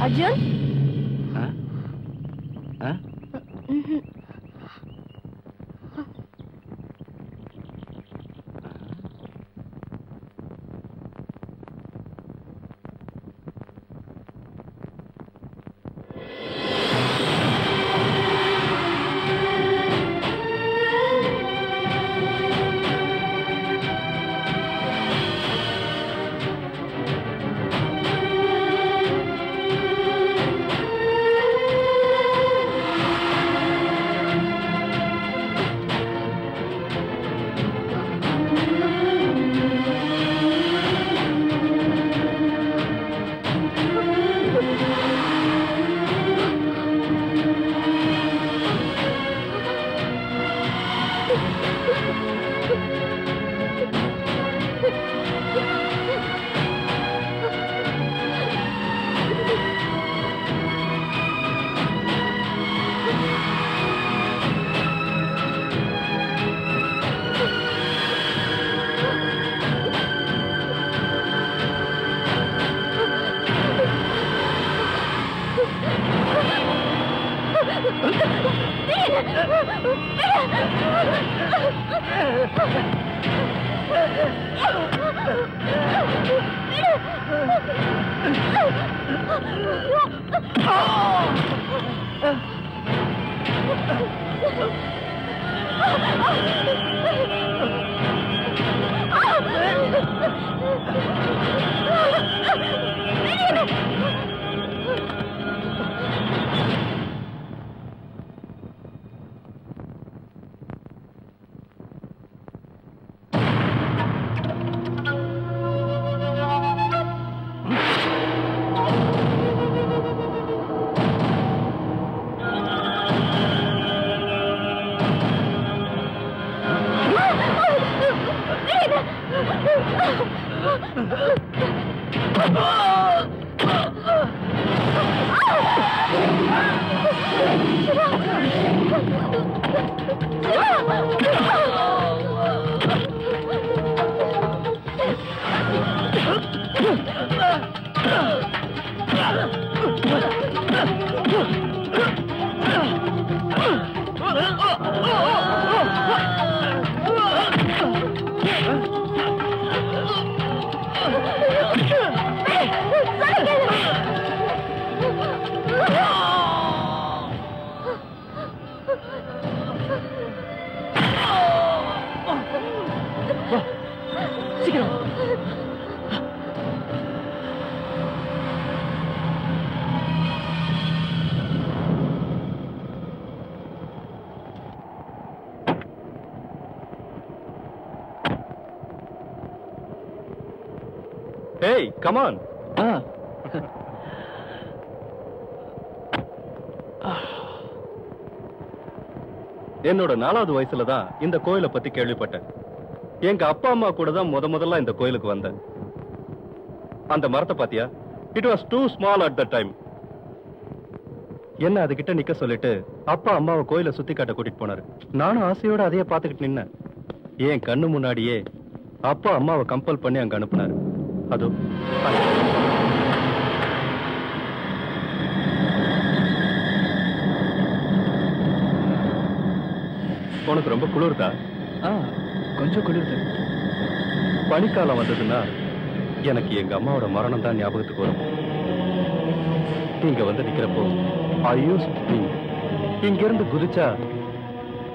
Arjun. Hey, come on. என்னோட 4வது வயசுல தான் இந்த கோயிலை பத்தி கேள்விப்பட்டேன். எங்க அப்பா அம்மா கூட தான் முதல்ல இந்த கோயிலுக்கு வந்தேன். அந்த மரத்தை பாத்தியா? It was too small at that time. என்ன அதுகிட்ட நிக்க சொல்லிட்டு அப்பா அம்மாவை கோயிலை சுத்தி காட்ட கூட்டிட்டு போனாரு. நானும் ஆசையோட அதையே பாத்துக்கிட்டு நின்னேன். என் கண்ணு முன்னாடியே அப்பா அம்மாவை கம்பல் பண்ணி அங்க அனுப்புனாரு. அதோ உனக்கு ரொம்ப குளிர்தா? கொஞ்சம் குளிர்து. பனிக்காலம் வந்ததுன்னா எனக்கு எங்க அம்மாவோட மரணம் தான் ஞாபகத்துக்கு வரும். இங்க வந்து நிக்கிறப்போ இங்க இருந்து குதிச்சா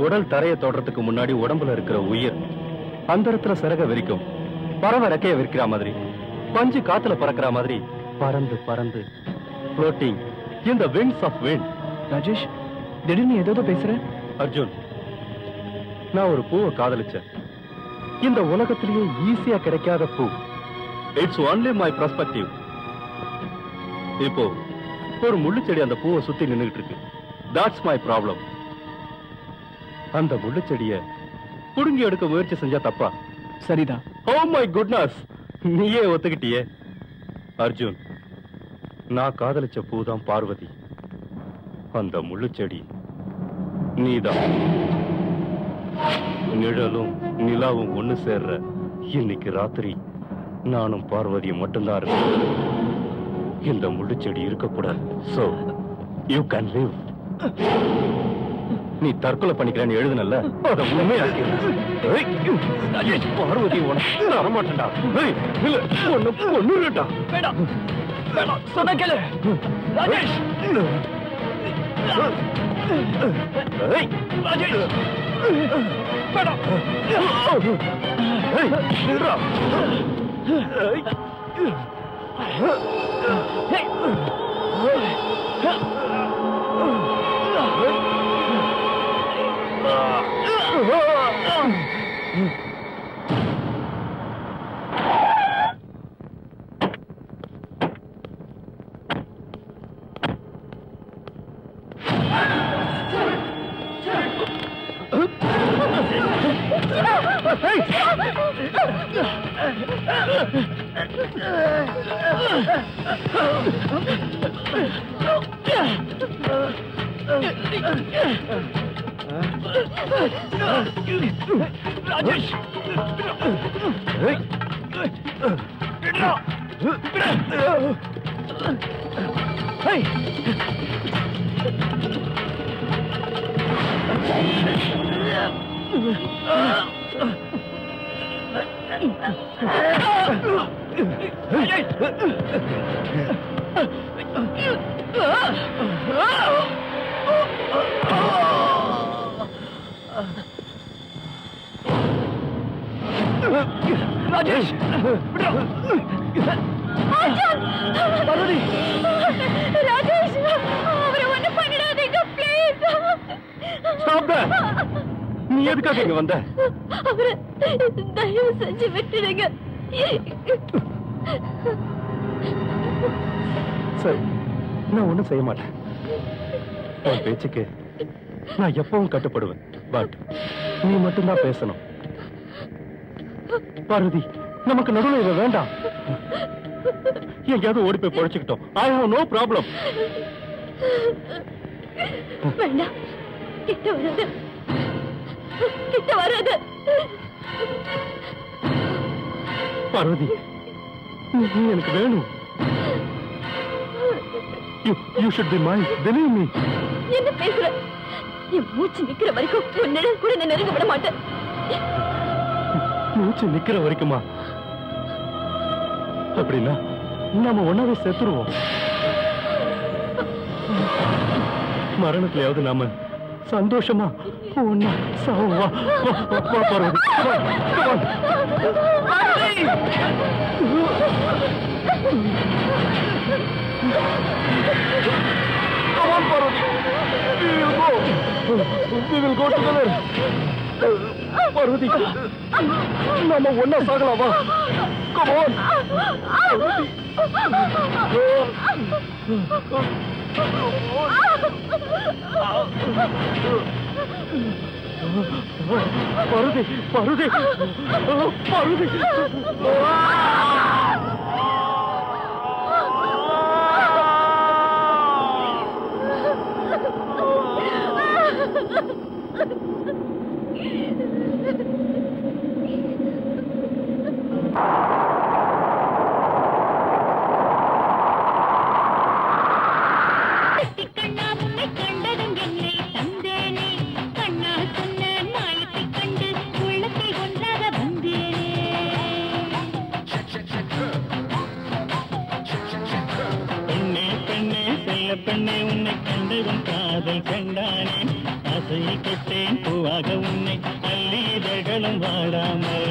உடல் தரையை தொடறதுக்கு முன்னாடி உடம்புல இருக்கிற உயிர் அந்த இடத்துல சிறக விரிக்கும். பறவை ரெக்கைய விரிக்கிற மாதிரி, பஞ்சு காத்துல பறக்கிற மாதிரி பறந்து பறந்து floating in the wings of wind. Rajesh, திடீர்னு ஏதோ பேசுற. அர்ஜுன், நான் ஒரு பூவை காதலிச்சேன். இந்த உலகத்திலேயே ஈஸியா கிடைக்காத பூ. It's only my perspective. இப்போ ஒரு முள்ளுச்செடி அந்த பூவை சுத்தி நின்னுகிட்டு இருக்கு. That's my problem. அந்த முள்ளுச்செடிய புடுங்கி எடுக்க முயற்சி செஞ்சா தப்பா? சரிதான். ஓ மை குட்னஸ், நீயே ஒத்துக்கிட்டியே. அர்ஜுன், நான் காதலிச்ச பூதான் பார்வதி. அந்த முள்ளுச்செடி நீதான். நிழலும் நிலாவும் ஒண்ணு சேர்ற இன்னைக்கு ராத்திரி நானும் பார்வதியும் மட்டும்தான் இருக்கேன். இந்த முள்ளுச்செடி இருக்கக்கூடாது. So you can live. நீ தற்கொலை பண்ணிக்கிறேன்னு எழுதுனல்ல, அத உண்மையாக்கிறேன். பார்வதி உனக்கு வரமாட்டேன்டா. ஒன்னு பொண்ணுடா. வேண்டாம் வேண்டாம், சொன்ன கேளு ராஜேஷ். ராஜேஷ் வேண்டாம். ராஜேஷ், ராஜேஷ் பார்வதி ராஜேஷ் அவரை ஒண்ணு பண்ணிடாதீங்க ப்ளீஸ். நீ எதுக்காக இங்க வந்த? அவரை தயவு செஞ்சு விட்டுடுங்க. சரி, நான் ஒண்ணும் செய்ய மாட்டேன். உன் பேச்சுக்கு நான் எப்பவும் கட்டுப்படுவேன். பட் நீ மட்டும்தான் பேசணும். பார்வதி, நமக்கு நடுவில் இவ வேண்டாம். எங்கேயாவது ஓடி போய் பொழைச்சுக்கிட்டோம். I have no problem. வேண்டாம், கிட்ட வராது, கிட்ட வராது. பார்வதி, நீ எனக்கு வேணும். You should be mine. Believe me. என்ன பேசுற? என் மூச்சு நிக்கிற வரைக்கும் உன் நிழல் கூட நான் நெருங்க விட மாட்டேன். மூச்சு நிக்கிற வரைக்குமா? அப்படின்னா நாம ஒன்னாவே செத்துருவோம். மரணத்திலேயாவது நாம சந்தோஷமா ஒன்னா சாவா. Parvati, come on, Parvati. We will go together. Parvati, நாம ஒன்னா சாகலாமா? Come on. பார்வதி, பார்வதி, பார்வதி. பெண்ணே உன்னை கண்டதும் காதல் கண்டானே ஆசையை தொட்டேன் பூவாக உன்னை அள்ளி இதழ்களும் வாடாமல்